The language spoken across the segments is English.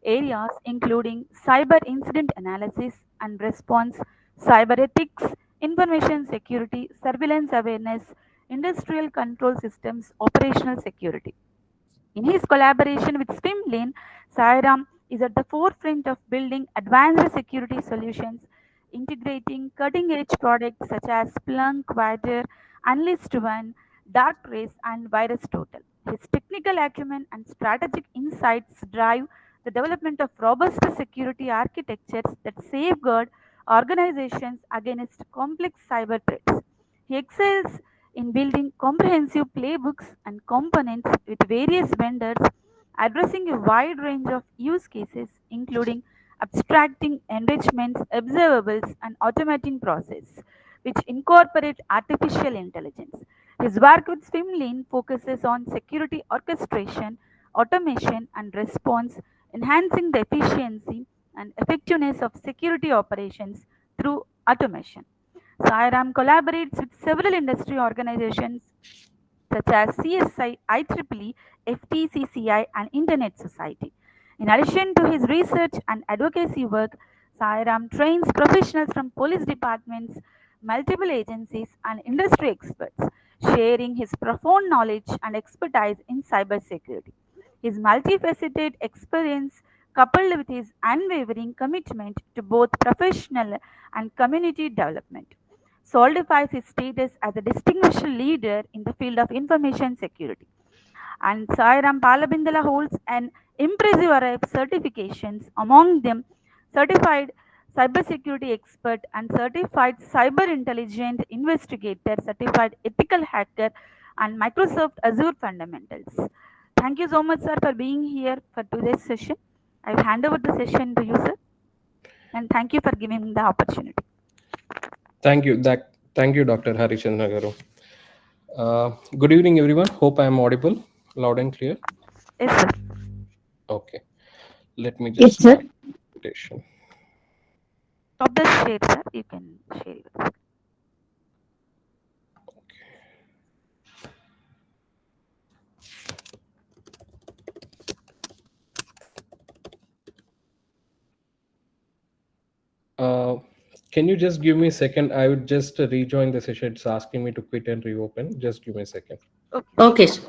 areas including cyber incident analysis and response, cyber ethics, information security, surveillance awareness, industrial control systems, operational security. In his collaboration with Swimlane, Sairam is at the forefront of building advanced security solutions, integrating cutting edge products such as Splunk, Vader, Analyst One, Darktrace, and Virus Total. His technical acumen and strategic insights drive the development of robust security architectures that safeguard organizations against complex cyber threats. He excels in building comprehensive playbooks and components with various vendors, addressing a wide range of use cases, including abstracting enrichments, observables, and automating process, which incorporate artificial intelligence. His work with Swimlane focuses on security orchestration, automation, and response, enhancing the efficiency and effectiveness of security operations through automation. Sairam collaborates with several industry organizations such as CSI, IEEE, FTCCI, and Internet Society. In addition to his research and advocacy work, Sairam trains professionals from police departments, multiple agencies, and industry experts, sharing his profound knowledge and expertise in cybersecurity. His multifaceted experience, coupled with his unwavering commitment to both professional and community development, solidifies his status as a distinguished leader in the field of information security. And Sairam Palabindala holds an impressive array of certifications, among them certified cybersecurity expert and certified cyber intelligence investigator, certified ethical hacker, and Microsoft Azure fundamentals. Thank you so much, sir, for being here for today's session. I will hand over the session to you, sir, and thank you for giving me the opportunity. Thank you, Dr. Harichandra Garu. Good evening, everyone. Hope I am audible, loud and clear. Yes, sir. Okay, let me Yes, just sir. start the presentation. Stop the share, sir. You can share your screen. Can you just give me a second? I would just rejoin the session. It's asking me to quit and reopen. Just give me a second. Okay. Okay, sir.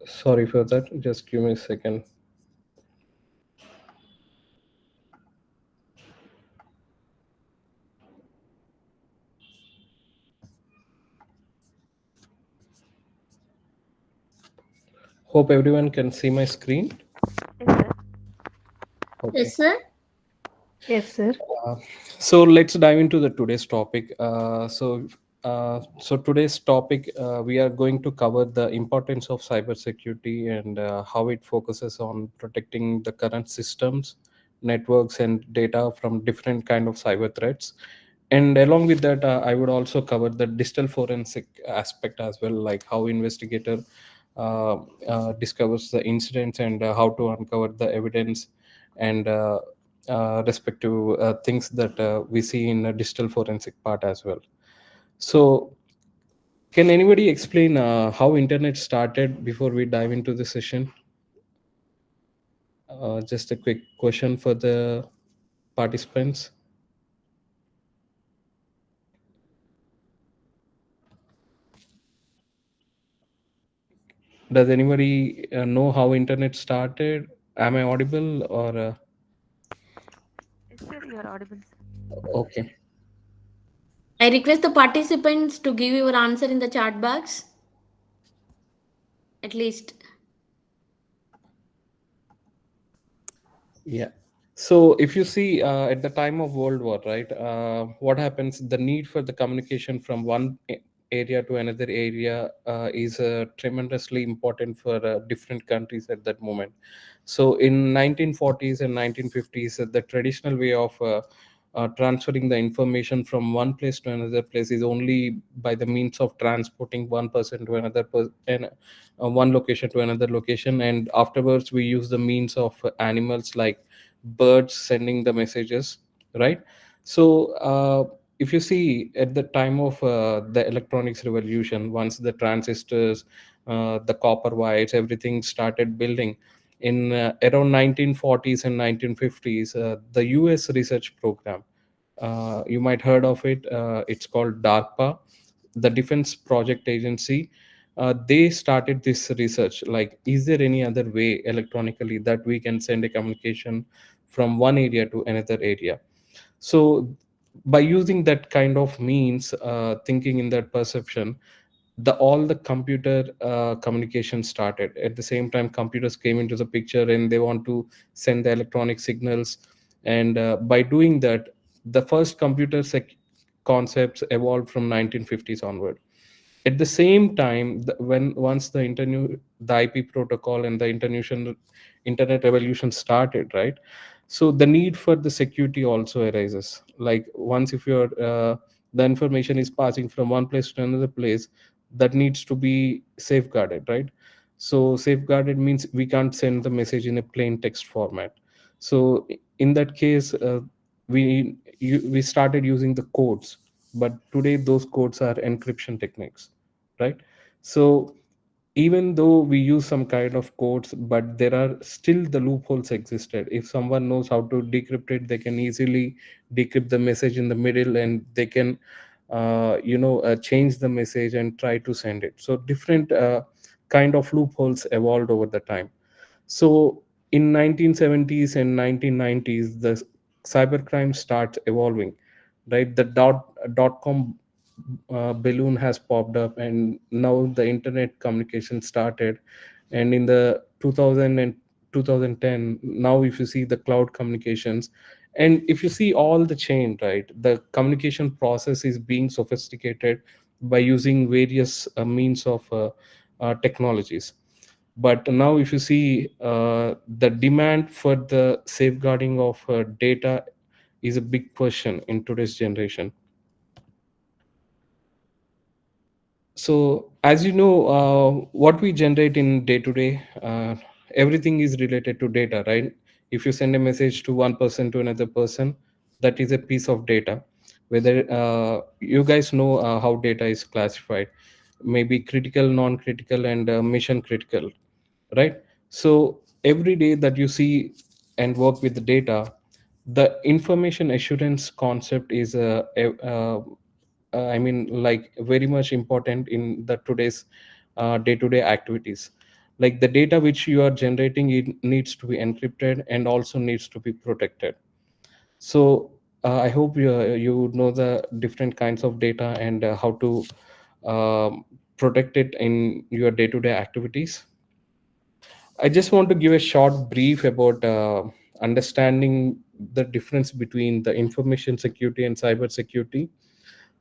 Sorry for that. Just give me a second. Hope everyone can see my screen. Yes, sir. Okay. Yes, sir. Yes, sir. So let's dive into the today's topic. So today's topic, we are going to cover the importance of cybersecurity and how it focuses on protecting the current systems, networks, and data from different kind of cyber threats. And along with that, I would also cover the digital forensic aspect as well, like how investigator discovers the incidents and how to uncover the evidence and respective things that we see in a digital forensic part as well. So can anybody explain how internet started before we dive into the session? Just a quick question for the participants. Does anybody know how internet started? Am I audible or Yes, sir, you are audible, sir. okay? I request the participants to give your answer in the chat box. At least. Yeah. So if you see at the time of World War, right, what happens? The need for the communication from one area to another area is tremendously important for different countries at that moment. So in 1940s and 1950s, the traditional way of transferring the information from one place to another place is only by the means of transporting one person to another and one location to another location, and afterwards we use the means of animals like birds sending the messages, right? So if you see at the time of the electronics revolution, once the transistors, the copper wires, everything started building in around 1940s and 1950s, the US research program, you might heard of it, it's called DARPA, the Defense Project Agency. They started this research, like, is there any other way electronically that we can send a communication from one area to another area? So by using that kind of means, thinking in that perception, the all the computer communication started. At the same time, computers came into the picture and they want to send the electronic signals. And by doing that, the first computer concepts evolved from 1950s onward. At the same time, when once the IP protocol and the internet revolution started, right? So the need for the security also arises. Like, once if your the information is passing from one place to another place, that needs to be safeguarded, right? So safeguarded means we can't send the message in a plain text format. So in that case, we started using the codes, but today those codes are encryption techniques, right? So even though we use some kind of codes, but there are still the loopholes existed. If someone knows how to decrypt it, they can easily decrypt the message in the middle, and they can change the message and try to send it. So different kind of loopholes evolved over the time. So in 1970s and 1990s, the cybercrime starts evolving, right? The dot com balloon has popped up, and now the internet communication started. And in the 2000 and 2010, now if you see the cloud communications, and if you see all the chain, right, the communication process is being sophisticated by using various means of technologies. But now if you see the demand for the safeguarding of data is a big question in today's generation. So as you know, what we generate in day to day, everything is related to data, right? If you send a message to one person to another person, that is a piece of data. Whether you guys know how data is classified, maybe critical, non-critical, and mission critical, right? So every day that you see and work with the data, the information assurance concept is I mean, like, very much important in the today's day-to-day activities. Like, the data which you are generating, it needs to be encrypted and also needs to be protected. So I hope you know the different kinds of data and how to protect it in your day-to-day activities. I just want to give a short brief about understanding the difference between the information security and cyber security.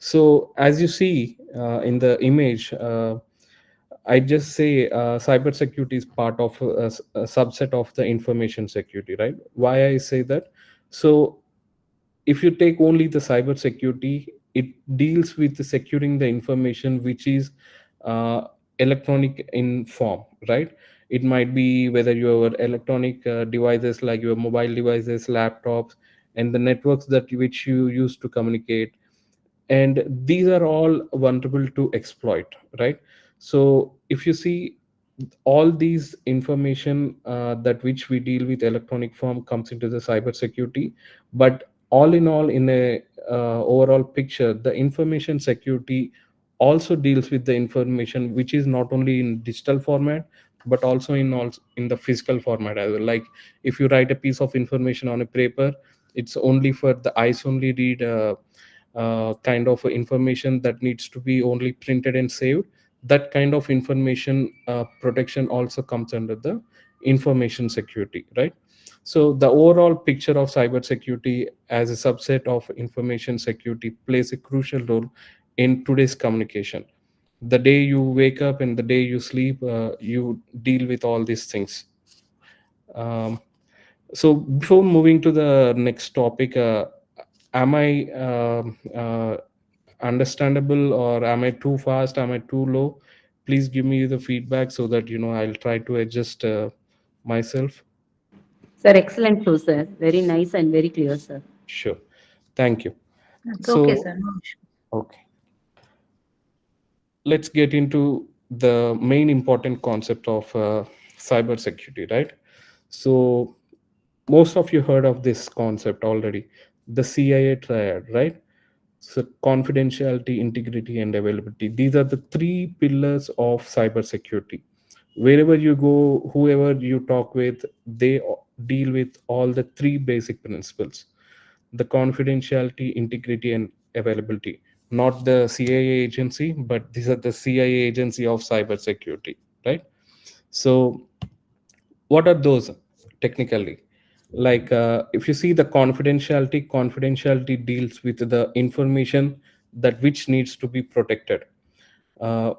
So, as you see in the image, I just say cyber security is part of a subset of the information security, right? Why I say that? So, if you take only the cyber security, it deals with securing the information which is uh, electronic in form, right? It might be whether your electronic devices like your mobile devices, laptops, and the networks that which you use to communicate, and these are all vulnerable to exploit, right? So if you see, all these information that which we deal with electronic form comes into the cyber security. But all in all, in a overall picture, the information security also deals with the information which is not only in digital format but also in the physical format as well. Like if you write a piece of information on a paper, it's only for the eyes only read kind of information that needs to be only printed and saved. That kind of information protection also comes under the information security, right? So the overall picture of cybersecurity as a subset of information security plays a crucial role in today's communication. The day you wake up and the day you sleep, you deal with all these things. um, so before moving to the next topic, am I understandable, or am I too fast, am I too low? Please give me the feedback so that I'll try to adjust myself. Sir, excellent flow, sir. Very nice and very clear, sir. Sure, thank you. It's okay, So sir. No issue. okay, let's get into the main important concept of cyber security, right? So most of you heard of this concept already, the CIA triad, right? So confidentiality, integrity, and availability, these are the three pillars of cybersecurity. Wherever you go, whoever you talk with, they deal with all the three basic principles: the confidentiality, integrity, and availability. Not the CIA agency, but these are the CIA agency of cybersecurity, right? So what are those technically? Like if you see the confidentiality deals with the information that which needs to be protected,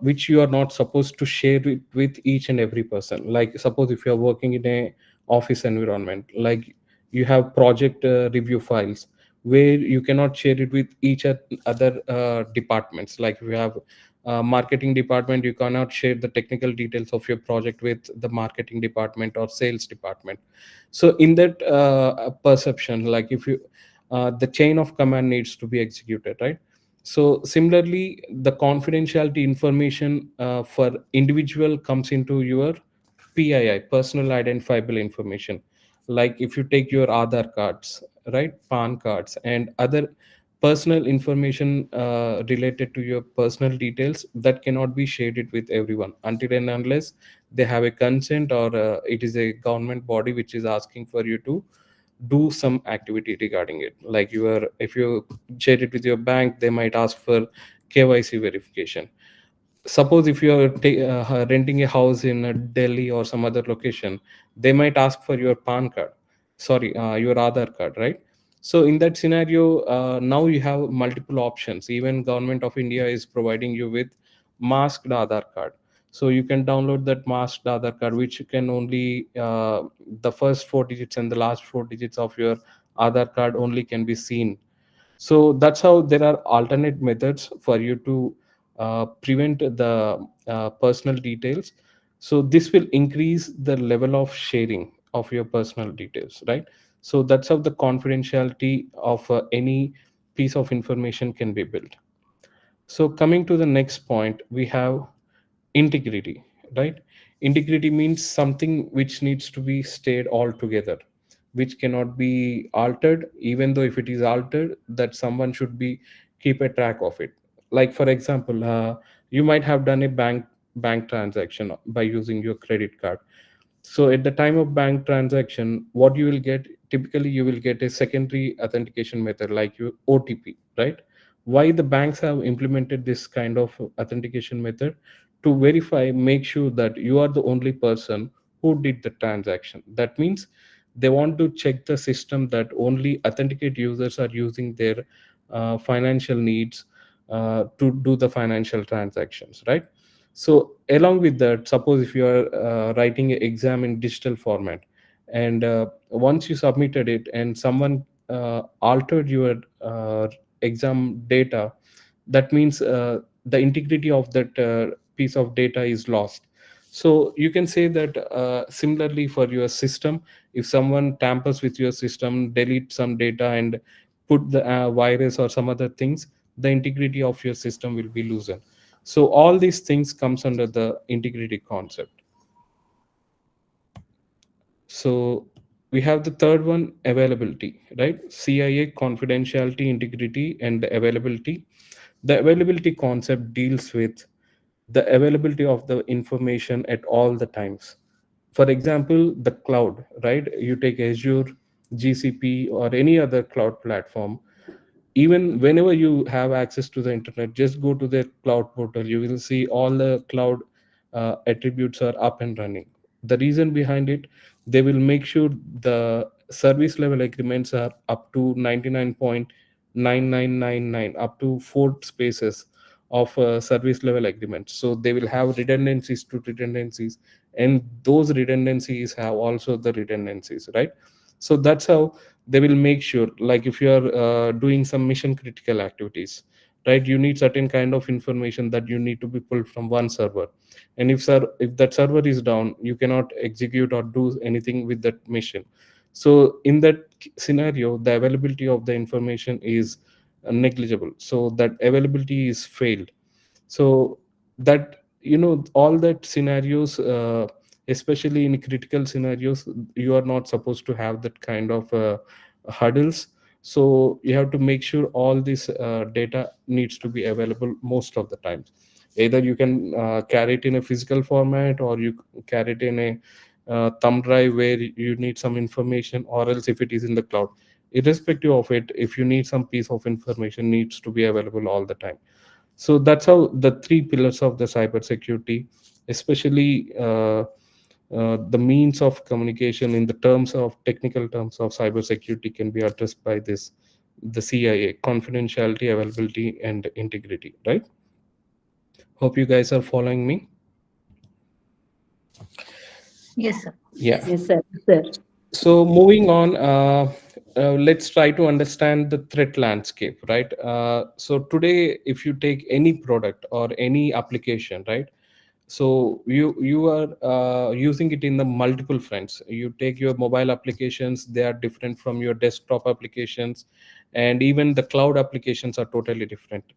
which you are not supposed to share it with each and every person. Like suppose if you are working in a office environment, like you have project review files where you cannot share it with each other departments. Like if you have marketing department, you cannot share the technical details of your project with the marketing department or sales department. So in that perception, like if you the chain of command needs to be executed, right? So similarly, the confidentiality information for individual comes into your PII, personal identifiable information. Like if you take your Aadhaar cards, right, PAN cards, and other personal information related to your personal details, that cannot be shared it with everyone until and unless they have a consent, or it is a government body which is asking for you to do some activity regarding it. Like if you share it with your bank, they might ask for KYC verification. Suppose if you are renting a house in Delhi or some other location, they might ask for your PAN card, sorry, your Aadhaar card, right? So in that scenario, now you have multiple options. Even government of India is providing you with masked Aadhaar card. So you can download that masked Aadhaar card, which you can only the first four digits and the last four digits of your Aadhaar card only can be seen. So that's how there are alternate methods for you to prevent the personal details. So this will increase the level of sharing of your personal details, right? So that's how the confidentiality of any piece of information can be built. So coming to the next point, we have integrity, right? Integrity means something which needs to be stayed all together, which cannot be altered. Even though if it is altered, that someone should be keep a track of it. Like for example, you might have done a bank transaction by using your credit card. So at the time of bank transaction, what you will get, typically you will get a secondary authentication method like your OTP, right? Why the banks have implemented this kind of authentication method? To verify, make sure that you are the only person who did the transaction. That means they want to check the system that only authenticate users are using their financial needs to do the financial transactions, right? So along with that, suppose if you are writing an exam in digital format, and once you submitted it and someone altered your exam data, that means the integrity of that piece of data is lost. So you can say that similarly for your system, if someone tampers with your system, delete some data and put the virus or some other things, the integrity of your system will be loosened. So all these things comes under the integrity concept. So we have the third one, availability, right? CIA, confidentiality, integrity, and the availability. The availability concept deals with the availability of the information at all the times. For example, the cloud, right? You take Azure, GCP, or any other cloud platform. Even whenever you have access to the internet, just go to their cloud portal, you will see all the cloud attributes are up and running. The reason behind it, they will make sure the service level agreements are up to 99.9999, up to 4 spaces of service level agreements. So they will have redundancies to redundancies, and those redundancies have also the redundancies, right? So that's how they will make sure, like if you are doing some mission critical activities, right, you need certain kind of information that you need to be pulled from one server. And if that server is down, you cannot execute or do anything with that mission. So in that scenario, the availability of the information is negligible, so that availability is failed. So that, all that scenarios, especially in critical scenarios, you are not supposed to have that kind of hurdles. So you have to make sure all this data needs to be available most of the times. Either you can carry it in a physical format, or you carry it in a thumb drive where you need some information, or else if it is in the cloud, irrespective of it, if you need some piece of information, needs to be available all the time. So that's how the three pillars of the cybersecurity, especially the means of communication in the terms of technical terms of cybersecurity, can be addressed by this, the CIA: confidentiality, availability, and integrity. Right? Hope you guys are following me. Yes, sir. Yeah. Yes, sir. Sir. So moving on, let's try to understand the threat landscape, right? So today, if you take any product or any application, right, so you are using it in the multiple fronts. You take your mobile applications, they are different from your desktop applications, and even the cloud applications are totally different.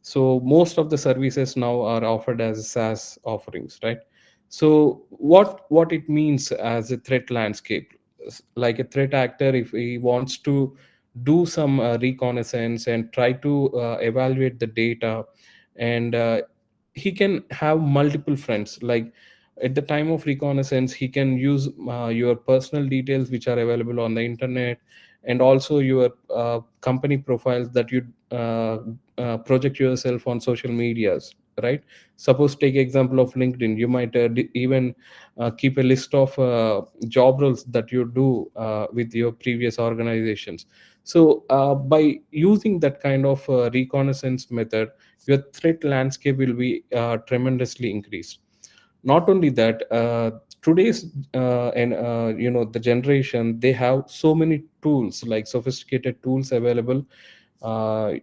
So most of the services now are offered as SaaS offerings, right? So what it means as a threat landscape, like a threat actor, if he wants to do some reconnaissance and try to evaluate the data, and he can have multiple fronts. Like at the time of reconnaissance, he can use your personal details which are available on the internet, and also your company profiles that you project yourself on social medias, right? Suppose take example of LinkedIn, you might even keep a list of job roles that you do with your previous organizations. So by using that kind of reconnaissance method, your threat landscape will be tremendously increased. Not only that, today's and the generation, they have so many tools, like sophisticated tools available. uh,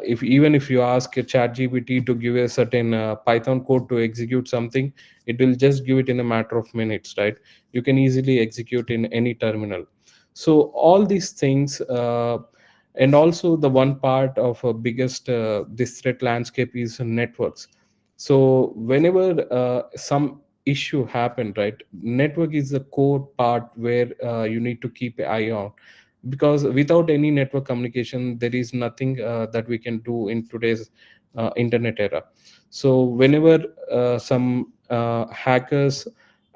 if even if you ask a chat gpt to give a certain python code to execute something, it will just give it in a matter of minutes, right? You can easily execute in any terminal. So all these things, and also the one part of biggest this threat landscape is networks. So whenever some issue happen, right, network is the core part where you need to keep an eye on, because without any network communication, there is nothing that we can do in today's internet era. So whenever some hackers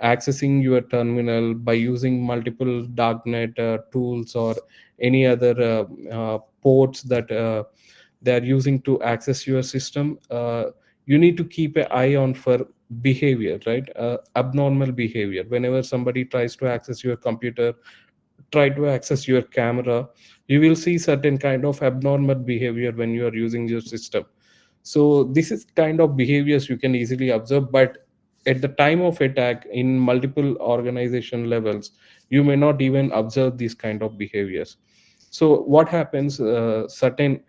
accessing your terminal by using multiple darknet tools or any other ports that they are using to access your system, you need to keep an eye on for behavior, right? Abnormal behavior. Whenever somebody tries to access your computer, try to access your camera, you will see certain kind of abnormal behavior when you are using your system. So this is kind of behaviors you can easily observe, but at the time of attack in multiple organization levels, you may not even observe these kind of behaviors. So what happens, certain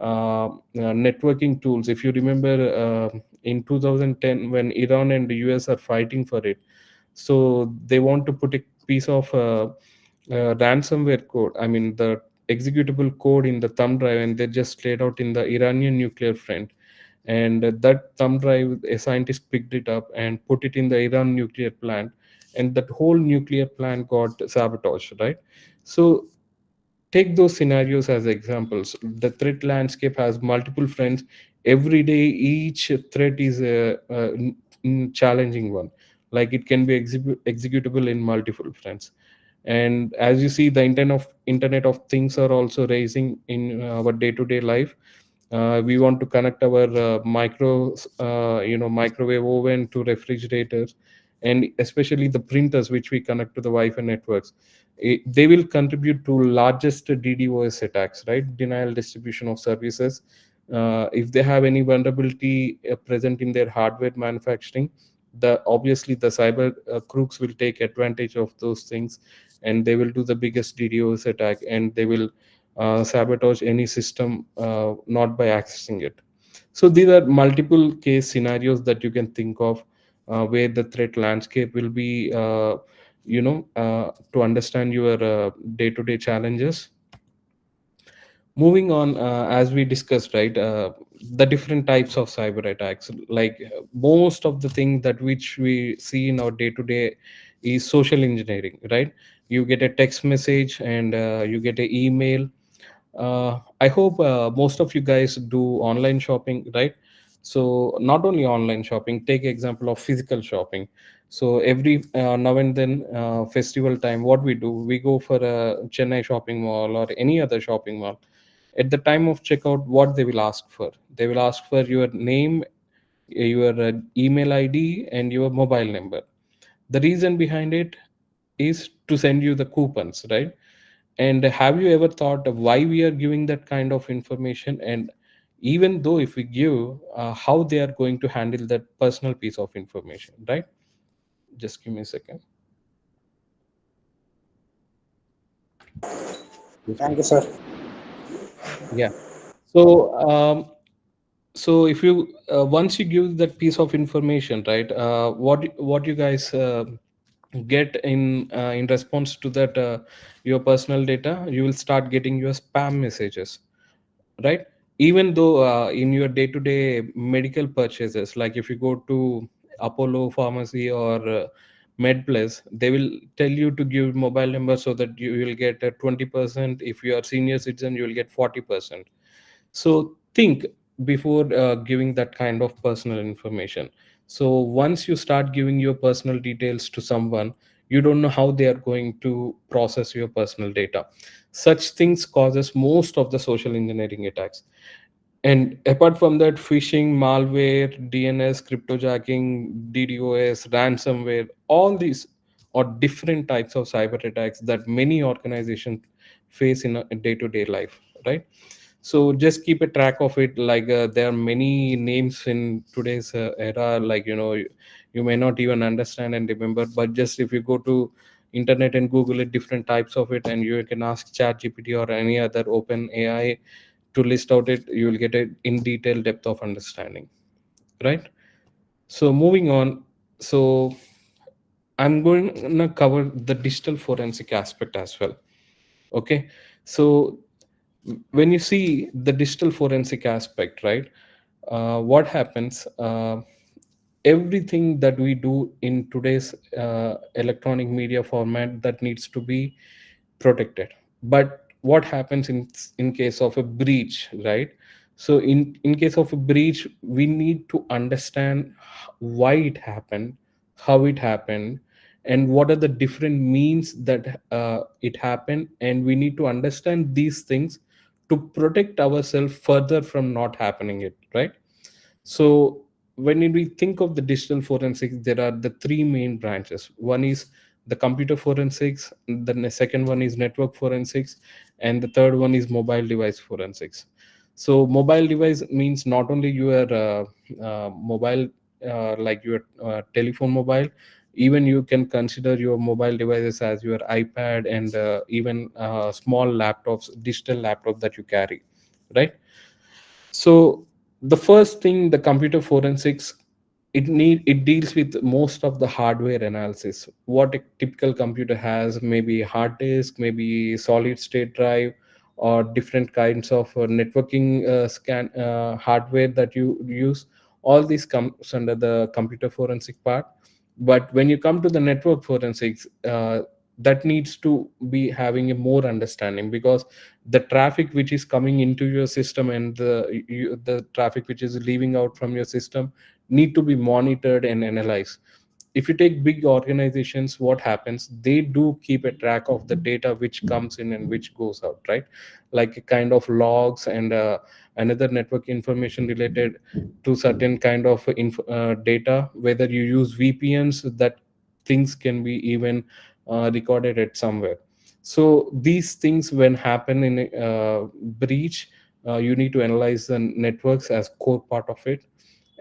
networking tools, if you remember, in 2010 when Iran and the US are fighting for it, so they want to put a piece of ransomware code, I mean the executable code, in the thumb drive, and they just laid out in the Iranian nuclear front. And that thumb drive, a scientist picked it up and put it in the Iran nuclear plant, and that whole nuclear plant got sabotaged, right? So take those scenarios as examples. The threat landscape has multiple fronts. Every day each threat is a challenging one. Like it can be executable in multiple fronts. And as you see, the internet of things are also raising in our day to day life. We want to connect our microwave oven to refrigerators, and especially the printers which we connect to the Wi-Fi networks. They will contribute to largest DDoS attacks, right? Denial distribution of services. If they have any vulnerability present in their hardware manufacturing, the obviously the cyber crooks will take advantage of those things, and they will do the biggest DDoS attack, and they will sabotage any system not by accessing it. So these are multiple case scenarios that you can think of where the threat landscape will be, to understand your day-to-day challenges. Moving on, as we discussed, right, the different types of cyber attacks. Like most of the things that which we see in our day-to-day is social engineering, right? You get a text message and you get an email. I hope most of you guys do online shopping, right? So not only online shopping, take example of physical shopping. So every now and then festival time, what we do, we go for a Chennai shopping mall or any other shopping mall. At the time of checkout, what they will ask for, they will ask for your name, your email ID, and your mobile number. The reason behind it is to send you the coupons, right? And have you ever thought of why we are giving that kind of information? And even though if we give, how they are going to handle that personal piece of information, right? Just give me a second. Thank you, sir. Yeah. So if you once you give that piece of information, right, what you guys get in response to that, your personal data, you will start getting your spam messages, right? Even though in your day to day medical purchases, like if you go to Apollo pharmacy or MedPlus, they will tell you to give mobile number so that you will get a 20%. If you are senior citizen, you will get 40%. So think before giving that kind of personal information. So once you start giving your personal details to someone, you don't know how they are going to process your personal data. Such things causes most of the social engineering attacks. And apart from that, phishing, malware, DNS, cryptojacking, DDoS, ransomware, all these are different types of cyber attacks that many organizations face in a day-to-day life, right? So just keep a track of it. Like there are many names in today's era, like you may not even understand and remember, but just if you go to internet and Google it, different types of it, and you can ask chat GPT or any other open AI to list out it, you will get it in detail depth of understanding, right? So moving on, so I'm going to cover the digital forensic aspect as well. Okay, so when you see the digital forensic aspect, right, what happens, everything that we do in today's electronic media format, that needs to be protected. But what happens in case of a breach, right? So in case of a breach, we need to understand why it happened, how it happened, and what are the different means that it happened, and we need to understand these things to protect ourselves further from not happening it, right? So when we think of the digital forensics, there are the three main branches. One is the computer forensics, then the second one is network forensics, and the third one is mobile device forensics. So mobile device means not only your mobile, like your telephone mobile, even you can consider your mobile devices as your iPad and even small laptops, digital laptop that you carry, right? So the first thing, the computer forensics, it deals with most of the hardware analysis. What a typical computer has, maybe hard disk, maybe solid state drive, or different kinds of networking scan hardware that you use. All these comes under the computer forensic part. But when you come to the network forensics, that needs to be having a more understanding, because the traffic which is coming into your system and the traffic which is leaving out from your system need to be monitored and analyzed. If you take big organizations, what happens, they do keep a track of the data which comes in and which goes out, right? Like a kind of logs and another network information related to certain kind of data, whether you use VPNs, that things can be even recorded at somewhere. So these things when happen in a breach, you need to analyze the networks as core part of it.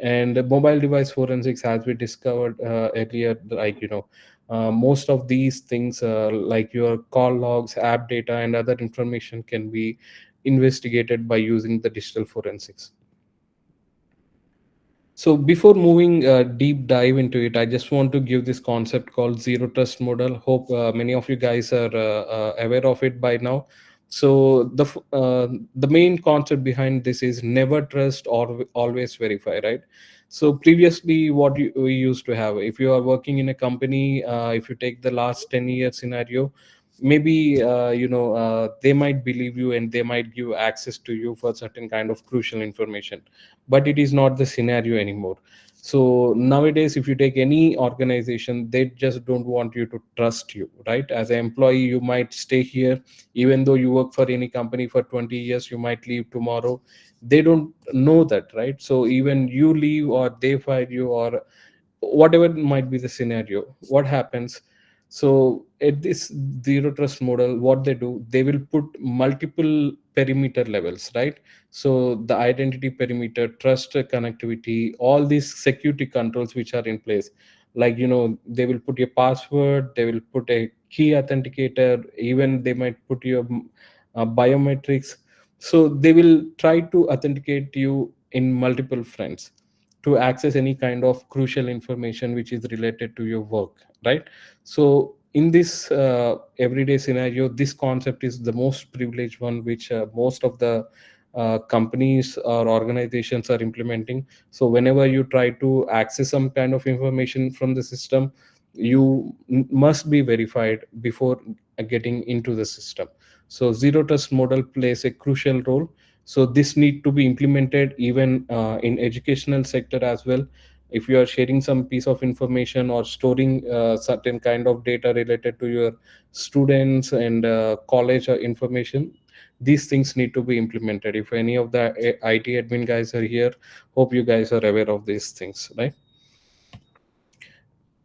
And the mobile device forensics, as we discovered earlier, like most of these things, like your call logs, app data, and other information can be investigated by using the digital forensics. So before moving deep dive into it, I just want to give this concept called zero trust model. Hope many of you guys are aware of it by now. So the main concept behind this is never trust or always verify, right? So previously, we used to have, if you are working in a company, if you take the last 10-year scenario, maybe they might believe you and they might give access to you for certain kind of crucial information, but it is not the scenario anymore. So nowadays, if you take any organization, they just don't want you to trust you, right? As an employee, you might stay here. Even though you work for any company for 20 years, you might leave tomorrow. They don't know that, right? So even you leave or they fire you, or whatever might be the scenario, what happens? So at this zero trust model, what they do, they will put multiple perimeter levels, right? So the identity perimeter, trust connectivity, all these security controls which are in place, like they will put your password, they will put a key authenticator, even they might put your biometrics. So they will try to authenticate you in multiple fronts to access any kind of crucial information which is related to your work, right? So in this everyday scenario, this concept is the most privileged one, which most of the companies or organizations are implementing. So whenever you try to access some kind of information from the system, you must be verified before getting into the system. So zero trust model plays a crucial role. So this need to be implemented even in educational sector as well. If you are sharing some piece of information or storing certain kind of data related to your students and college or information, these things need to be implemented. If any of the IT admin guys are here, hope you guys are aware of these things, right?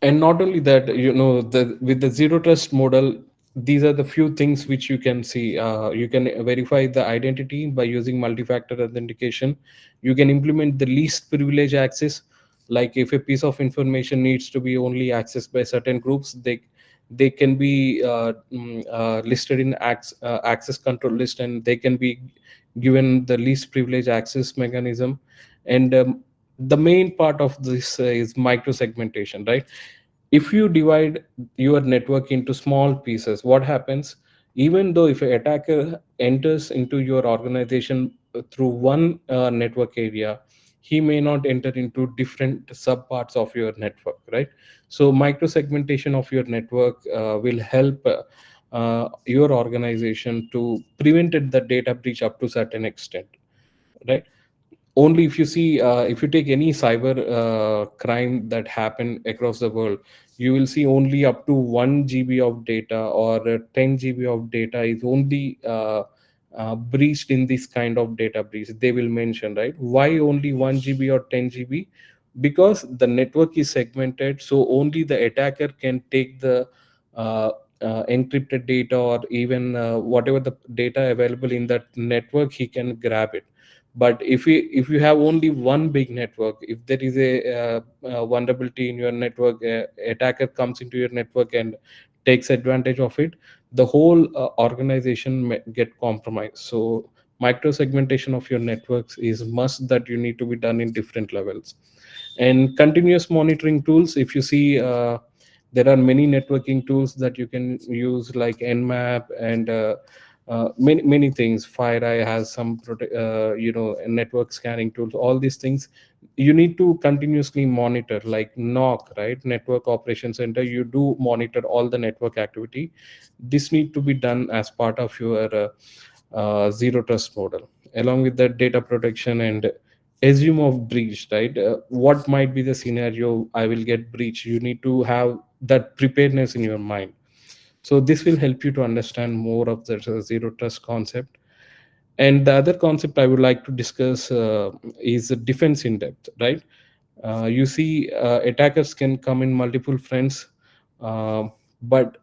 And not only that, with the zero trust model, these are the few things which you can see. You can verify the identity by using multi-factor authentication. You can implement the least privilege access. Like if a piece of information needs to be only accessed by certain groups, they can be listed in access control list, and they can be given the least privilege access mechanism. And the main part of this is micro segmentation, right? If you divide your network into small pieces, what happens? Even though if an attacker enters into your organization through one network area, he may not enter into different subparts of your network, right? So micro segmentation of your network will help your organization to prevent the data breach up to certain extent, right? Only if you see, if you take any cyber crime that happen across the world, you will see only up to 1 GB of data or 10 GB of data is only breached in this kind of data breach. They will mention, right, why only 1 GB or 10 GB? Because the network is segmented, so only the attacker can take the uh, encrypted data, or even whatever the data available in that network, he can grab it. But if you have only one big network, if there is a vulnerability in your network, attacker comes into your network and takes advantage of it, the whole organization may get compromised. So micro segmentation of your networks is must that you need to be done in different levels. And continuous monitoring tools, if you see, there are many networking tools that you can use, like nmap and many things. FireEye has some network scanning tools. All these things you need to continuously monitor, like NOC, right, network operation center, you do monitor all the network activity. This need to be done as part of your zero trust model. Along with that, data protection and assume of breach, right, what might be the scenario I will get breached, you need to have that preparedness in your mind. So this will help you to understand more of the zero trust concept. And the other concept I would like to discuss is the defense in depth, right? You see, attackers can come in multiple fronts, but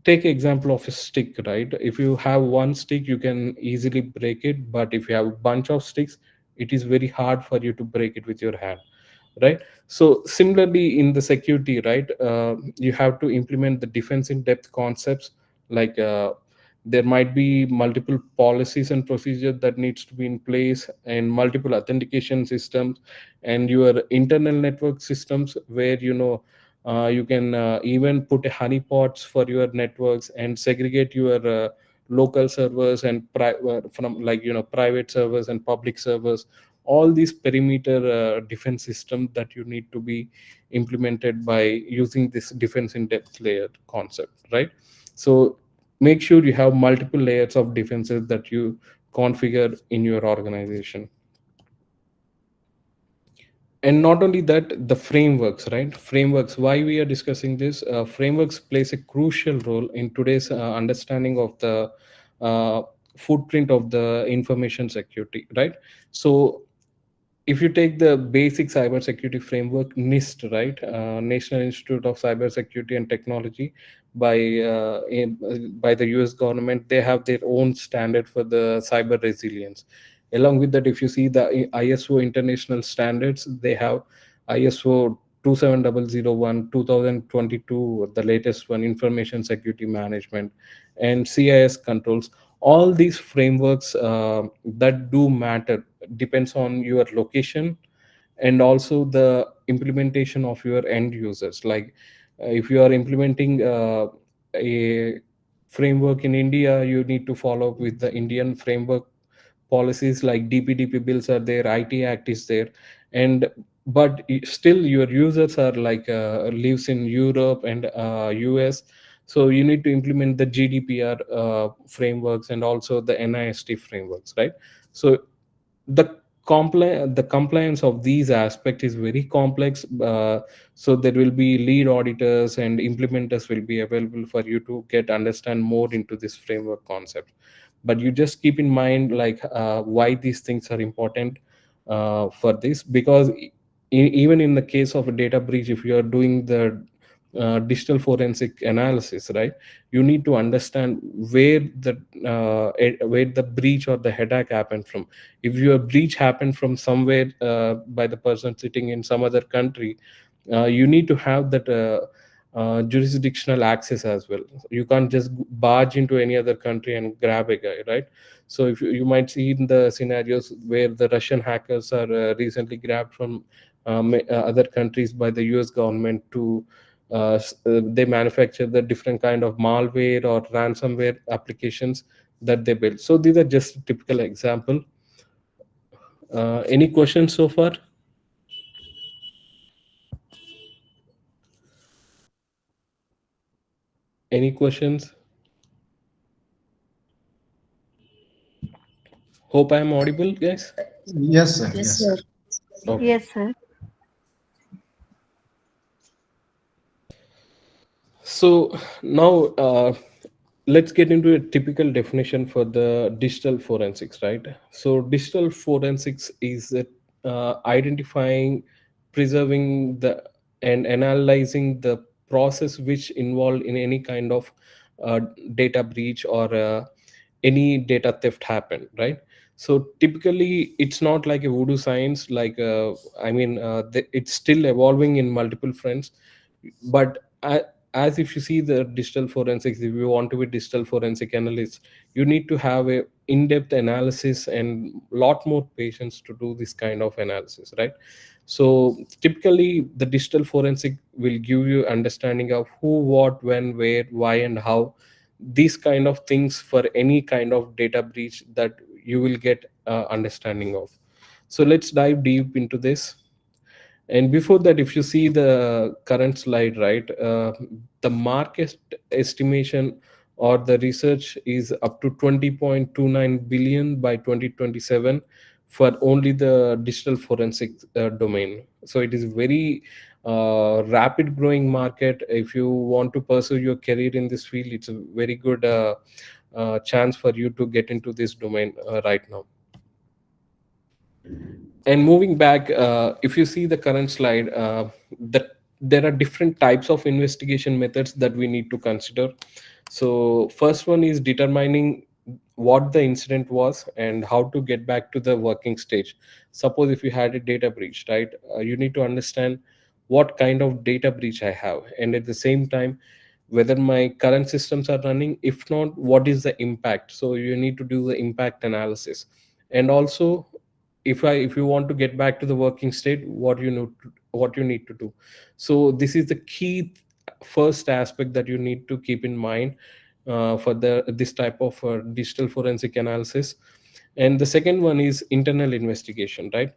take example of a stick, right? If you have one stick, you can easily break it, but if you have a bunch of sticks, it is very hard for you to break it with your hand, right? So similarly in the security, right, you have to implement the defense in depth concepts, like there might be multiple policies and procedures that needs to be in place, and multiple authentication systems, and your internal network systems where you can even put a honeypots for your networks and segregate your local servers and from, like, private servers and public servers. All these perimeter defense system that you need to be implemented by using this defense in depth layer concept, right? So make sure you have multiple layers of defenses that you configure in your organization. And not only that, the frameworks, right? Frameworks, why we are discussing this, frameworks plays a crucial role in today's understanding of the uh, footprint of the information security, right? So if you take the basic cybersecurity framework, NIST, right, National Institute of Cybersecurity and Technology, by the US government, they have their own standard for the cyber resilience. Along with that, if you see the ISO international standards, they have ISO 27001 2022, the latest one, information security management, and CIS controls. All these frameworks that do matter depends on your location, and also the implementation of your end users. Like if you are implementing a framework in India, you need to follow up with the Indian framework policies, like DPDP bills are there, IT Act is there. And but still your users are like lives in Europe and US, so you need to implement the GDPR frameworks and also the NIST frameworks, right? So the the compliance of these aspects is very complex. So there will be lead auditors and implementers will be available for you to get understand more into this framework concept. But you just keep in mind, like why these things are important for this, because even in the case of a data breach, if you are doing the digital forensic analysis, right, you need to understand where the breach or the attack happened from. If your breach happened from somewhere by the person sitting in some other country, you need to have that jurisdictional access as well. You can't just barge into any other country and grab a guy, right? So if you might see in the scenarios where the Russian hackers are recently grabbed from other countries by the US government to they manufacture the different kind of malware or ransomware applications that they build. So these are just typical example. Any questions so far? Any questions? Hope I am audible, guys. Yes, sir. Yes, Yes, sir. sir. Okay. Yes, sir. So now let's get into a typical definition for the digital forensics, right? So digital forensics is identifying, preserving the and analyzing the process which involved in any kind of uh, data breach or any data theft happened, right? So typically it's not like a voodoo science, like it's still evolving in multiple fronts. But as if you see the digital forensics, if you want to be digital forensic analyst, you need to have a in-depth analysis and lot more patience to do this kind of analysis, right? So typically the digital forensic will give you understanding of who, what, when, where, why, and how, these kind of things for any kind of data breach that you will get understanding of. So let's dive deep into this. And before that, if you see the current slide, right, the market estimation or the research is up to 20.29 billion by 2027 for only the digital forensic domain. So it is very rapid growing market. If you want to pursue your career in this field, it's a very good chance for you to get into this domain right now. And moving back, if you see the current slide, that there are different types of investigation methods that we need to consider. So first one is determining what the incident was and how to get back to the working stage. Suppose if you had a data breach, right, you need to understand what kind of data breach I have, and at the same time whether my current systems are running. If not, what is the impact? So you need to do the impact analysis. And also, if you want to get back to the working state, what you need to do. So this is the key first aspect that you need to keep in mind for the this type of digital forensic analysis. And the second one is internal investigation, right?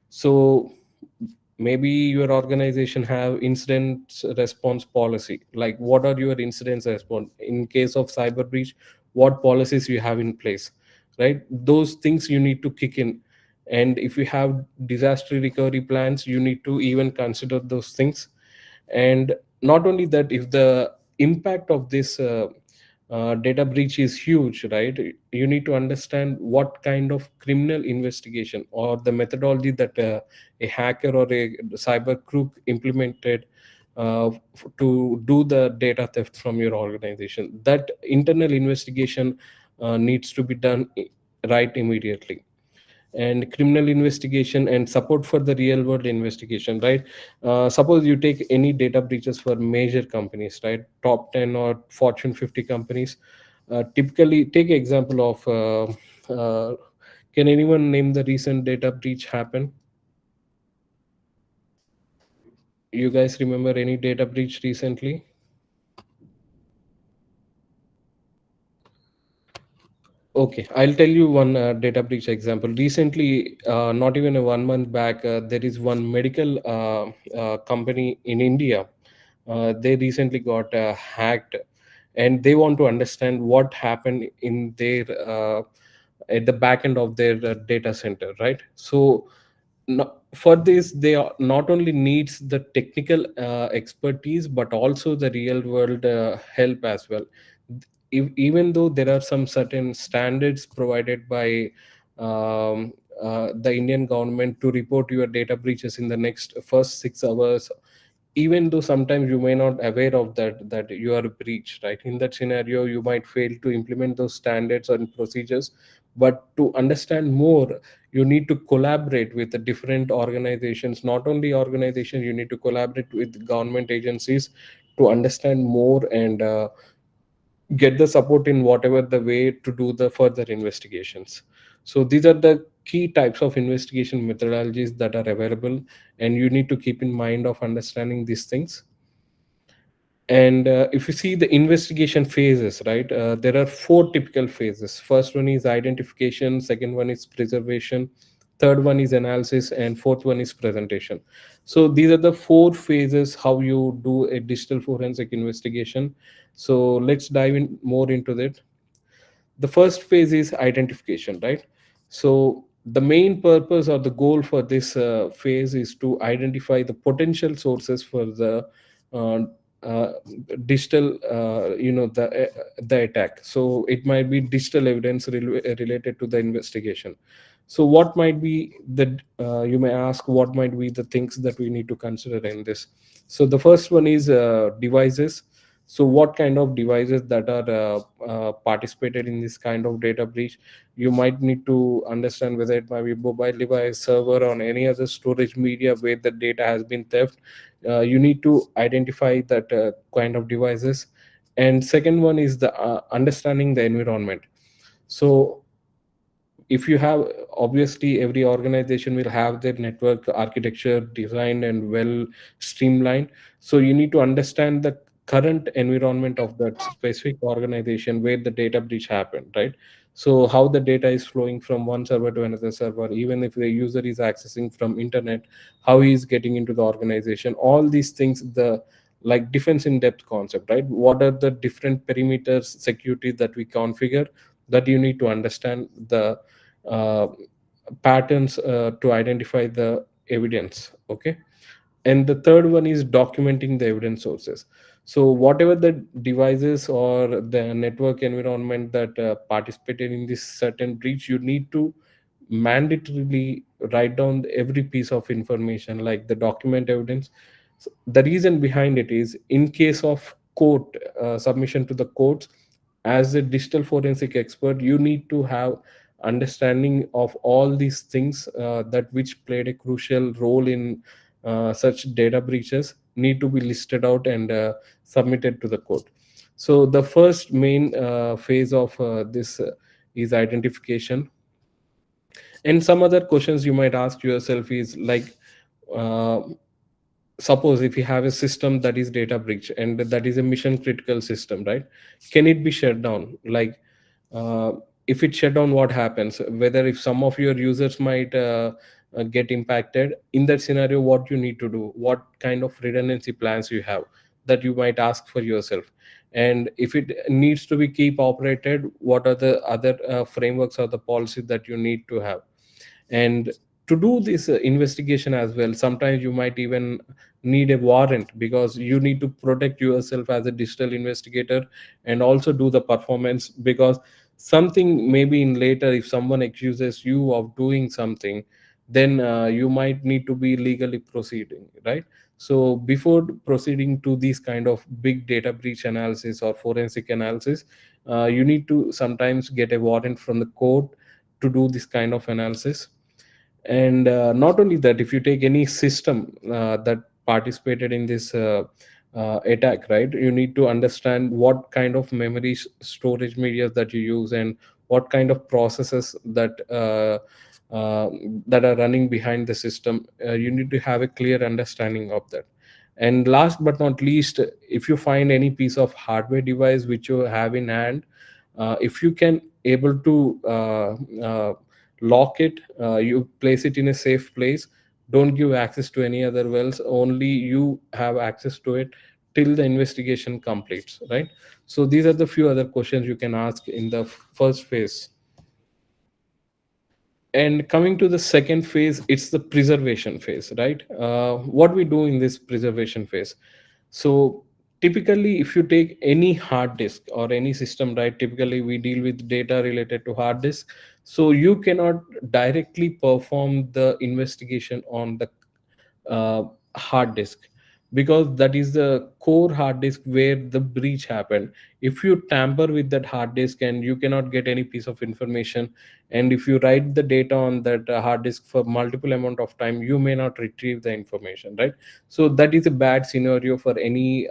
So maybe your organization have incident response policy, like what are your incidents response in case of cyber breach, what policies you have in place, right? Those things you need to kick in. And if you have disaster recovery plans, you need to even consider those things. And not only that, if the impact of this data breach is huge, right, you need to understand what kind of criminal investigation or the methodology that a hacker or a cyber crook implemented to do the data theft from your organization. That internal investigation needs to be done right immediately. And criminal investigation and support for the real world investigation, right? Suppose you take any data breaches for major companies, right, top 10 or fortune 50 companies. Typically take example of can anyone name the recent data breach happen? You guys remember any data breach recently? Okay, I'll tell you one data breach example. Recently, not even a 1 month back, there is one medical company in India. They recently got hacked, and they want to understand what happened in their at the back end of their data center, right? So for this, they not only needs the technical expertise, but also the real world help as well. Even though there are some certain standards provided by the Indian government to report your data breaches in the next first 6 hours, even though sometimes you may not aware of that you are breached, right? In that scenario, you might fail to implement those standards and procedures. But to understand more, you need to collaborate with the different organizations. Not only organizations, you need to collaborate with government agencies to understand more and get the support in whatever the way to do the further investigations. So these are the key types of investigation methodologies that are available, and you need to keep in mind of understanding these things. And if you see the investigation phases, right, there are four typical phases. First one is identification, second one is preservation, third one is analysis, and fourth one is presentation. So these are the four phases how you do a digital forensic investigation. So let's dive in more into that. The first phase is identification, right? So the main purpose or the goal for this phase is to identify the potential sources for the uh, uh, digital the attack. So it might be digital evidence related to the investigation. So what might be the you may ask, what might be the things that we need to consider in this? So the first one is devices. So what kind of devices that are participated in this kind of data breach? You might need to understand whether it might be mobile device, server, or any other storage media where the data has been theft. You need to identify that kind of devices. And second one is the understanding the environment. So if you have, obviously every organization will have their network architecture designed and well streamlined. So you need to understand the current environment of that specific organization where the data breach happened, right? So how the data is flowing from one server to another server, even if the user is accessing from internet, how he is getting into the organization, all these things, the like defense in depth concept, right? What are the different perimeters security that we configure, that you need to understand the uh, patterns to identify the evidence. Okay. And the third one is documenting the evidence sources. So whatever the devices or the network environment that participated in this certain breach, you need to mandatorily write down every piece of information, like the document evidence. So the reason behind it is, in case of court submission to the courts, as a digital forensic expert, you need to have understanding of all these things that which played a crucial role in such data breaches, need to be listed out and submitted to the court. So the first main phase of this is identification. And some other questions you might ask yourself is like, uh, suppose if you have a system that is data breach and that is a mission critical system, right? Can it be shut down? Like, uh, if it shut down, what happens? Whether if some of your users might get impacted in that scenario, what you need to do, what kind of redundancy plans you have, that you might ask for yourself. And if it needs to be keep operated, what are the other frameworks or the policies that you need to have? And to do this investigation as well, sometimes you might even need a warrant, because you need to protect yourself as a digital investigator and also do the performance, because something maybe in later, if someone accuses you of doing something, then you might need to be legally proceeding, right? So before proceeding to these kind of big data breach analysis or forensic analysis, you need to sometimes get a warrant from the court to do this kind of analysis. And not only that, if you take any system that participated in this attack, right, you need to understand what kind of memory storage media that you use, and what kind of processes uh, that are running behind the system. You need to have a clear understanding of that. And last but not least, if you find any piece of hardware device which you have in hand, if you can able to lock it, you place it in a safe place, don't give access to any other wells, only you have access to it till the investigation completes, right? So these are the few other questions you can ask in the first phase. And coming to the second phase, it's the preservation phase, right? What we do in this preservation phase. So typically, if you take any hard disk or any system, right, typically we deal with data related to hard disk. So you cannot directly perform the investigation on the uh, hard disk, because that is the core hard disk where the breach happened. If you tamper with that hard disk, and you cannot get any piece of information, and if you write the data on that hard disk for multiple amount of time, you may not retrieve the information, right? So that is a bad scenario for any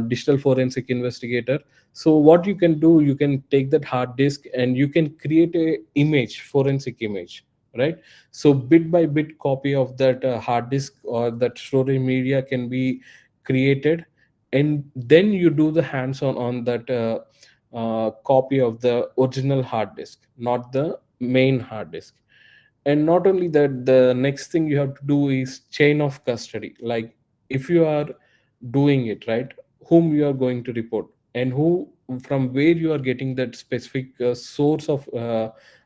digital forensic investigator. So what you can do, you can take that hard disk and you can create a image, forensic image, right? So bit by bit copy of that hard disk or that storage media can be created, and then you do the hands on that copy of the original hard disk, not the main hard disk. And not only that, the next thing you have to do is chain of custody. Like, if you are doing it, right, whom you are going to report, and who, from where you are getting that specific source of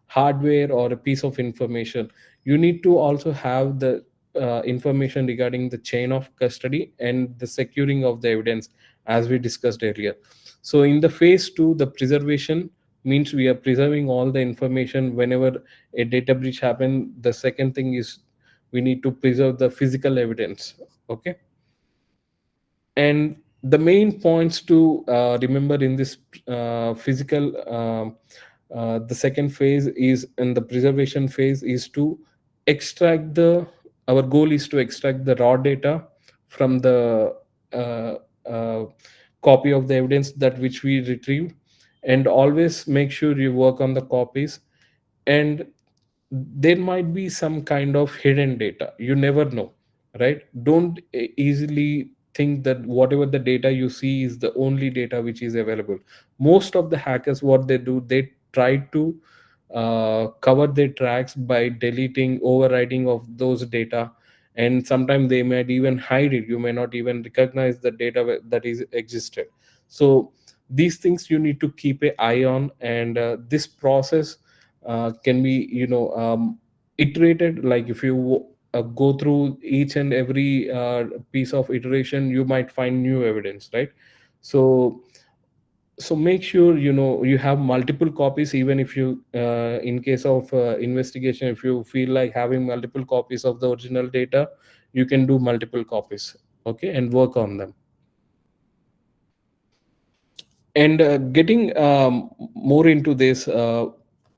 hardware or a piece of information, you need to also have the information regarding the chain of custody and the securing of the evidence, as we discussed earlier. So in the phase 2, the preservation means we are preserving all the information. Whenever a data breach happen, the second thing is we need to preserve the physical evidence. Okay. And the main points to remember in this physical the second phase is, in the preservation phase, is to extract the our goal is to extract the raw data from the uh, uh, copy of the evidence that which we retrieved, and always make sure you work on the copies. And there might be some kind of hidden data, you never know, right? Don't easily think that whatever the data you see is the only data which is available. Most of the hackers, what they do, they try to cover their tracks by deleting, overriding of those data, and sometimes they might even hide it. You may not even recognize the data that is existed. So these things you need to keep an eye on, and this process can be, iterated. Like if you go through each and every piece of iteration, you might find new evidence, right? So make sure you have multiple copies. Even if you in case of investigation, if you feel like having multiple copies of the original data, you can do multiple copies, okay, and work on them. And getting more into this,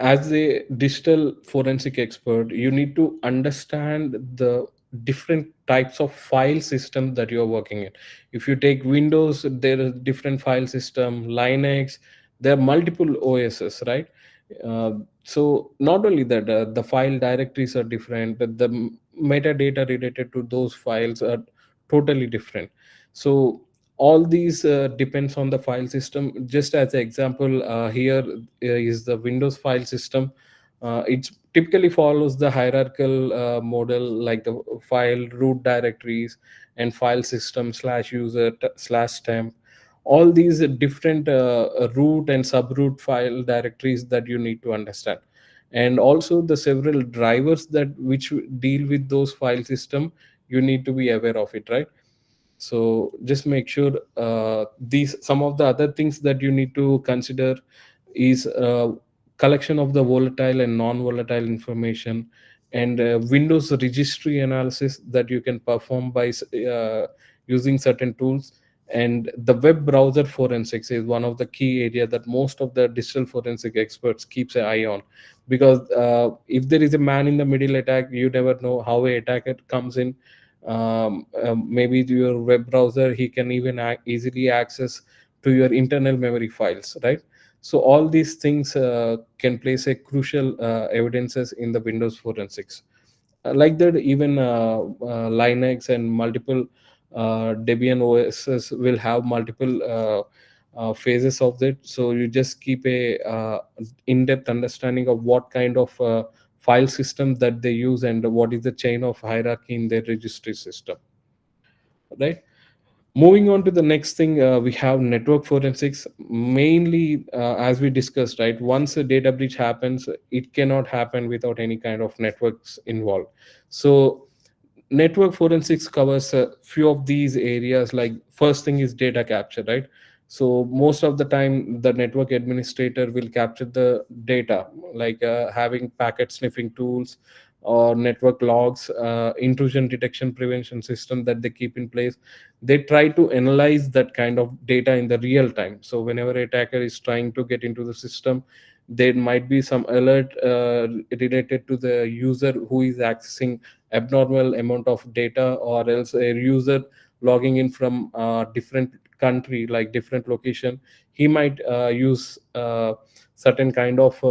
as a digital forensic expert, you need to understand the different types of file system that you're working in. If you take Windows, there is different file system. Linux, there are multiple OSs, right? uh, so not only that, the file directories are different, but the metadata related to those files are totally different. So all these depends on the file system. Just as an example, here is the Windows file system. It typically follows the hierarchical model, like the file root directories and file system slash user slash temp. All these different root and subroot file directories that you need to understand, and also the several drivers that which deal with those file system. You need to be aware of it, right? So just make sure these some of the other things that you need to consider is collection of the volatile and non-volatile information, and Windows registry analysis that you can perform by using certain tools. And the web browser forensics is one of the key area that most of the digital forensic experts keeps an eye on, because if there is a man in the middle attack, you never know how a attacker comes in. Maybe to your web browser, he can even easily access to your internal memory files, right? So all these things can place a crucial evidences in the Windows forensics. Like that, even Linux and multiple Debian OSs will have multiple phases of it. So you just keep a in-depth understanding of what kind of file system that they use and what is the chain of hierarchy in their registry system, right? Moving on to the next thing, we have network forensics. Mainly, as we discussed, right, once a data breach happens, it cannot happen without any kind of networks involved. So network forensics covers a few of these areas. Like first thing is data capture, right? So most of the time the network administrator will capture the data, like having packet sniffing tools or network logs, intrusion detection prevention system that they keep in place. They try to analyze that kind of data in the real time. So whenever attacker is trying to get into the system, there might be some alert related to the user who is accessing abnormal amount of data, or else a user logging in from different country, like different location. He might use certain kind of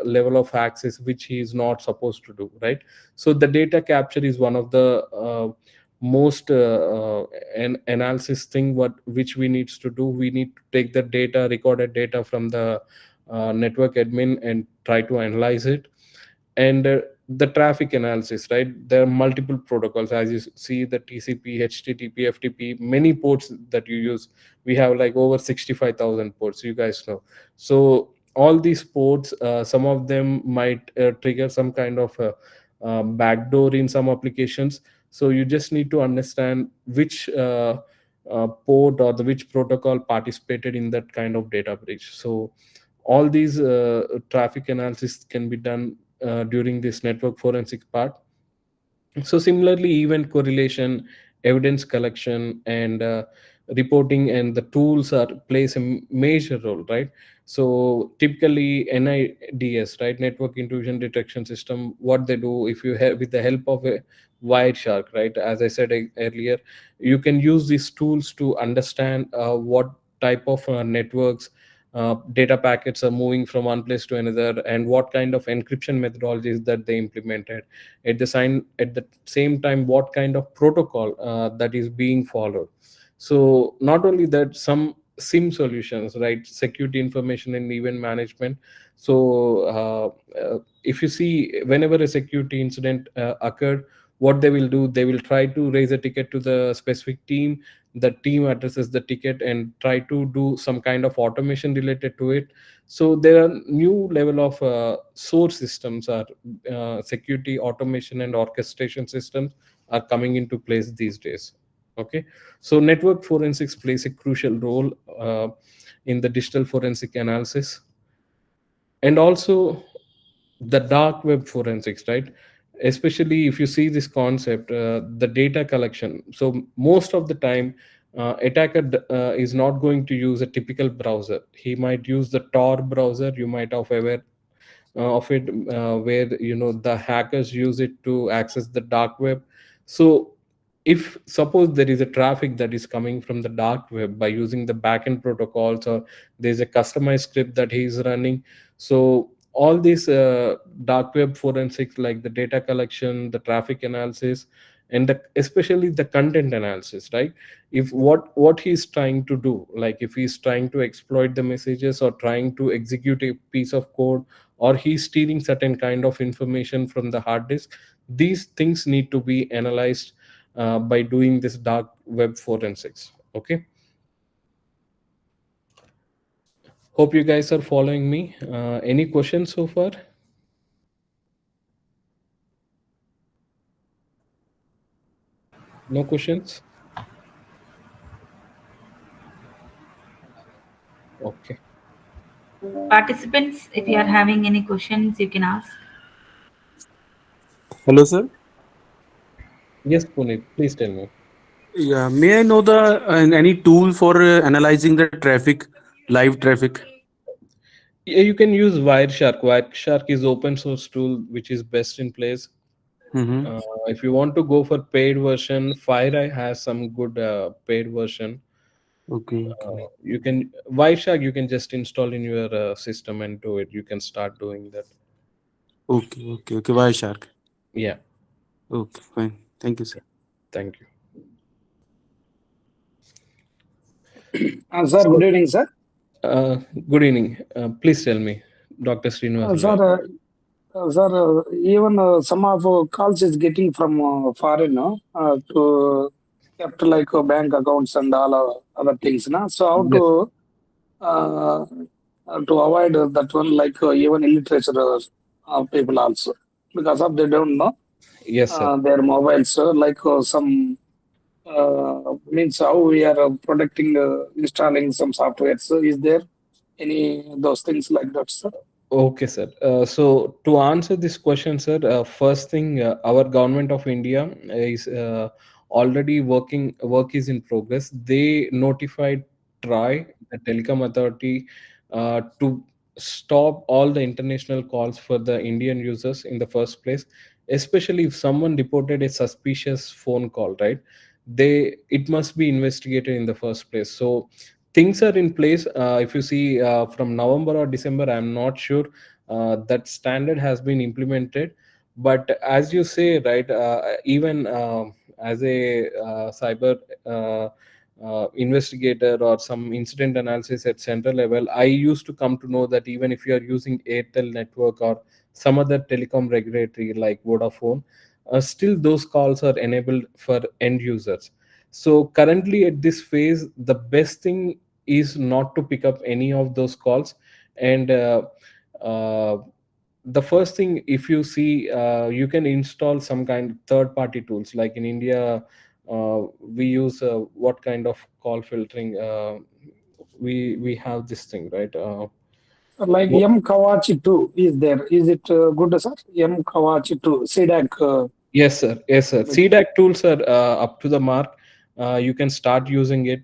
level of access which he is not supposed to do, right? So the data capture is one of the most analysis thing what which we needs to do. We need to take the data, recorded data from the network admin, and try to analyze it. And the traffic analysis, right? There are multiple protocols, as you see, the TCP, HTTP, FTP, many ports that you use. We have like over 65,000 ports, you guys know. So all these ports, some of them might trigger some kind of backdoor in some applications. So you just need to understand which port or the which protocol participated in that kind of data breach. So all these traffic analysis can be done during this network forensic part. So similarly, event correlation, evidence collection, and reporting and the tools are plays a major role, right? So typically NIDS, right, network intrusion detection system, what they do, if you have with the help of a Wireshark, right, as I said earlier, you can use these tools to understand what type of networks data packets are moving from one place to another, and what kind of encryption methodologies that they implemented. At the same time, what kind of protocol that is being followed. So not only that, some SIM solutions, right, security information and event management. So if you see, whenever a security incident occurred, what they will do, they will try to raise a ticket to the specific team. The team addresses the ticket and try to do some kind of automation related to it. So there are new level of source systems, or security automation and orchestration systems are coming into place these days. Okay, so network forensics plays a crucial role in the digital forensic analysis, and also the dark web forensics, right? Especially if you see this concept, the data collection. So most of the time, attacker is not going to use a typical browser. He might use the Tor browser. You might have ever of it, where the hackers use it to access the dark web. So if suppose there is a traffic that is coming from the dark web by using the backend protocols, or there's a customized script that he is running, so all these dark web forensics, like the data collection, the traffic analysis, and especially the content analysis, right? If what he's trying to do, like if he's trying to exploit the messages or trying to execute a piece of code, or he's stealing certain kind of information from the hard disk, these things need to be analyzed by doing this dark web forensics. Okay, hope you guys are following me. Any questions so far? No questions? Okay. Participants, if you are having any questions, you can ask. Hello, sir. Yes, Puneet, please tell me. Yeah, may I know the any tool for analyzing the traffic, live traffic? Yeah, you can use Wireshark. Wireshark is open source tool which is best in place. Mm-hmm. If you want to go for paid version, FireEye has some good paid version. Okay, okay, You can Wireshark, you can just install in your system and do it. You can start doing that. okay. Why shark? Yeah, Okay, fine. Thank you, sir. thank you. Sir, good So, evening, sir. uh, good evening. Please tell me, Dr. Srinivas Sir, Rao. even some of calls is getting from foreign to kept like bank accounts and all other things. No? So how Yes, uh, to avoid that one, like even illiterature people also, because of they don't know yes, sir. their mobiles, like some means how we are protecting installing some software. So is there any those things like that, sir? Okay, sir. So to answer this question, sir, first thing, our government of India is already working. Work is in progress. They notified TRAI, the telecom authority, to stop all the international calls for the Indian users in the first place. Especially if someone reported a suspicious phone call, right? It must be investigated in the first place. So things are in place. If you see, from November or December, I'm not sure that standard has been implemented. But as you say, right, even as a cyber investigator or some incident analysis at central level, I used to come to know that even if you are using Airtel network or some other telecom regulatory like Vodafone, still those calls are enabled for end users. So currently at this phase, the best thing is not to pick up any of those calls. And uh, the first thing, if you see, you can install some kind of third party tools. Like in India, we use what kind of call filtering, we have this thing, right? Like M Kawachi 2 is there. Is it good, sir? M Kawachi 2, CDAC. Yes, sir. Yes, sir. CDAC tools are up to the mark. You can start using it,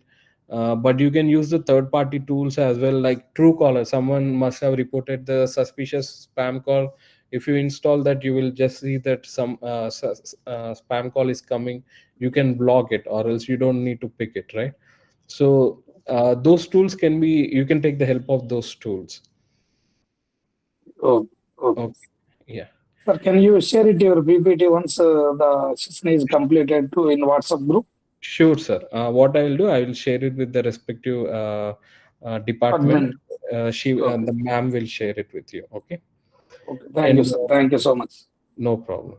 but you can use the third-party tools as well, like Truecaller. Someone must have reported the suspicious spam call. If you install that, you will just see that some spam call is coming. You can block it, or else you don't need to pick it, right? So those tools can be. You can take the help of those tools. Oh, okay. Okay. Yeah. Sir, can you share it your PPT once the session is completed to in WhatsApp group? Sure, sir. What I will do, I will share it with the respective department. Admin. She, Okay. the ma'am will share it with you. Okay. Okay. Thank you, And sir. Thank you so much. no problem.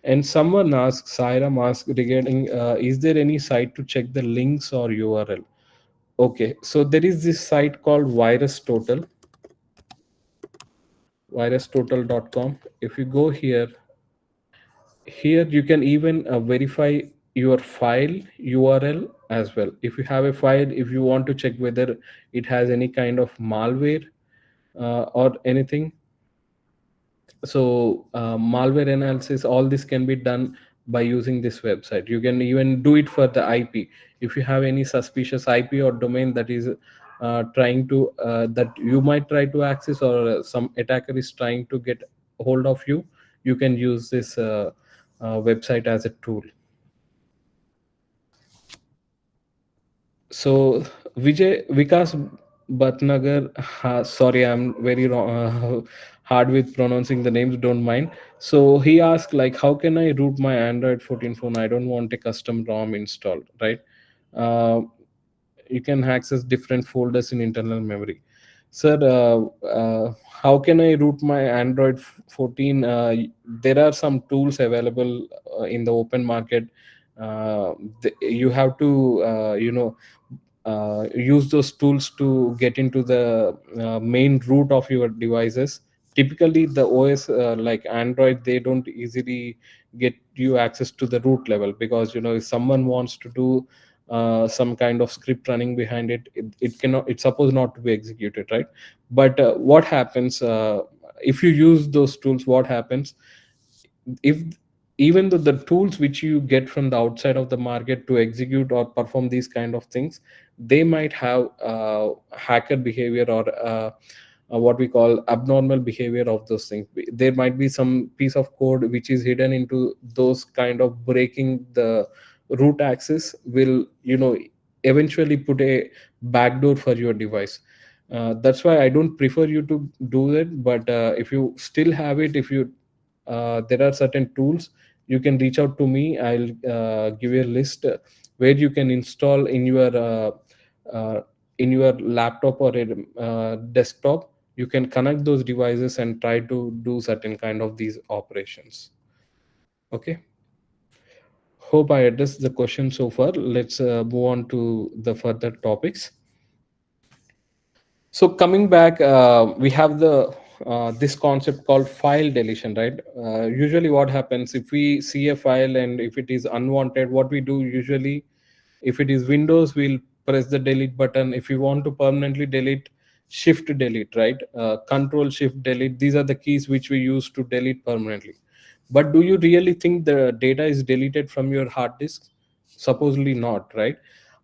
And someone asks, Sairam asks regarding, is there any site to check the links or URL? Okay, so there is this site called Virus Total, virustotal.com. If you go here, here you can even verify your file URL as well. If you have a file, if you want to check whether it has any kind of malware or anything, so malware analysis, all this can be done by using this website. You can even do it for the IP. If you have any suspicious IP or domain that is trying to that you might try to access, or some attacker is trying to get hold of you, you can use this website as a tool. So Vijay Vikas Bhatnagar, sorry, I'm very wrong, hard with pronouncing the names. Don't mind. So he asked, like, how can I root my Android 14 phone? I don't want a custom ROM installed, right? Uh, you can access different folders in internal memory. Sir, how can I root my Android 14? There are some tools available in the open market. You have to use those tools to get into the main root of your devices. Typically the OS like Android, they don't easily get you access to the root level, because if someone wants to do some kind of script running behind it, it cannot, it's supposed not to be executed, right? But what happens if you use those tools, what happens if, even though the tools which you get from the outside of the market to execute or perform these kind of things, they might have hacker behavior, or what we call abnormal behavior of those things. There might be some piece of code which is hidden into those kind of breaking the root access, will eventually put a backdoor for your device. That's why I don't prefer you to do it. But if you still have it, if you there are certain tools, you can reach out to me. I'll give you a list where you can install uh, in your laptop or a desktop. You can connect those devices and try to do certain kind of these operations. Okay, hope I addressed the question so far. Let's move on to the further topics. So coming back, we have the this concept called file deletion, right? Usually what happens if we see a file and if it is unwanted, what we do usually, if it is Windows, we'll press the delete button. If you want to permanently delete, shift delete, right? Control shift delete, these are the keys which we use to delete permanently. But do you really think the data is deleted from your hard disk? Supposedly not, right?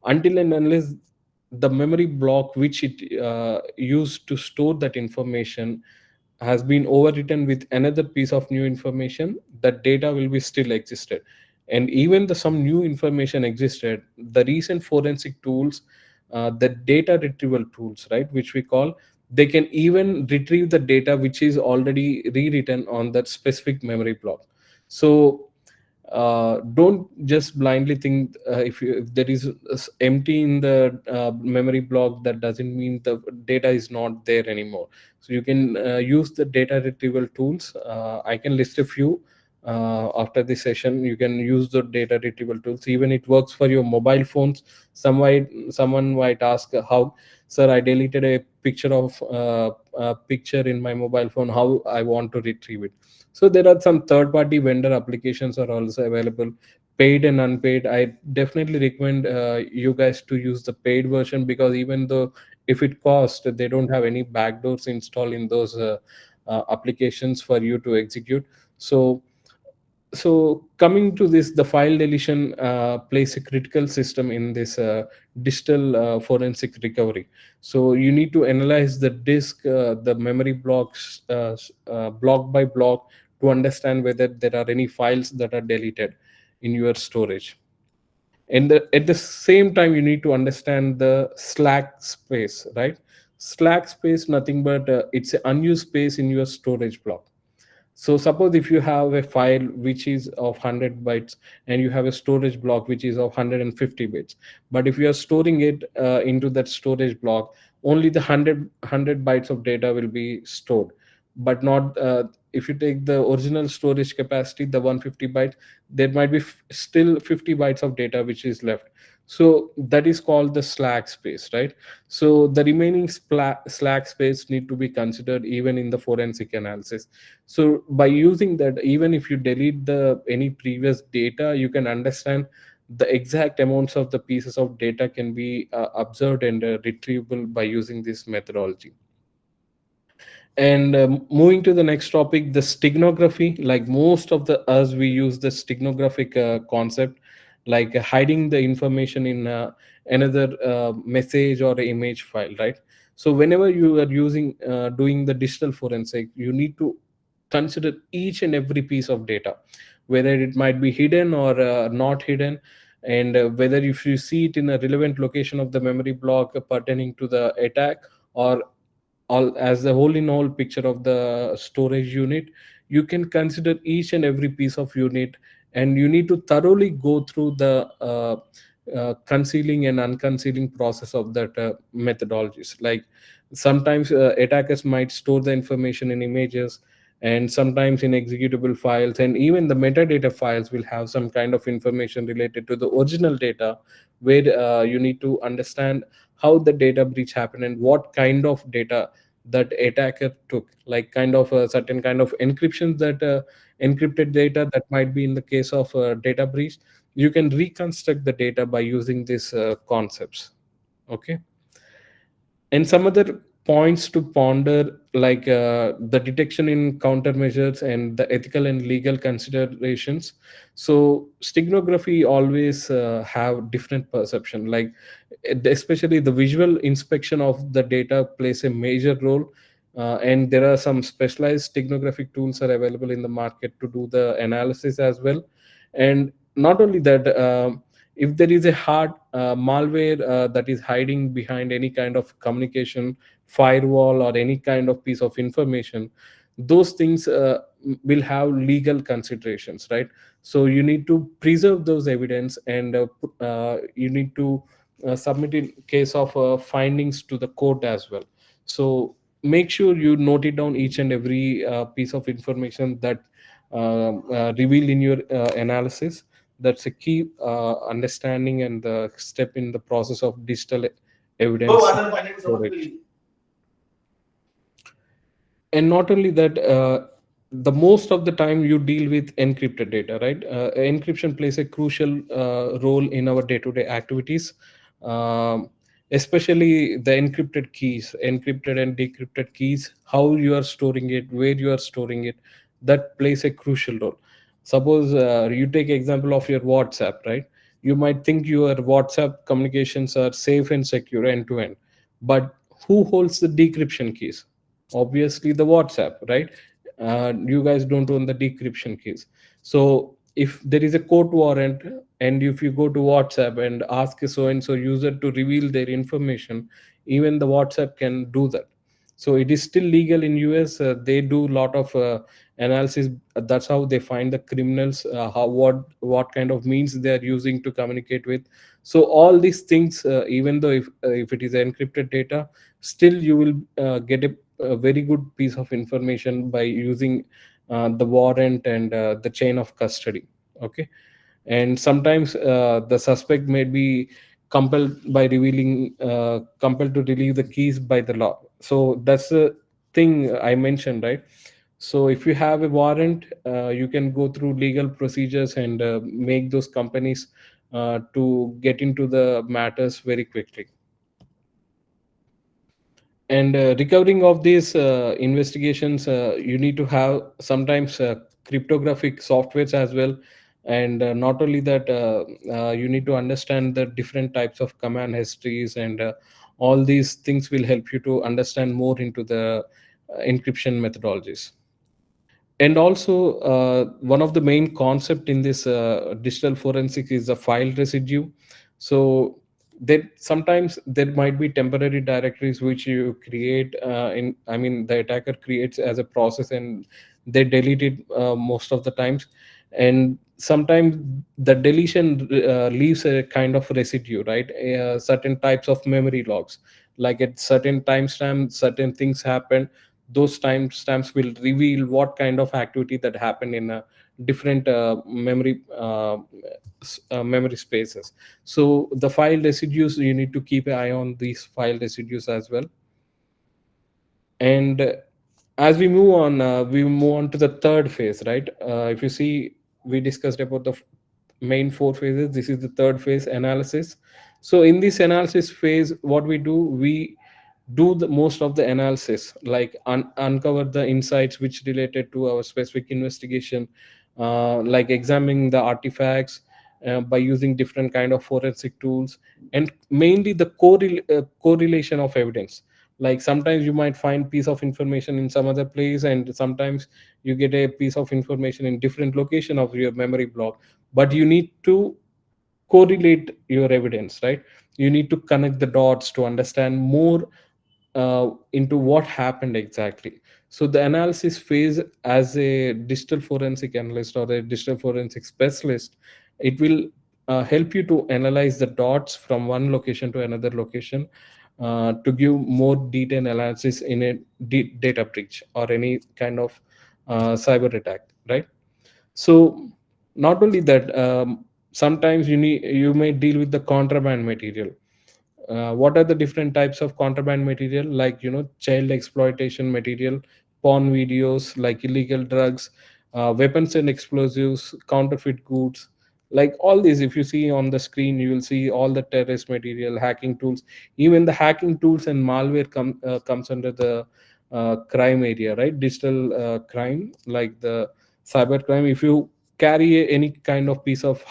Until and unless the memory block which it used to store that information has been overwritten with another piece of new information, that data will be still existed. And even the some new information existed, the recent forensic tools, the data retrieval tools, right, which we call, they can even retrieve the data which is already rewritten on that specific memory block. So don't just blindly think if there is empty in the memory block, that doesn't mean the data is not there anymore. So you can use the data retrieval tools. I can list a few after this session. You can use the data retrieval tools. Even it works for your mobile phones. Someone might ask, how, sir, I deleted a picture of a picture in my mobile phone, how I want to retrieve it? So there are some third party vendor applications are also available, paid and unpaid. I definitely recommend you guys to use the paid version, because even though if it costs, they don't have any backdoors installed in those applications for you to execute. So coming to this, the file deletion plays a critical system in this digital forensic recovery. So you need to analyze the disk, the memory blocks, block by block, to understand whether there are any files that are deleted in your storage. And at the same time, you need to understand the slack space, right? Slack space, nothing but it's an unused space in your storage block. So suppose if you have a file which is of 100 bytes and you have a storage block which is of 150 bits, but if you are storing it into that storage block, only the 100 bytes of data will be stored, but not if you take the original storage capacity, the 150 bytes, there might be still 50 bytes of data which is left. So that is called the slack space, right? So the remaining slack space need to be considered even in the forensic analysis. So by using that, even if you delete the any previous data, you can understand the exact amounts of the pieces of data can be observed and retrievable by using this methodology. And moving to the next topic, the steganography. Like most of the us, we use the steganographic concept, like hiding the information in another message or image file, right? So whenever you are using doing the digital forensic, you need to consider each and every piece of data, whether it might be hidden or not hidden, and whether if you see it in a relevant location of the memory block pertaining to the attack, or all as the whole in all picture of the storage unit. You can consider each and every piece of unit, and you need to thoroughly go through the concealing and unconcealing process of that methodologies. Like sometimes attackers might store the information in images, and sometimes in executable files, and even the metadata files will have some kind of information related to the original data, where you need to understand how the data breach happened and what kind of data that attacker took, like kind of a certain kind of encryptions that encrypted data that might be in the case of a data breach. You can reconstruct the data by using these concepts. Okay. And some other points to ponder, like the detection in countermeasures and the ethical and legal considerations. So steganography always have different perception, like especially the visual inspection of the data plays a major role. And there are some specialized steganographic tools are available in the market to do the analysis as well. And not only that, if there is a hard malware that is hiding behind any kind of communication firewall or any kind of piece of information, those things will have legal considerations, right? So you need to preserve those evidence, and you need to submit in case of findings to the court as well. So make sure you note it down each and every piece of information that revealed in your analysis. That's a key understanding and the step in the process of digital evidence storage. And not only that, the most of the time you deal with encrypted data, right? Encryption plays a crucial role in our day-to-day activities, um, especially the encrypted and decrypted keys, how you are storing it, where you are storing it, that plays a crucial role. Suppose you take example of your WhatsApp, right? You might think your WhatsApp communications are safe and secure end to end, but who holds the decryption keys? Obviously the WhatsApp, right? You guys don't own the decryption keys. So if there is a court warrant, and if you go to WhatsApp and ask a so and so user to reveal their information, even the WhatsApp can do that. So it is still legal in US. They do a lot of analysis. That's how they find the criminals, how what kind of means they are using to communicate with. So all these things, even though if it is encrypted data, still you will get a very good piece of information by using the warrant and the chain of custody. Okay. And sometimes the suspect may be compelled to release the keys by the law. So that's the thing I mentioned, right? So if you have a warrant, you can go through legal procedures and make those companies to get into the matters very quickly. And recovering of these investigations, you need to have sometimes cryptographic softwares as well. And not only that, you need to understand the different types of command histories, and all these things will help you to understand more into the encryption methodologies. And also one of the main concept in this digital forensic is the file residue. So there sometimes there might be temporary directories which you create in I mean the attacker creates as a process, and they delete it most of the times. And sometimes the deletion leaves a kind of residue, right? Certain types of memory logs, like at certain timestamp certain things happen. Those timestamps will reveal what kind of activity that happened in a different memory spaces. So the file residues, you need to keep an eye on these file residues as well. And as we move on to the third phase, right? If you see, we discussed about the main four phases. This is the third phase, analysis. So in this analysis phase, what we do, we do the most of the analysis, like uncover the insights which related to our specific investigation, like examining the artifacts by using different kind of forensic tools, and mainly the correlation of evidence. Like sometimes you might find piece of information in some other place, and sometimes you get a piece of information in different location of your memory block, but you need to correlate your evidence, right? You need to connect the dots to understand more into what happened exactly. So the analysis phase, as a digital forensic analyst or a digital forensic specialist, it will help you to analyze the dots from one location to another location, to give more detailed analysis in a data breach or any kind of cyber attack, right? So not only that, sometimes you may deal with the contraband material. What are the different types of contraband material? Like, child exploitation material, porn videos, like illegal drugs, weapons and explosives, counterfeit goods. Like all these, if you see on the screen, you will see all the terrorist material, hacking tools. Even the hacking tools and malware comes under the crime area, right? Digital crime, like the cyber crime. If you carry any kind of piece of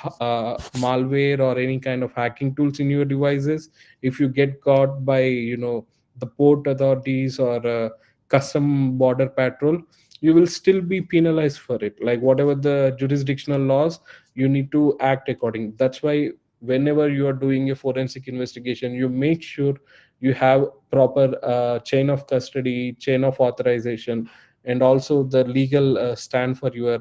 malware or any kind of hacking tools in your devices, if you get caught by the port authorities or custom border patrol, you will still be penalized for it. Like whatever the jurisdictional laws, you need to act according. That's why whenever you are doing a forensic investigation, you make sure you have proper chain of custody, chain of authorization, and also the legal stand for your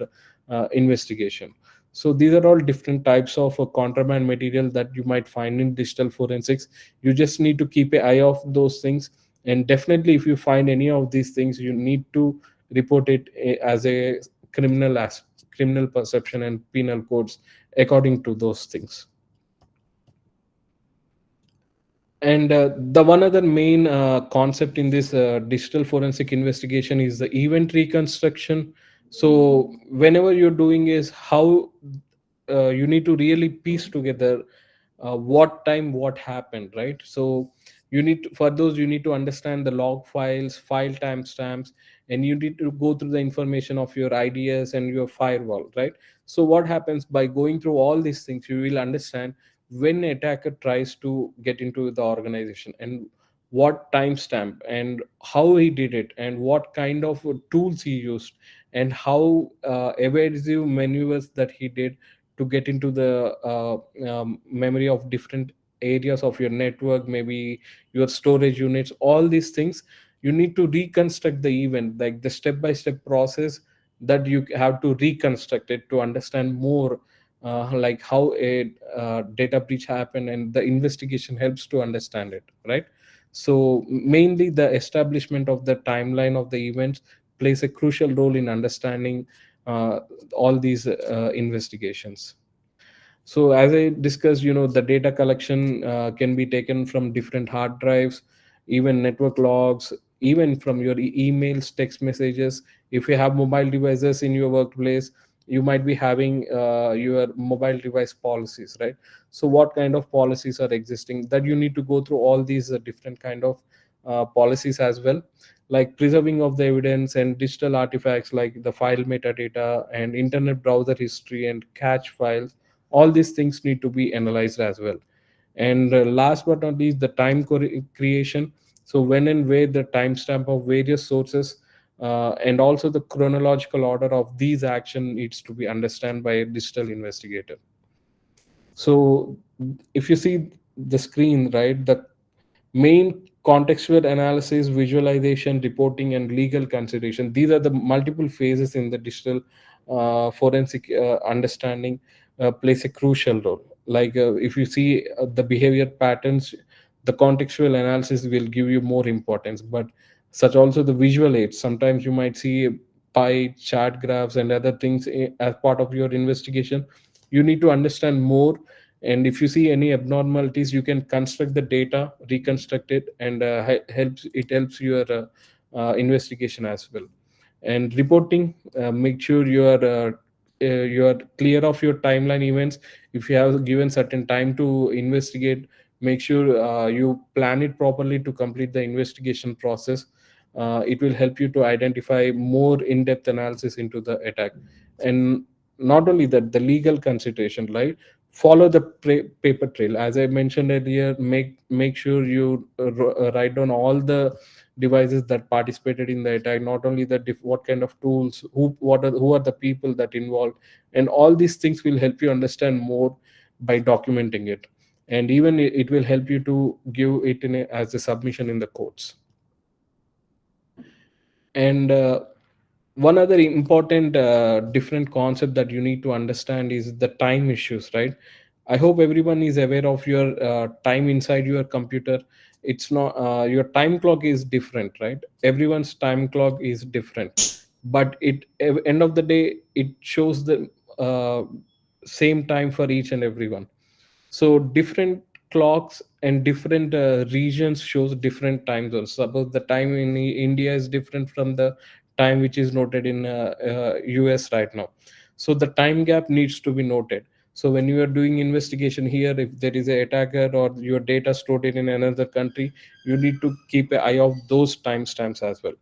investigation. So these are all different types of contraband material that you might find in digital forensics. You just need to keep an eye of those things, and definitely if you find any of these things, you need to report it as a criminal perception and penal codes according to those things. And the one other main concept in this digital forensic investigation is the event reconstruction. So whenever you're doing is how you need to really piece together what time what happened, right? So for those, you need to understand the log files, file timestamps, and you need to go through the information of your IDS and your firewall, right? So what happens by going through all these things, you will understand when attacker tries to get into the organization, and what timestamp and how he did it, and what kind of tools he used, and how evasive maneuvers that he did to get into the memory of different areas of your network, maybe your storage units, all these things. You need to reconstruct the event, like the step by step process that you have to reconstruct it to understand more, like how a data breach happened, and the investigation helps to understand it, right? So mainly the establishment of the timeline of the events plays a crucial role in understanding uh, all these investigations. So as I discussed, the data collection can be taken from different hard drives, even network logs, even from your emails, text messages. If you have mobile devices in your workplace, you might be having your mobile device policies, right? So what kind of policies are existing, that you need to go through all these different kind of policies as well, like preserving of the evidence and digital artifacts like the file metadata and internet browser history and cache files. All these things need to be analyzed as well. And last but not least, the creation. So when and where the timestamp of various sources, and also the chronological order of these action needs to be understood by a digital investigator. So if you see, the screen, right? The main contextual analysis, visualization, reporting, and legal consideration. These are the multiple phases in the digital forensic understanding plays a crucial role. Like if you see the behavior patterns, the contextual analysis will give you more importance. But such also the visual aids. Sometimes you might see pie chart graphs and other things as part of your investigation. You need to understand more, and if you see any abnormalities, you can construct the data, reconstruct it, and helps your investigation as well. And reporting, make sure you are clear of your timeline events. If you have given certain time to investigate, make sure you plan it properly to complete the investigation process. It will help you to identify more in-depth analysis into the attack. And not only that, the legal consideration, right? Follow the paper trail. As I mentioned earlier, make sure you write down all the devices that participated in the attack. Not only that, what kind of tools, who are the people that involved, and all these things will help you understand more by documenting it. And even it will help you to give it as a submission in the courts. And one other important different concept that you need to understand is the time issues, right? I hope everyone is aware of your time inside your computer. It's not your time clock is different, right? Everyone's time clock is different, but end of the day it shows the uh, same time for each and everyone. So different clocks and different regions shows different time zones. Suppose the time in India is different from the time which is noted in US right now. So the time gap needs to be noted. So when you are doing investigation here, if there is a attacker or your data stored in another country, you need to keep an eye of those timestamps as well.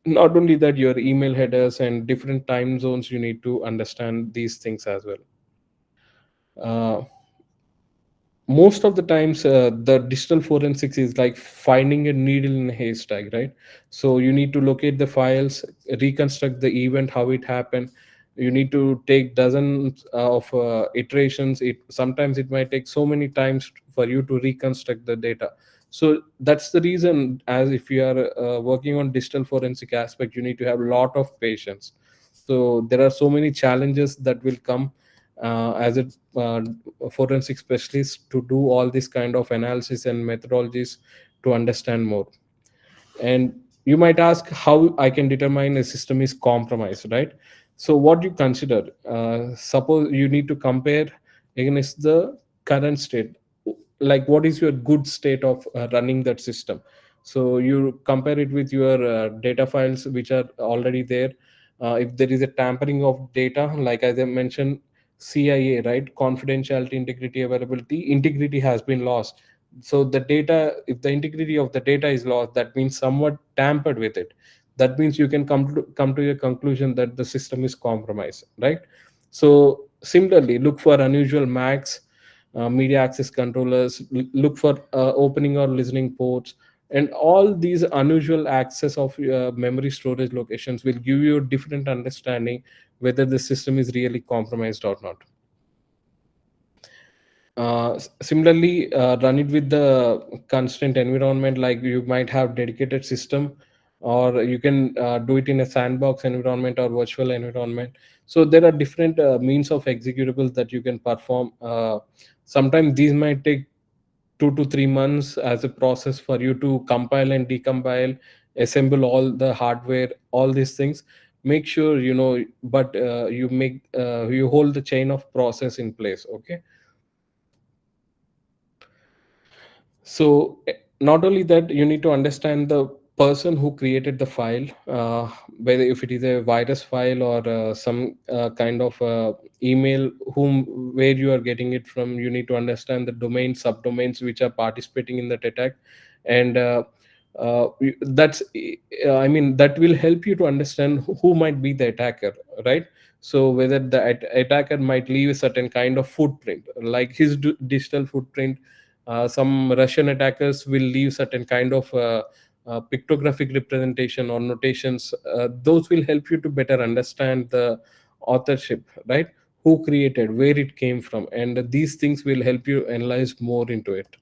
Not only that, your email headers and different time zones, you need to understand these things as well. Most of the times the digital forensics is like finding a needle in a haystack, right? So you need to locate the files, reconstruct the event, how it happened. You need to take dozens of iterations. It sometimes it might take so many times for you to reconstruct the data. So that's the reason, as if you are working on digital forensic aspect, you need to have a lot of patience. So there are so many challenges that will come as a forensic specialist to do all this kind of analysis and methodologies to understand more. And you might ask how I can determine a system is compromised, right? So what you consider, suppose you need to compare against the current state, like what is your good state of running that system. So you compare it with your data files which are already there. If there is a tampering of data, like as I mentioned, CIA, right? Confidentiality, integrity, availability, integrity has been lost. So the data, if the integrity of the data is lost, that means somewhat tampered with it. That means you can come to a conclusion that the system is compromised, right? So similarly, look for unusual macs, media access controllers, look for opening or listening ports, and all these unusual access of memory storage locations will give you a different understanding whether the system is really compromised or not. Similarly, run it with the constraint environment. Like you might have dedicated system, or you can do it in a sandbox environment or virtual environment. So there are different means of executables that you can perform. Sometimes these might take 2 to 3 months as a process for you to compile and decompile, assemble all the hardware, all these things. Make sure you know, but you hold the chain of process in place. Okay. So not only that, you need to understand the person who created the file, whether if it is a virus file or some kind of email, whom where you are getting it from. You need to understand the domain, subdomains which are participating in that attack. And that's I mean, that will help you to understand who might be the attacker, right? So whether the attacker might leave a certain kind of footprint, like his digital footprint. Some Russian attackers will leave certain kind of pictographic representation or notations. Those will help you to better understand the authorship, right? who created, where it came from, and these things will help you analyze more into it.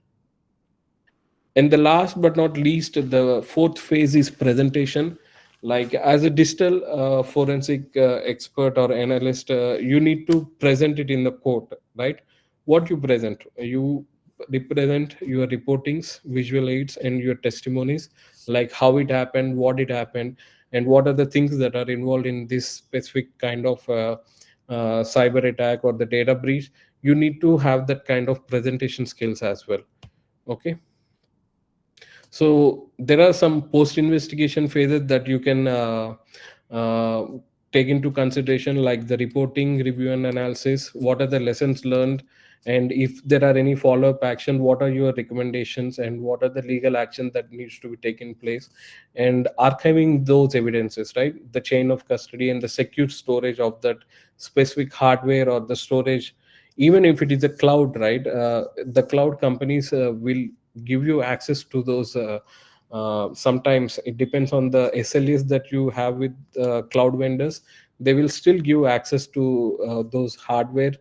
And the last but not least, the fourth phase is presentation. Like as a digital forensic expert or analyst, you need to present it in the court, right? What you present, you represent your reportings, visual aids, and your testimonies, like how it happened, what it happened, and what are the things that are involved in this specific kind of cyber attack or the data breach. You need to have that kind of presentation skills as well. Okay. So there are some post investigation phases that you can uh, take into consideration, like the reporting, review, and analysis. What are the lessons learned? And if there are any follow up action, what are your recommendations, and what are the legal actions that needs to be taken place? And archiving those evidences, right? The chain of custody and the secure storage of that specific hardware or the storage. Even if it is a cloud, right? The cloud companies will give you access to those. Sometimes it depends on the SLAs that you have with cloud vendors. They will still give access to those hardware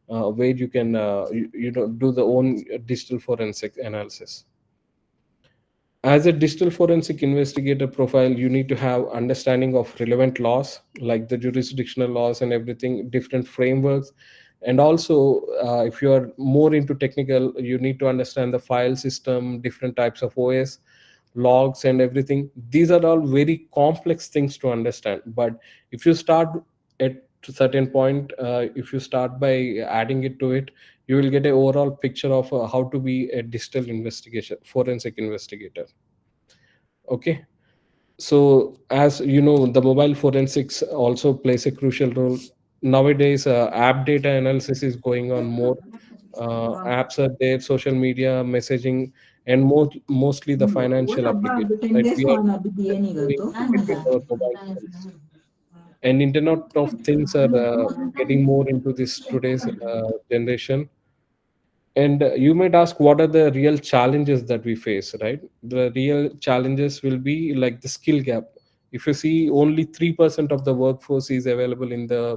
where you can do the own digital forensic analysis. As a digital forensic investigator profile, you need to have understanding of relevant laws, like the jurisdictional laws and everything, different frameworks. And also, if you are more into technical, you need to understand the file system, different types of OS, logs, and everything. These are all very complex things to understand. But if you start at a certain point, if you start by adding it to it, you will get an overall picture of how to be a digital investigation forensic investigator. Okay. So as you know, the mobile forensics also plays a crucial role nowadays. App data analysis is going on more. Apps are there, social media, messaging, and mostly the financial applications, right? We are doing it with our mobile phones. And Internet of Things are getting more into this today's generation. And you might ask, what are the real challenges that we face, right? The real challenges will be like the skill gap. If you see, only 3% of the workforce is available in the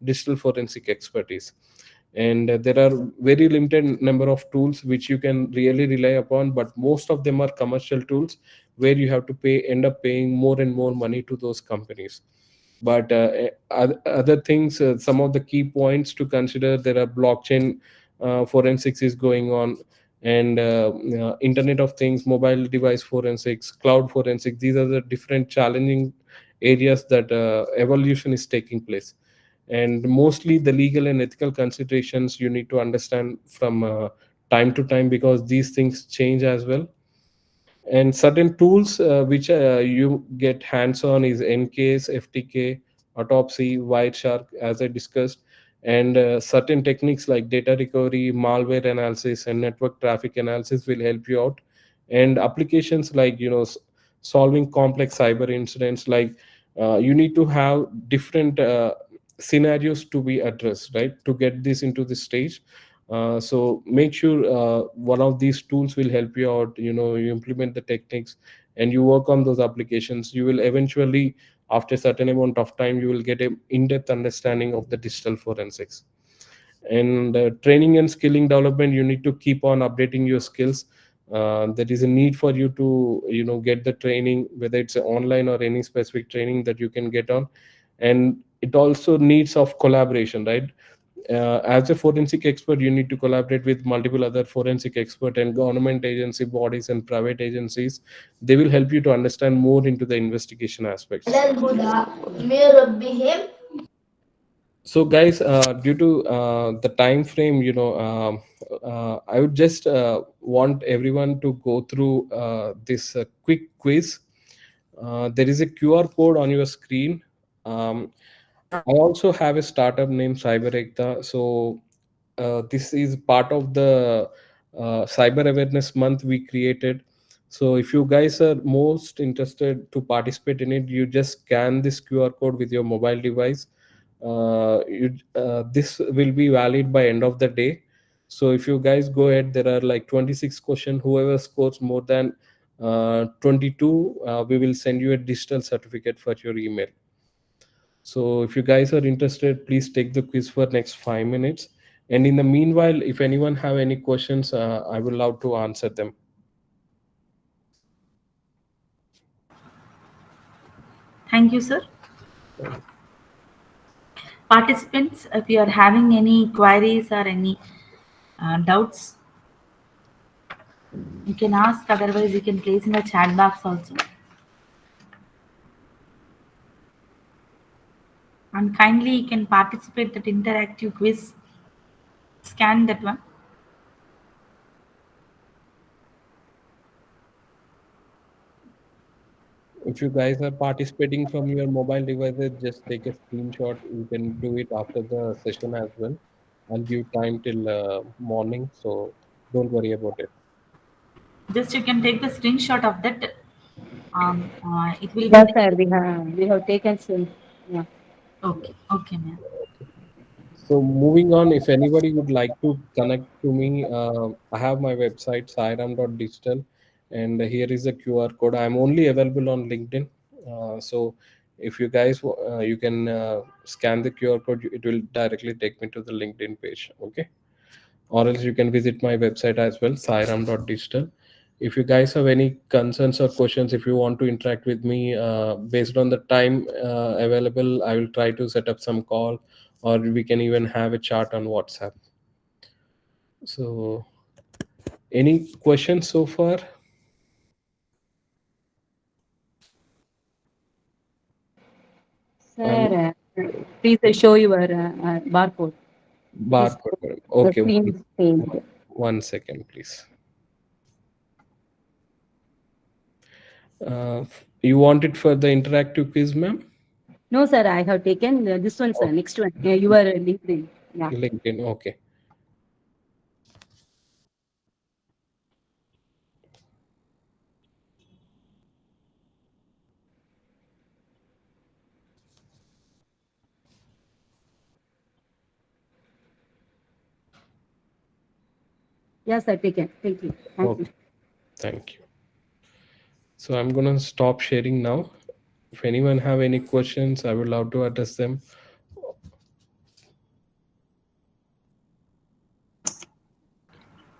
digital forensic expertise. And there are very limited number of tools which you can really rely upon, but most of them are commercial tools where you have to end up paying more and more money to those companies. But other things, some of the key points to consider, there are blockchain forensics is going on, and Internet of Things, mobile device forensics, cloud forensics. These are the different challenging areas that evolution is taking place. And mostly the legal and ethical considerations you need to understand from time to time, because these things change as well. And certain tools which you get hands on is Ncase, FTK, Autopsy, Wireshark, as I discussed. And certain techniques like data recovery, malware analysis, and network traffic analysis will help you out. And applications like solving complex cyber incidents, like you need to have different scenarios to be addressed, right, to get this into this stage. So make sure one of these tools will help you out. You implement the techniques and you work on those applications. You will eventually, after a certain amount of time, you will get a in-depth understanding of the digital forensics. And training and skilling development, you need to keep on updating your skills. There is a need for you to get the training, whether it's online or any specific training that you can get on. And it also needs of collaboration, right? As a forensic expert, you need to collaborate with multiple other forensic expert and government agency bodies and private agencies. They will help you to understand more into the investigation aspects. So guys, due to the time frame, I would just want everyone to go through this quick quiz. There is a QR code on your screen. I also have a startup named CyberActa. So this is part of the Cyber Awareness Month we created. So if you guys are most interested to participate in it, you just scan this QR code with your mobile device. This will be valid by end of the day. So if you guys go ahead, there are like 26 questions. Whoever scores more than 22, we will send you a digital certificate for your email. So if you guys are interested, please take the quiz for next 5 minutes. And in the meanwhile, if anyone have any questions, I will love to answer them. Thank you, sir. Participants, if you are having any queries or any doubts, you can ask. Otherwise, you can place in the chat box also. And kindly, you can participate that interactive quiz. Scan that one. If you guys are participating from your mobile devices, just take a screenshot. You can do it after the session as well. I'll give time till morning, so don't worry about it. Just you can take the screenshot of that. It will be Yes, there. sir. We have taken some. Yeah. Okay, okay, ma'am. So moving on, if anybody would like to connect to me, I have my website sairam.digital, and here is a QR code. I'm only available on LinkedIn. So if you guys, you can scan the QR code. It will directly take me to the LinkedIn page. Okay, or else you can visit my website as well, sairam.digital. If you guys have any concerns or questions, if you want to interact with me, based on the time available, I will try to set up some call, or we can even have a chat on WhatsApp. So any questions so far? And Sir, please show your barcode. It is barcode. the Okay, screen is changed. 1 second, please. You want it for the interactive quiz, ma'am? No, sir. I have taken this one, sir. Okay. Next one. You are LinkedIn. Yeah. LinkedIn. Okay. Yes, sir. Taken. Thank you. Thank you. Okay. Thank you. So I'm gonna stop sharing now. If anyone have any questions, I would love to address them.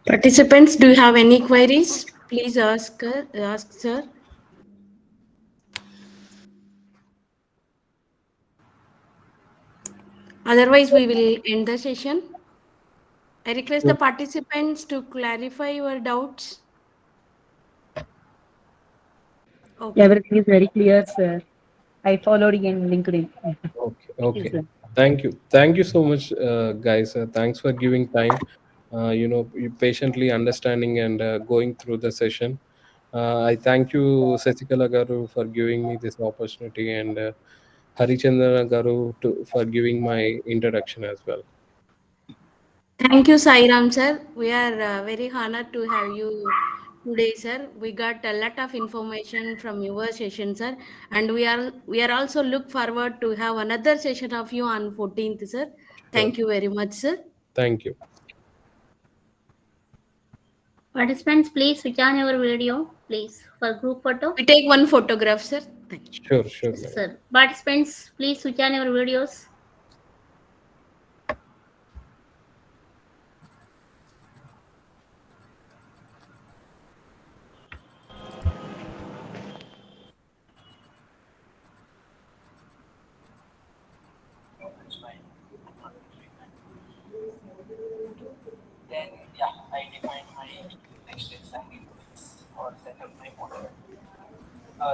Participants, do you have any queries? Please ask, sir. Otherwise, we will end the session. I request the participants to clarify your doubts. Okay. Everything is very clear, sir. I followed in LinkedIn. Okay, Thank you, okay. sir. Thank you so much, guys. Thanks for giving time. You patiently understanding and going through the session. I thank you, Sasikala Garu, for giving me this opportunity, and Harichandra Garu for giving my introduction as well. Thank you, Sairam sir. We are very honored to have you today, sir. We got a lot of information from your session, sir, and we are also look forward to have another session of you on 14th, sir. Sure. Thank you very much, sir. Thank you. Participants, please switch on your video, please, for group photo. We take one photograph, sir. Thank you. Sure, Yes, madam. sir. Participants, please switch on your videos. Then, yeah, I define my next example or set up my model.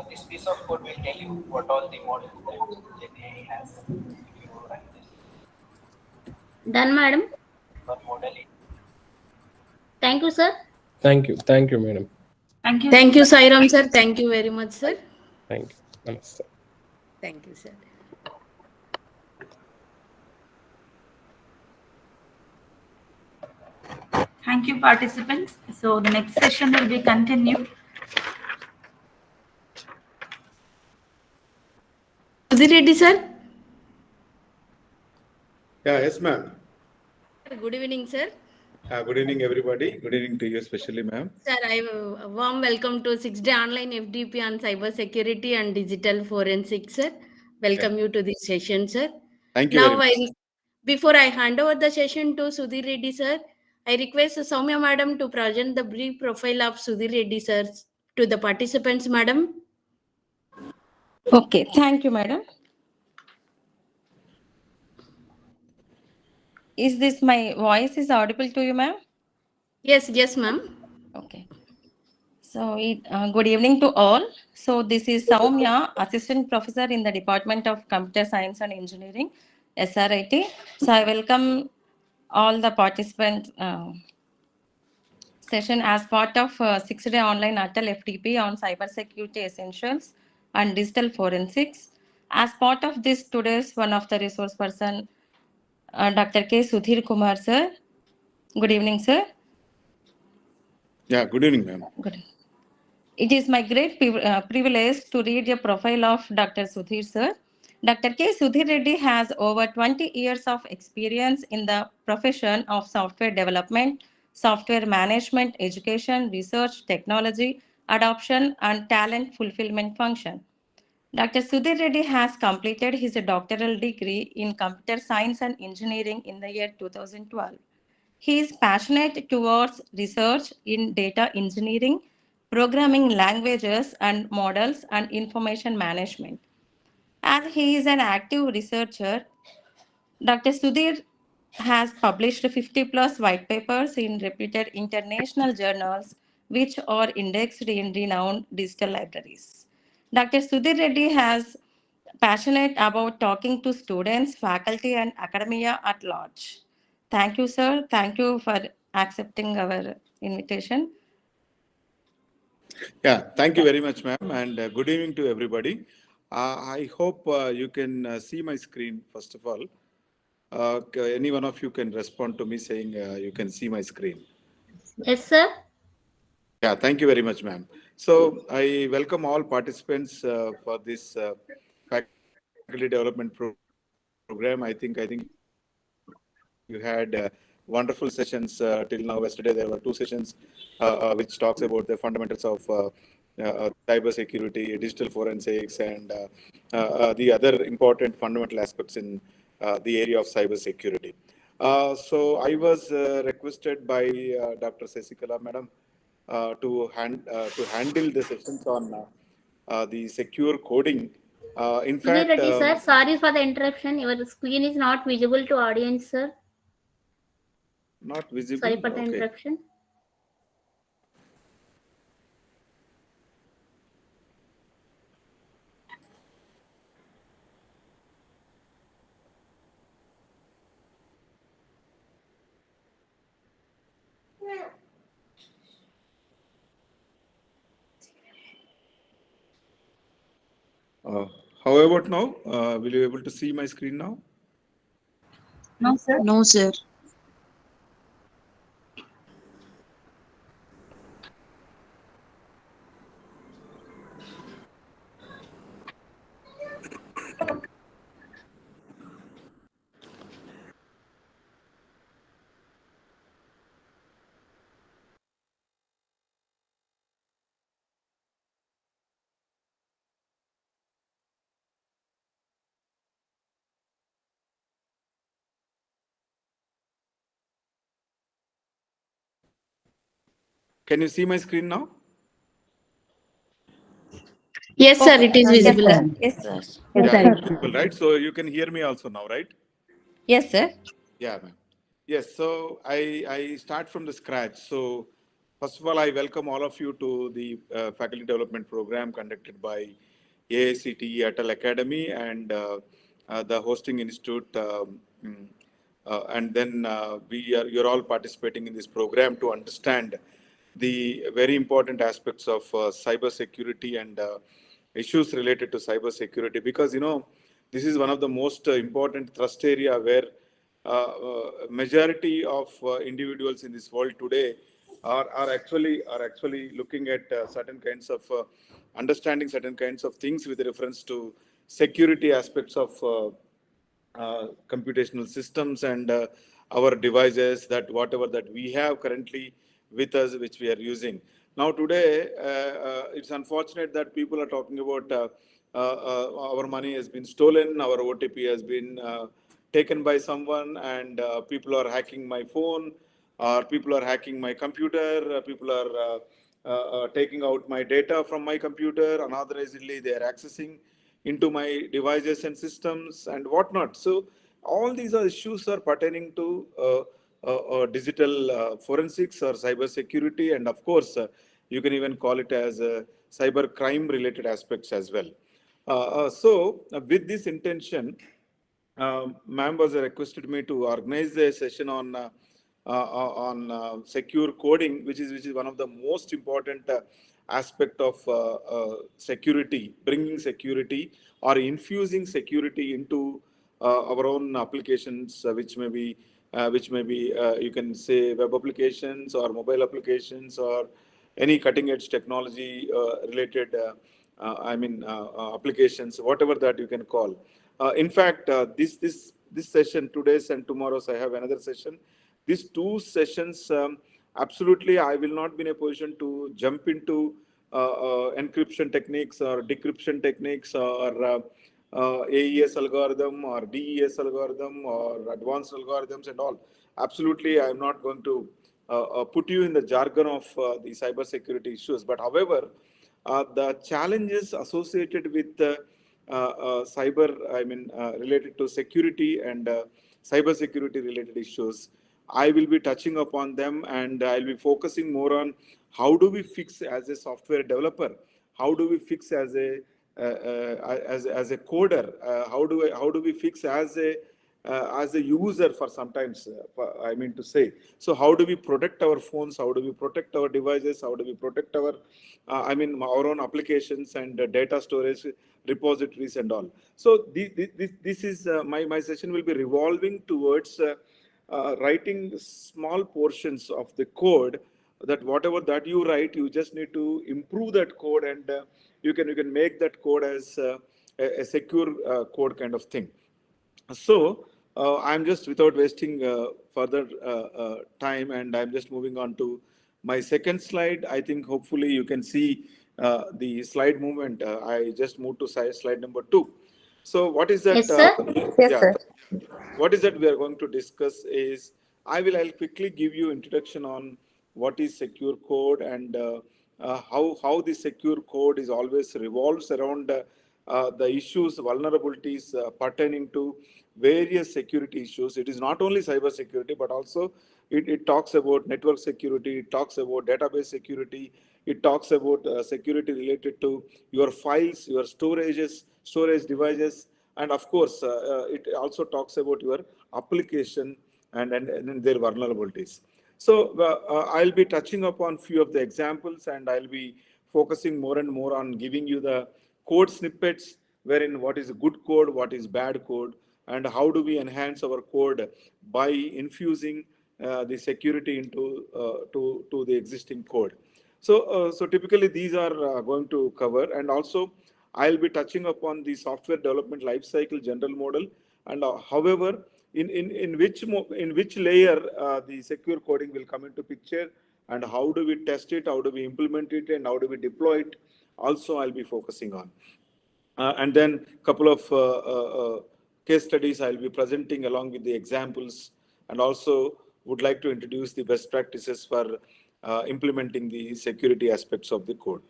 This piece of code will tell you what all the models that GenAI has. If you run this Done, madam. for modeling. Thank you, sir. Thank you, madam. Thank you. Thank you, Sairam sir. Thank you very much, sir. Thank you. Namaste. Thank you, sir. Thank you, participants. So the next session will be continued. Reddy sir. Yeah, yes, ma'am. Good evening, sir. Good evening, everybody. Good evening to you, especially, ma'am. Sir, a warm welcome to 6-day online FDP on cyber security and digital forensics, sir. welcome you to this session, sir. Thank you very Now, much. before I hand over the session to Sudhir Reddy, sir, I request Soumya Madam to present the brief profile of Sudhir Reddy, sir, to the participants, Madam. Okay, thank you, madam. Is this my voice is audible to you, ma'am? Yes, yes, ma'am. Okay. So, good evening to all. So, this is Soumya, Assistant Professor in the Department of Computer Science and Engineering, SRIT. So, I welcome all the participants session as part of 6-day online ATAL FDP on cybersecurity essentials and digital forensics. As part of this, today's one of the resource person, Dr. K. Sudhir Kumar, sir. Good evening, sir. Yeah, good evening, ma'am. Good. It is my great privilege to read a profile of Dr. Sudhir, sir. Dr. K. Sudhir Reddy has over 20 years of experience in the profession of software development, software management, education, research, technology, adoption, and talent fulfillment function. Dr. Sudhir Reddy has completed his doctoral degree in computer science and engineering in the year 2012. He is passionate towards research in data engineering, programming languages and models, and information management. As he is an active researcher, Dr. Sudhir has published 50 plus white papers in reputed international journals, which are indexed in renowned digital libraries. Dr. Sudhir Reddy has passionate about talking to students, faculty, and academia at large. Thank you, sir. Thank you for accepting our invitation. Yeah, thank you very much, ma'am, and good evening to everybody. I hope you can see my screen, first of all. Any one of you can respond to me saying you can see my screen. Yes, sir. Yeah, thank you very much, ma'am. So I welcome all participants for this faculty development program. I think you had wonderful sessions till now. Yesterday there were two sessions which talks about the fundamentals of cybersecurity, digital forensics, and the other important fundamental aspects in the area of cybersecurity. So I was requested by Dr. Sesikala, madam, to handle the sessions on the secure coding. In Sudhir fact, Reddy, sir, sorry for the interruption. Your screen is not visible to audience, sir. not visible. Sorry for the Okay. interruption. Uh, how about now? Will you be able to see my screen now? No, sir. No, sir. Can you see my screen now? Yes, sir, Okay. it is Yes, visible. sir. Yes, sir. Yes, Yeah, sir. it's visible, right? So you can hear me also now, right? Yes, sir. Yeah, ma'am. Yes, so I start from the scratch. So first of all, I welcome all of you to the faculty development program conducted by AICTE ATAL Academy and the hosting institute. And then you're all participating in this program to understand the very important aspects of cyber security and issues related to cyber security, because this is one of the most important thrust area where majority of individuals in this world today are actually looking at certain kinds of understanding certain kinds of things with reference to security aspects of computational systems and our devices, that whatever that we have currently with us, which we are using. Now today, it's unfortunate that people are talking about our money has been stolen, our OTP has been taken by someone, and people are hacking my phone, or people are hacking my computer, people are taking out my data from my computer unauthorizedly, they are accessing into my devices and systems and whatnot. So all these are issues are pertaining to digital forensics or cyber security, and of course, you can even call it as cyber crime related aspects as well. With this intention, ma'am was requested me to organize a session on secure coding, which is one of the most important aspect of security, bringing security or infusing security into our own applications, which may be you can say web applications or mobile applications or any cutting edge technology related applications, whatever that you can call. In fact, this session, today's and tomorrow's, I have another session. These two sessions, absolutely, I will not be in a position to jump into encryption techniques or decryption techniques or AES algorithm or DES algorithm or advanced algorithms and all. Absolutely, I am not going to put you in the jargon of the cyber security issues. But however, the challenges associated with cyber, related to security and cyber security related issues, I will be touching upon them, and I'll be focusing more on how do we fix as a software developer, how do we fix as a as a coder, how do we fix as a user for sometimes, to say. So how do we protect our phones? How do we protect our devices? How do we protect our, our own applications and data storage repositories and all? So this is my session will be revolving towards writing small portions of the code, that whatever that you write, you just need to improve that code, and you can make that code as a secure code kind of thing. So I'm just, without wasting further time, and I'm just moving on to my second slide. I think hopefully you can see the slide movement. I just moved to slide number 2. So what is that? Yes, sir. Yes, Yeah, sir. what is that we are going to discuss is, I'll quickly give you introduction on what is secure code, and how the secure code is always revolves around the issues, vulnerabilities pertaining to various security issues. It is not only cyber security, but also it talks about network security, it talks about database security, it talks about security related to your files, your storage devices, and of course, it also talks about your application and their vulnerabilities. So I'll be touching upon few of the examples, and I'll be focusing more and more on giving you the code snippets, wherein what is good code, what is bad code, and how do we enhance our code by infusing the security into to the existing code. So typically these are going to cover, and also I'll be touching upon the software development lifecycle general model, and however, in which layer the secure coding will come into picture, and how do we test it, how do we implement it, and how do we deploy it. Also, I'll be focusing on, and then a couple of case studies I'll be presenting along with the examples, and also would like to introduce the best practices for implementing the security aspects of the code.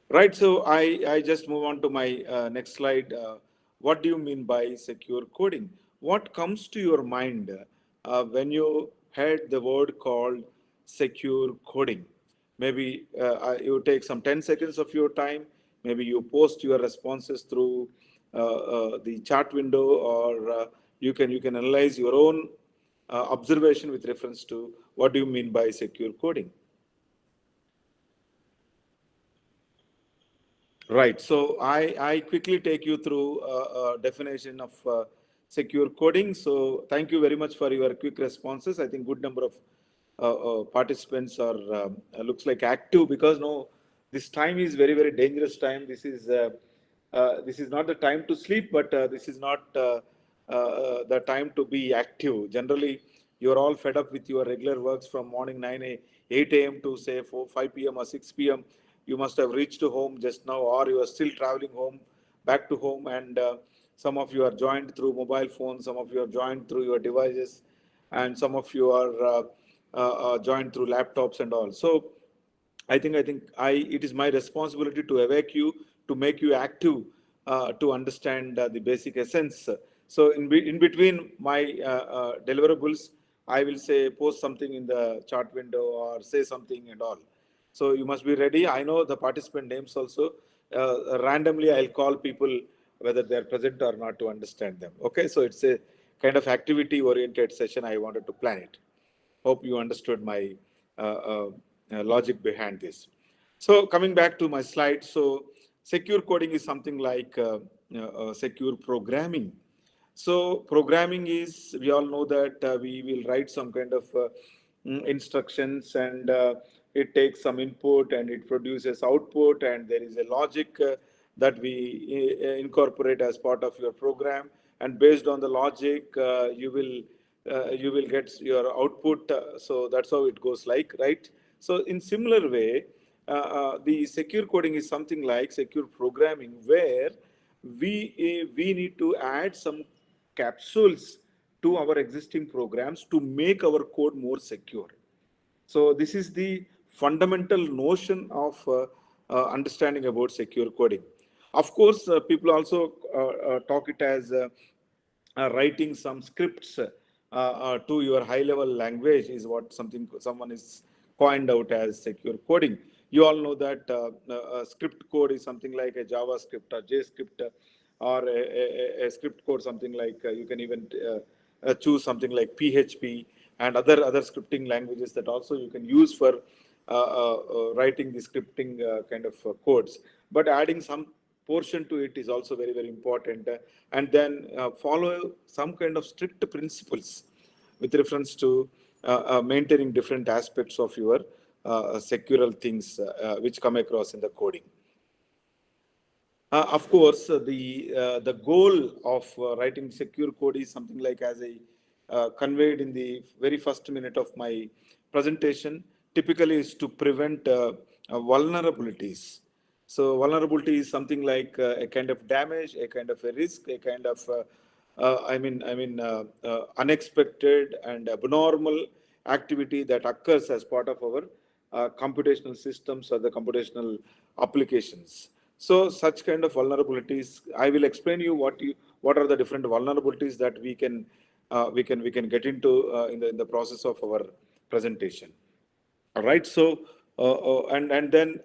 Right, so I just move on to my next slide. What do you mean by secure coding? What comes to your mind when you heard the word called secure coding? Maybe you take some 10 seconds of your time. Maybe you post your responses through the chat window, or you can analyze your own observation with reference to what do you mean by secure coding. Right. So I quickly take you through a definition of secure coding. So thank you very much for your quick responses. I think good number of participants are looks like active, because no, this time is very, very dangerous time. This is not the time to sleep, but this is not the time to be active. Generally, you're all fed up with your regular works from morning 8 a.m. to say 5 p.m. or 6 p.m. You must have reached home just now, or you are still traveling home back to home, and some of you are joined through mobile phones, some of you are joined through your devices, and some of you are joined through laptops and all. So it is my responsibility to awake you, to make you active, to understand the basic essence. So in between my deliverables, I will say post something in the chat window or say something and all. So you must be ready. I know the participant names also. Randomly, I'll call people whether they're present or not to understand them. Okay, so it's a kind of activity-oriented session. I wanted to plan it. Hope you understood my logic behind this. So coming back to my slide, so secure coding is something like secure programming. So programming is, we all know that we will write some kind of instructions, and it takes some input and it produces output, and there is a logic that we incorporate as part of your program, and based on the logic you will get your output. So that's how it goes, like, right? So in similar way, the secure coding is something like secure programming, where we need to add some capsules to our existing programs to make our code more secure. So this is the fundamental notion of understanding about secure coding. Of course, people also talk it as writing some scripts to your high-level language is what someone is coined out as secure coding. You all know that script code is something like a JavaScript or JScript, or a script code, something like you can even choose something like PHP and other scripting languages that also you can use for writing the scripting kind of codes. But adding some portion to it is also very, very important, and then follow some kind of strict principles with reference to maintaining different aspects of your secural things which come across in the coding. Of course, the goal of writing secure code is something like, as I conveyed in the very first minute of my presentation, typically is to prevent vulnerabilities. So vulnerability is something like a kind of damage, a kind of a risk, a kind of unexpected and abnormal activity that occurs as part of our computational systems or the computational applications. So such kind of vulnerabilities, I will explain you what are the different vulnerabilities that we can get into in the process of our presentation. All right. So and then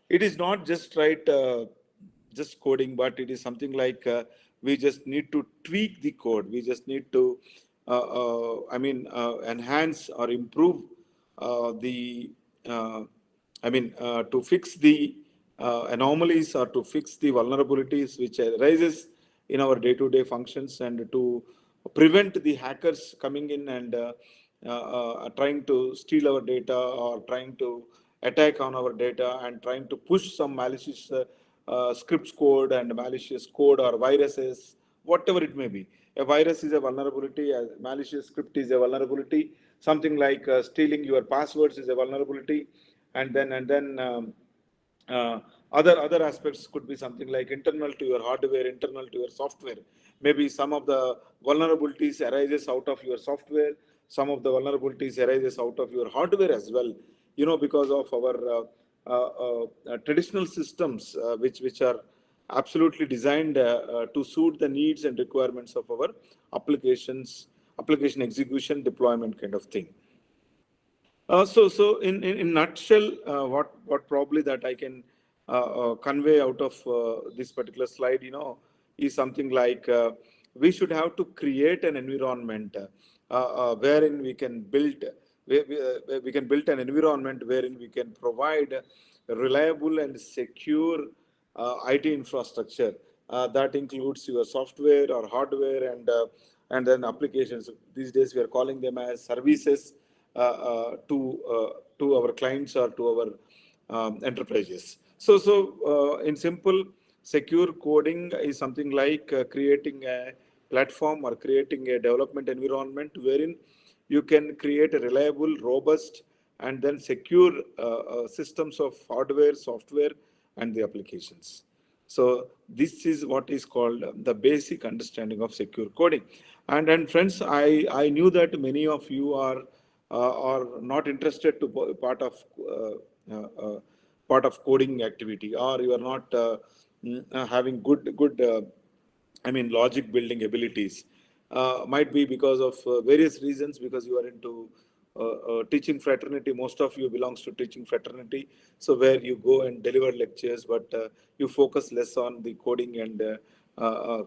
it is not just just coding, but it is something like we just need to tweak the code. We just need to enhance or improve to fix the anomalies or to fix the vulnerabilities which arises in our day-to-day functions, and to prevent the hackers coming in and trying to steal our data, or trying to attack on our data, and trying to push some malicious scripts code and malicious code or viruses, whatever it may be. A virus is a vulnerability, a malicious script is a vulnerability, something like stealing your passwords is a vulnerability, and then other aspects could be something like internal to your hardware, internal to your software. Maybe some of the vulnerabilities arises out of your software, some of the vulnerabilities arises out of your hardware as well, because of our traditional systems which are absolutely designed to suit the needs and requirements of our application execution deployment kind of thing. So in nutshell, what probably that I can convey out of this particular slide, is something like we should have to create an environment wherein we can build an environment wherein we can provide reliable and secure IT infrastructure that includes your software or hardware, and then applications. These days we are calling them as services to our clients or to our enterprises. So in simple, secure coding is something like creating a platform or creating a development environment wherein you can create a reliable, robust, and then secure systems of hardware, software, and the applications. So this is what is called the basic understanding of secure coding. And friends, I knew that many of you are not interested to uh, uh, part of coding activity, or you are not having good I mean, logic building abilities. Might be because of various reasons, because you are into teaching fraternity. Most of you belongs to teaching fraternity. So where you go and deliver lectures, but you focus less on the coding and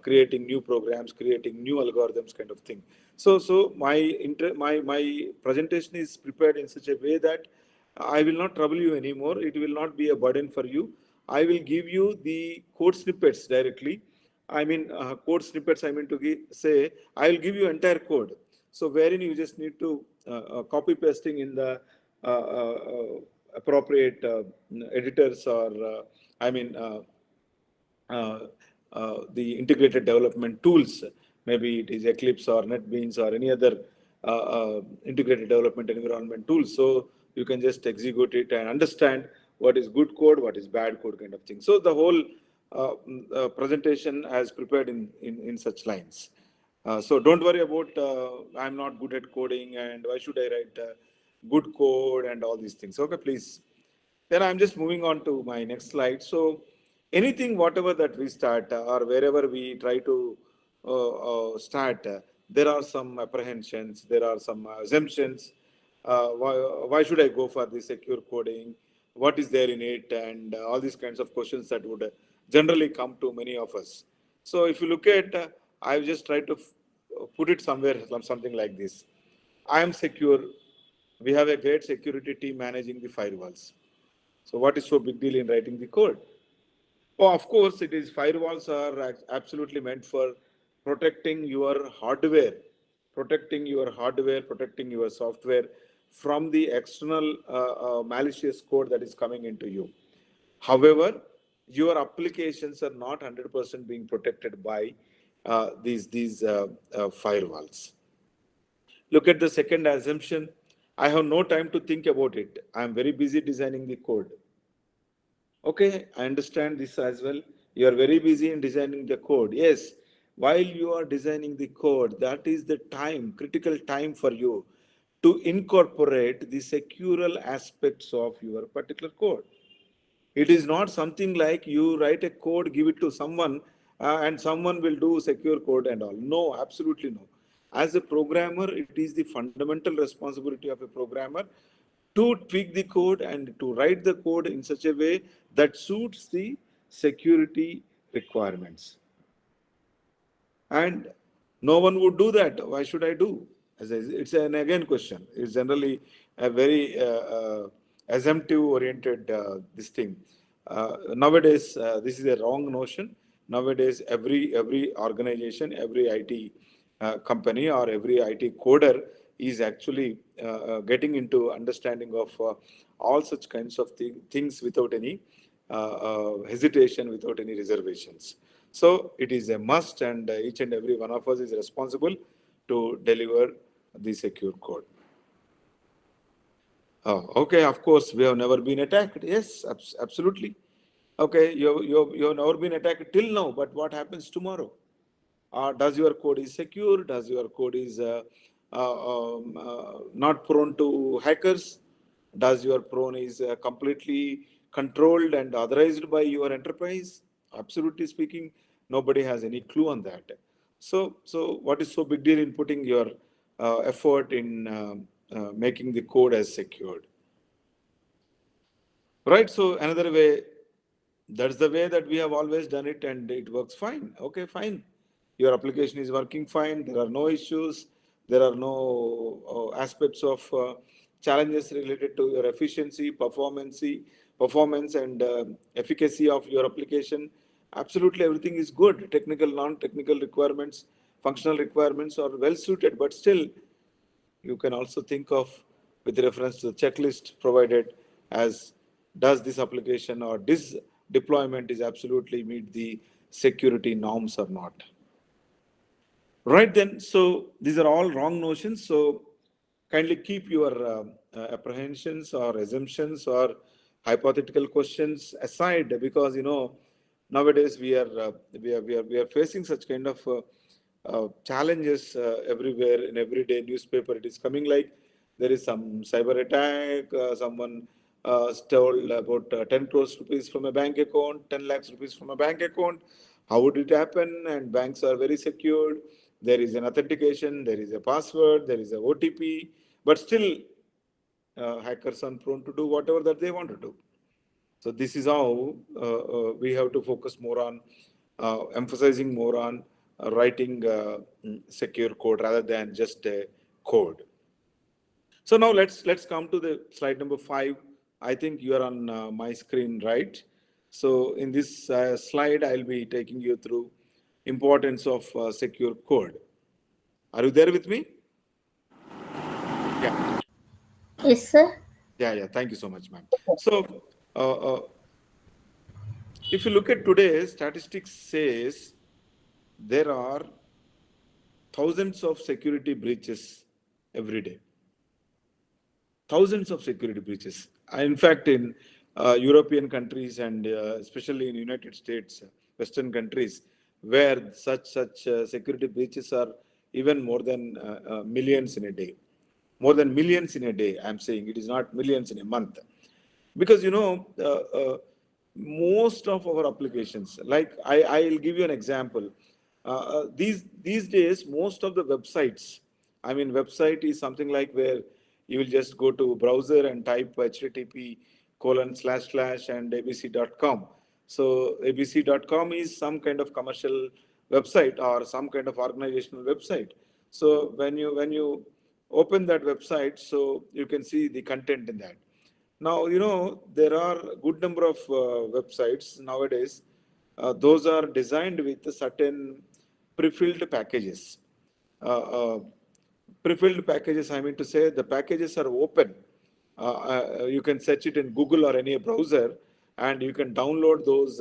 creating new programs, creating new algorithms kind of thing. So my presentation is prepared in such a way that I will not trouble you anymore. It will not be a burden for you. I will give you the code snippets directly. I mean, code snippets, I mean to say, I will give you entire code. So wherein you just need to copy pasting in the appropriate editors, or I mean, uh, the integrated development tools. Maybe it is Eclipse or NetBeans or any other integrated development environment tools. So you can just execute it and understand what is good code, what is bad code kind of thing. So the whole presentation has prepared in such lines. So don't worry about I'm not good at coding and why should I write good code and all these things. Okay, please. Then I'm just moving on to my next slide. So anything, whatever that we start or wherever we try to start, there are some apprehensions, there are some assumptions. Why should I go for the secure coding? What is there in it? And all these kinds of questions that would generally come to many of us. So if you look at, I've just tried to put it somewhere, something like this. I am secure. We have a great security team managing the firewalls. So what is so big deal in writing the code? Oh, of course, it is. Firewalls are absolutely meant for protecting your hardware, protecting your software from the external malicious code that is coming into you. However, your applications are not 100% being protected by these firewalls. Look at the second assumption. I have no time to think about it. I am very busy designing the code. Okay, I understand this as well. You are very busy in designing the code. Yes, while you are designing the code, that is the time, critical time for you to incorporate the secural aspects of your particular code. It is not something like you write a code, give it to someone, and someone will do secure code and all. No, absolutely no. As a programmer, it is the fundamental responsibility of a programmer to tweak the code and to write the code in such a way that suits the security requirements. And no one would do that. Why should I do? It's an again question. It's generally a very assumptive oriented this thing. Nowadays, this is a wrong notion. Nowadays, every organization, every IT company or every IT coder is actually getting into understanding of all such kinds of things without any hesitation, without any reservations. So it is a must, and each and every one of us is responsible to deliver the secure code. Oh, okay, of course, we have never been attacked. Yes, absolutely. Okay, you have never been attacked till now, but what happens tomorrow? Does your code is secure? Does your code is not prone to hackers? Does your prone is completely controlled and authorized by your enterprise? Absolutely speaking, nobody has any clue on that. So what is so big deal in putting your effort in making the code as secured? Right. So another way, that's the way that we have always done it, and it works fine. Okay, fine. Your application is working fine. There are no issues. There are no aspects of challenges related to your efficiency, performance, and efficacy of your application. Absolutely everything is good. Technical, non-technical requirements, functional requirements are well suited, but still you can also think of with reference to the checklist provided as does this application or this deployment is absolutely meet the security norms or not. Right then, so these are all wrong notions. So kindly keep your apprehensions or assumptions or hypothetical questions aside, because nowadays we are facing such kind of challenges everywhere. In everyday newspaper it is coming like there is some cyber attack, someone stole about 10 crores rupees from a bank account, 10 lakhs rupees from a bank account. How would it happen? And banks are very secured. There is an authentication, there is a password, there is a OTP, but still hackers are prone to do whatever that they want to do. So this is how we have to focus more on emphasizing more on writing secure code rather than just a code. So now let's come to the slide number 5. I think you are on my screen, right? So in this slide, I'll be taking you through importance of secure code. Are you there with me? Yeah. Yes, sir. Yeah. Thank you so much, ma'am. So if you look at today, statistics says there are thousands of security breaches every day. Thousands of security breaches. In fact, in European countries and especially in United States, Western countries, where such security breaches are even more than millions in a day. More than millions in a day, I'm saying. It is not millions in a month. Because, most of our applications, like I'll give you an example. These days, most of the websites, I mean, website is something like where you will just go to browser and type http:// and abc.com. So abc.com is some kind of commercial website or some kind of organizational website. So when you open that website, so you can see the content in that. Now, there are a good number of websites nowadays. Those are designed with certain pre-filled packages. Uh, uh, Pre-filled packages, I mean to say, the packages are open. You can search it in Google or any browser, and you can download those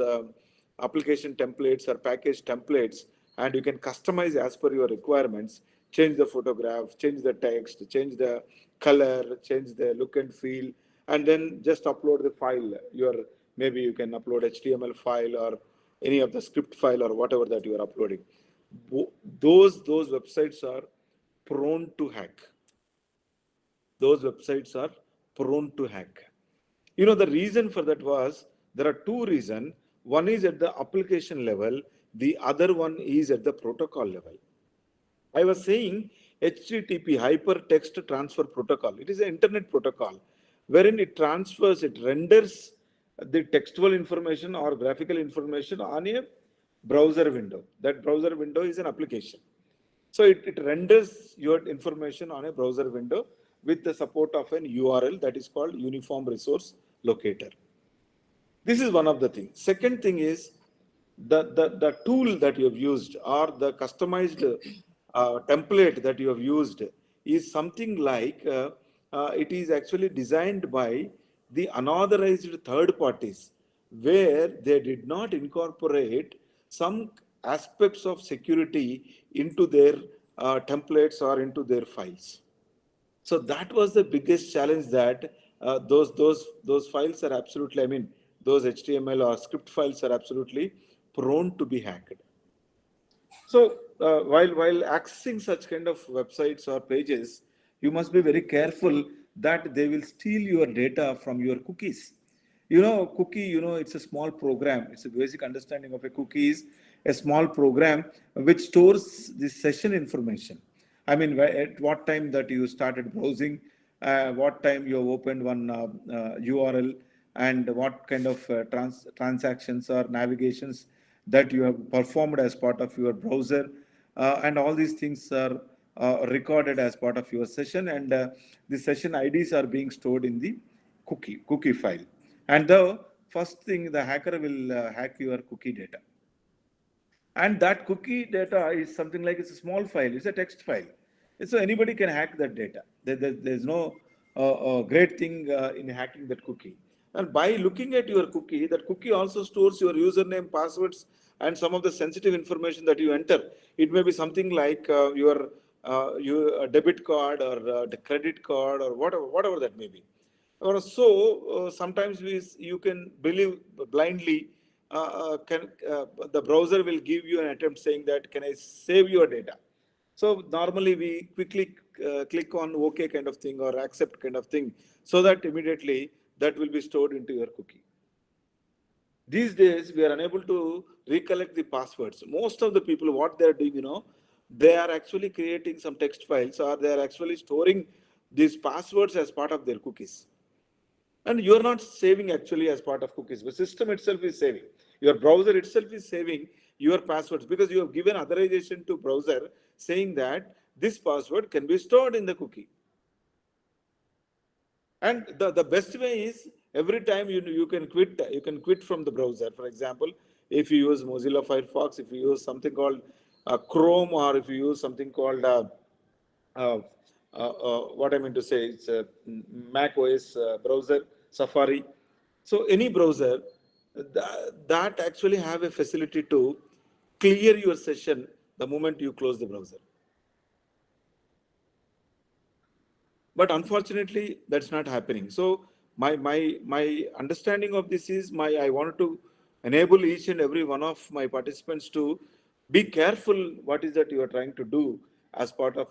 application templates or package templates, and you can customize as per your requirements, change the photograph, change the text, change the color, change the look and feel, and then just upload the file. Maybe you can upload HTML file or any of the script file or whatever that you are uploading. Those websites are prone to hack. Those websites are prone to hack. The reason for that was there are two reasons. One is at the application level, the other one is at the protocol level. I was saying HTTP, Hypertext Transfer Protocol. It is an internet protocol wherein it renders the textual information or graphical information on a browser window. That browser window is an application. So it renders your information on a browser window with the support of an URL that is called Uniform Resource Locator. This is one of the things. Second thing is the tool that you have used or the customized template that you have used is something like it is actually designed by the unauthorized third parties where they did not incorporate some aspects of security into their templates or into their files. So that was the biggest challenge, that those files are absolutely, I mean, those HTML or script files are absolutely prone to be hacked. So while accessing such kind of websites or pages, you must be very careful that they will steal your data from your cookies. Cookie, it's a small program. It's a basic understanding of a cookie is a small program which stores the session information. I mean, at what time that you started browsing, what time you have opened one URL, and what kind of transactions or navigations that you have performed as part of your browser. And all these things are recorded as part of your session, and the session IDs are being stored in the cookie file. And the first thing, the hacker will hack your cookie data. And that cookie data is something like, it's a small file, it's a text file. So anybody can hack that data. There's no great thing in hacking that cookie. And by looking at your cookie, that cookie also stores your username, passwords, and some of the sensitive information that you enter. It may be something like your debit card or the credit card or whatever that may be. Or so sometimes you can believe blindly the browser will give you an attempt saying that, can I save your data? So normally we quickly click on OK kind of thing or accept kind of thing, so that immediately that will be stored into your cookie. These days, we are unable to recollect the passwords. Most of the people, what they are doing, they are actually creating some text files, or they are actually storing these passwords as part of their cookies. And you are not saving actually as part of cookies. The system itself is saving. Your browser itself is saving your passwords, because you have given authorization to browser saying that this password can be stored in the cookie. And the best way is, every time you can quit from the browser. For example, if you use Mozilla Firefox, if you use something called Chrome, or if you use something called uh, what I mean to say, it's a Mac OS browser, Safari. So any browser that actually have a facility to clear your session the moment you close the browser. But unfortunately, that's not happening. So my understanding of this is, I wanted to enable each and every one of my participants to be careful what is that you are trying to do as part of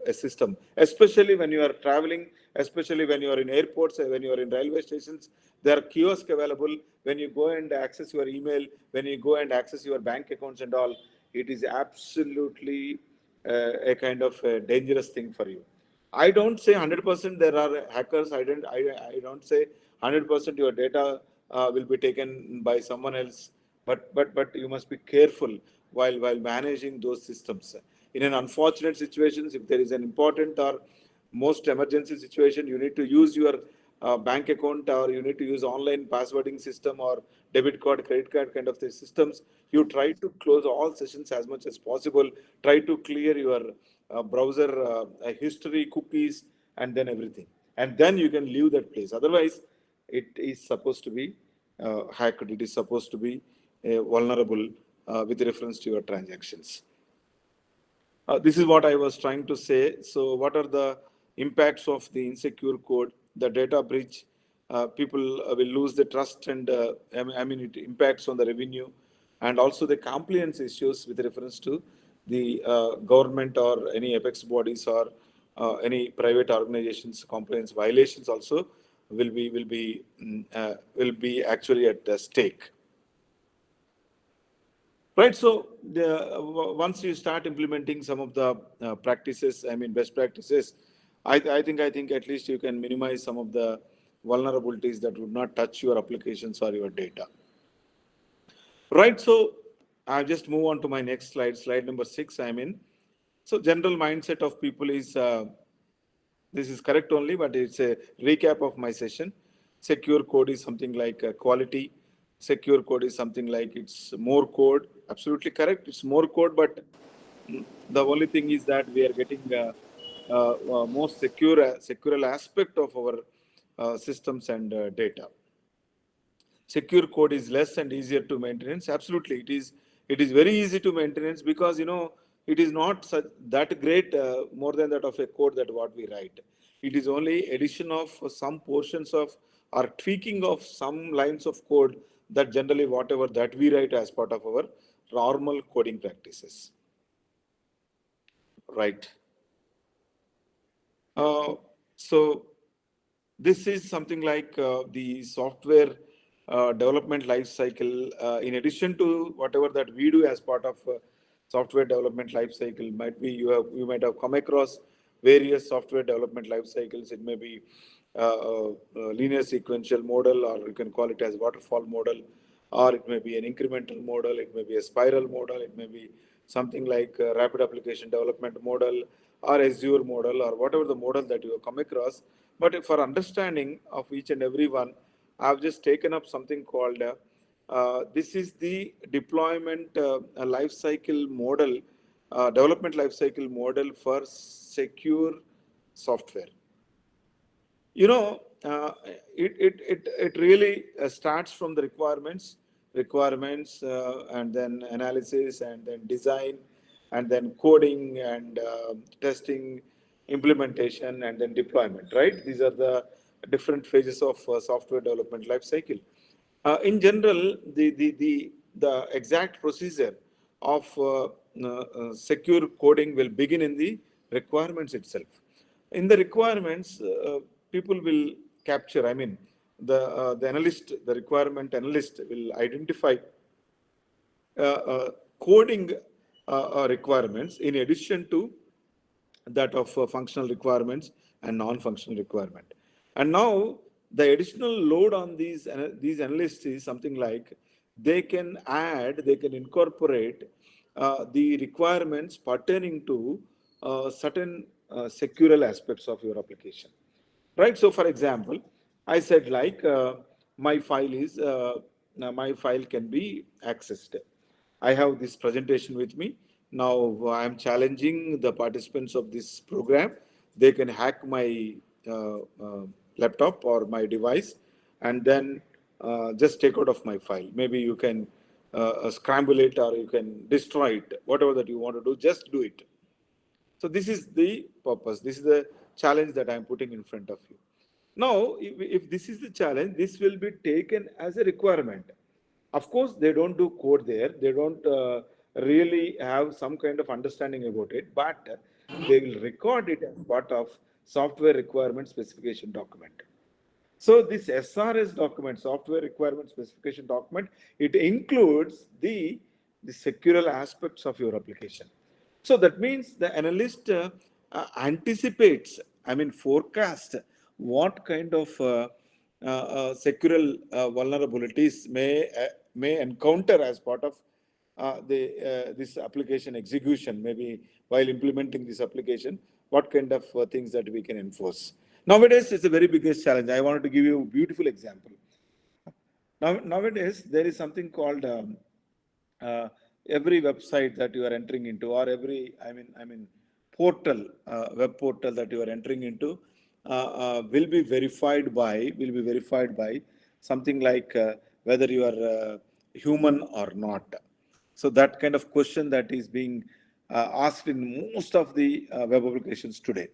a system, especially when you are traveling, especially when you are in airports, when you are in railway stations. There are kiosks available. When you go and access your email, when you go and access your bank accounts and all, it is absolutely a kind of a dangerous thing for you. I don't say 100% there are hackers. I don't say 100% your data will be taken by someone else. But you must be careful while managing those systems. In an unfortunate situations, if there is an important or most emergency situation, you need to use your bank account, or you need to use online passwording system, or debit card, credit card kind of the systems. You try to close all sessions as much as possible. Try to clear your browser history, cookies, and then everything. And then you can leave that place. Otherwise, it is supposed to be hacked. It is supposed to be vulnerable with reference to your transactions. This is what I was trying to say. So what are the impacts of the insecure code, the data breach? People will lose the trust, and it impacts on the revenue, and also the compliance issues with reference to the government or any apex bodies, or any private organizations. Compliance violations also will be actually at stake. Right. So once you start implementing some of the practices, best practices, I think at least you can minimize some of the vulnerabilities that would not touch your applications or your data. Right. So I'll just move on to my next slide, slide number 6. So general mindset of people is, this is correct only, but it's a recap of my session. Secure code is something like quality. Secure code is something like it's more code. Absolutely correct. It's more code, but the only thing is that we are getting most secure aspect of our systems and data. Secure code is less and easier to maintenance. Absolutely, it is very easy to maintenance, because it is not that great more than that of a code that what we write. It is only addition of some portions of, or tweaking of some lines of code, that generally whatever that we write as part of our normal coding practices. Right. So this is something like the software development life cycle. In addition to whatever that we do as part of software development life cycle, might be you might have come across various software development life cycles. It may be linear sequential model, or you can call it as waterfall model, or it may be an incremental model, it may be a spiral model, it may be something like a rapid application development model, or Azure model, or whatever the model that you have come across. But for understanding of each and every one, I've just taken up something called this is the deployment life cycle model, development life cycle model for secure software. It really starts from the requirements, and then analysis, and then design, and then coding, and testing, implementation, and then deployment. Right? These are the different phases of software development life cycle. In general, the exact procedure of secure coding will begin in the requirements itself. In the requirements, people will capture, I mean, the analyst, the requirement analyst will identify coding requirements in addition to that of functional requirements and non-functional requirement. And now the additional load on these analysts is something like they can add, they can incorporate the requirements pertaining to certain secural aspects of your application. Right? So for example, I said like my file can be accessed. I have this presentation with me. Now I am challenging the participants of this program. They can hack my laptop or my device and then just take out of my file. Maybe you can scramble it or you can destroy it. Whatever that you want to do, just do it. So this is the purpose. This is the challenge that I am putting in front of you. Now, if this is the challenge, this will be taken as a requirement. Of course, they don't do code there. They don't really have some kind of understanding about it, but they will record it as part of software requirement specification document. So this SRS document, software requirement specification document, it includes the secural aspects of your application. So that means the analyst anticipates, I mean, forecast what kind of secural vulnerabilities may encounter as part of this application execution, maybe while implementing this application, what kind of things that we can enforce. Nowadays, it's a very biggest challenge. I wanted to give you a beautiful example. Nowadays, there is something called every website that you are entering into, or every, I mean, portal, web portal that you are entering into, will be verified by something like whether you are human or not. So that kind of question that is being asked in most of the web applications today.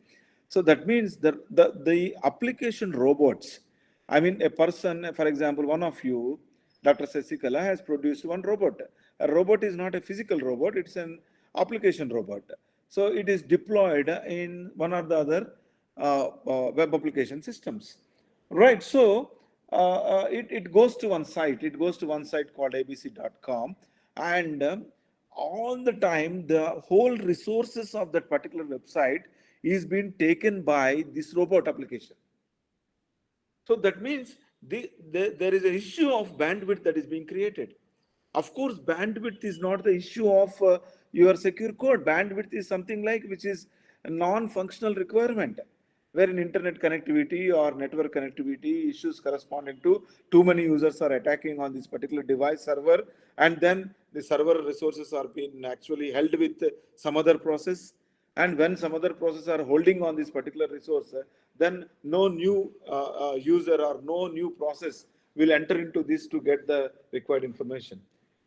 So that means that the application robots, I mean, a person, for example, one of you, Dr. Sasikala, has produced one robot. A robot is not a physical robot, it's an application robot. So it is deployed in one or the other web application systems. Right, so it goes to one site. It goes to one site called abc.com, and all the time the whole resources of that particular website is being taken by this robot application. So that means there is an issue of bandwidth that is being created. Of course, bandwidth is not the issue of your secure code. Bandwidth is something like which is a non-functional requirement, wherein internet connectivity or network connectivity issues corresponding to too many users are attacking on this particular device server, and then the server resources are being actually held with some other process. And when some other process are holding on this particular resource, then no new user or no new process will enter into this to get the required information.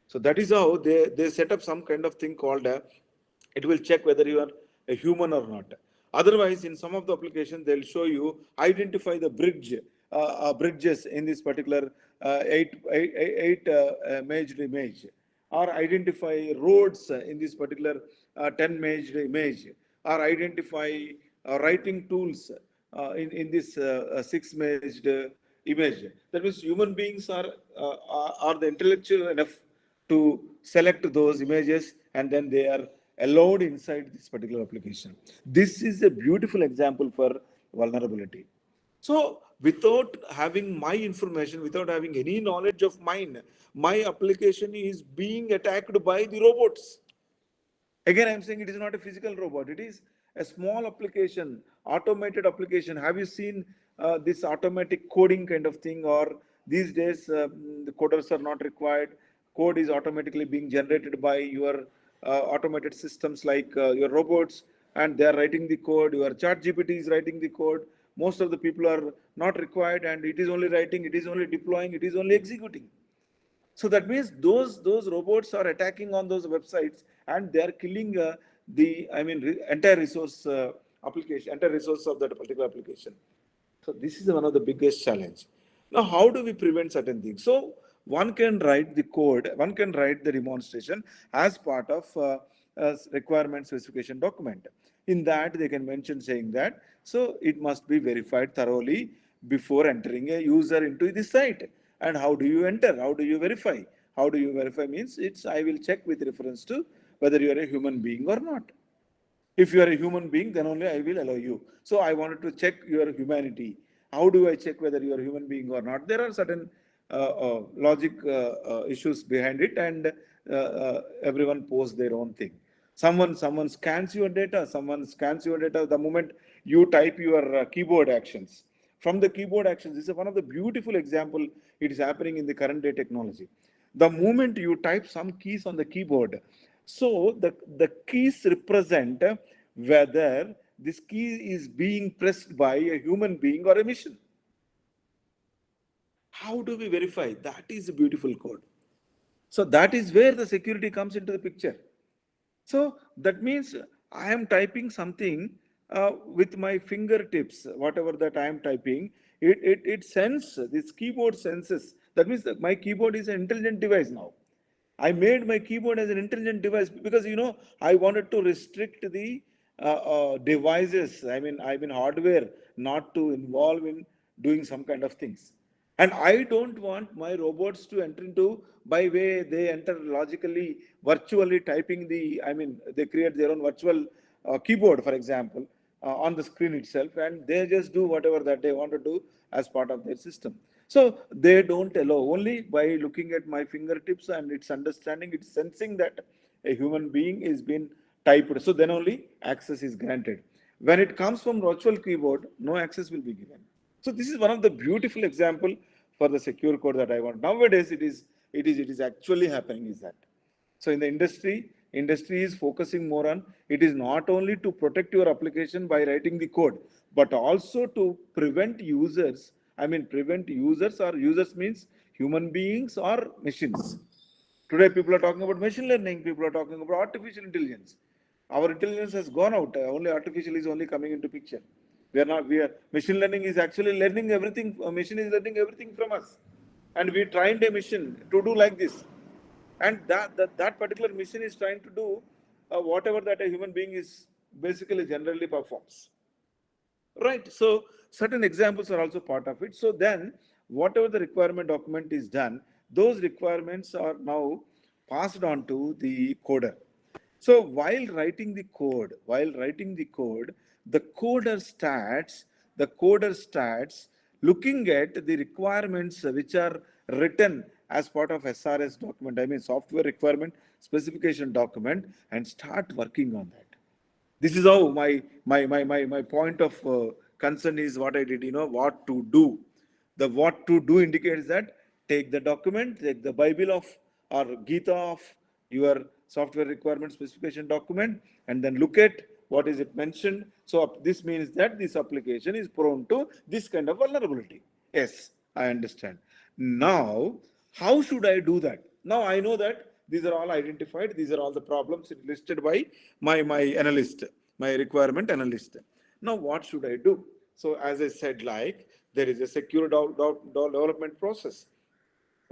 So that is how they set up some kind of thing called it will check whether you are a human or not. Otherwise, in some of the applications, they'll show you identify the bridges in this particular eight imaged image, or identify roads in this particular 10 imaged image, or identify writing tools in this 6 imaged image. That means human beings are the intellectual enough to select those images, and then they are allowed inside this particular application. This is a beautiful example for vulnerability. So without having my information, without having any knowledge of mine, my application is being attacked by the robots. Again, I'm saying it is not a physical robot. It is a small application, automated application. Have you seen this automatic coding kind of thing? Or these days, the coders are not required. Code is automatically being generated by your automated systems like your robots, and they are writing the code. Your chat GPT is writing the code. Most of the people are not required, and it is only writing, it is only deploying, it is only executing. So that means those robots are attacking on those websites, and they are killing entire resource application, entire resource of that particular application. So this is one of the biggest challenge. Now, how do we prevent certain things? So one can write the code, one can write the demonstration as part of a requirement specification document. In that, they can mention saying that, so it must be verified thoroughly before entering a user into the site. And how do you enter? How do you verify? How do you verify means it's, I will check with reference to whether you are a human being or not. If you are a human being, then only I will allow you. So I wanted to check your humanity. How do I check whether you are a human being or not? There are certain logic issues behind it, and everyone posts their own thing. Someone scans your data. Someone scans your data the moment you type your keyboard actions. From the keyboard actions, this is one of the beautiful example. It is happening in the current day technology. The moment you type some keys on the keyboard, so the keys represent whether this key is being pressed by a human being or a machine. How do we verify? That is a beautiful code. So that is where the security comes into the picture. So that means I am typing something with my fingertips, whatever that I am typing, it senses, this keyboard senses. That means that my keyboard is an intelligent device now. I made my keyboard as an intelligent device because, I wanted to restrict the devices, I mean hardware, not to involve in doing some kind of things. And I don't want my robots to enter into, by way they enter logically, virtually typing they create their own virtual keyboard, for example, on the screen itself, and they just do whatever that they want to do as part of their system. So they don't allow, only by looking at my fingertips and it's understanding, it's sensing that a human being is being typed. So then only access is granted. When it comes from virtual keyboard, no access will be given. So this is one of the beautiful example for the secure code that I want. Nowadays, it is actually happening is that. So in the industry is focusing more on, it is not only to protect your application by writing the code, but also to prevent users. Prevent users, or users means human beings or machines. Today, people are talking about machine learning. People are talking about artificial intelligence. Our intelligence has gone out. Only artificial is only coming into picture. Machine learning is actually learning everything. A machine is learning everything from us. And we trained a machine to do like this. And that particular machine is trying to do whatever that a human being is basically generally performs. Right. So certain examples are also part of it. So then whatever the requirement document is done, those requirements are now passed on to the coder. So while writing the code, the coder starts looking at the requirements which are written as part of SRS document, software requirement specification document, and start working on that. This is how my point of concern is what I did, what to do. The what to do indicates that take the document, take the Bible of or Gita of your software requirement specification document, and then look at what is it mentioned. So this means that this application is prone to this kind of vulnerability. Yes, I understand. Now, how should I do that? Now I know that these are all identified. These are all the problems listed by my analyst, my requirement analyst. Now, what should I do? So, as I said, like there is a secure development process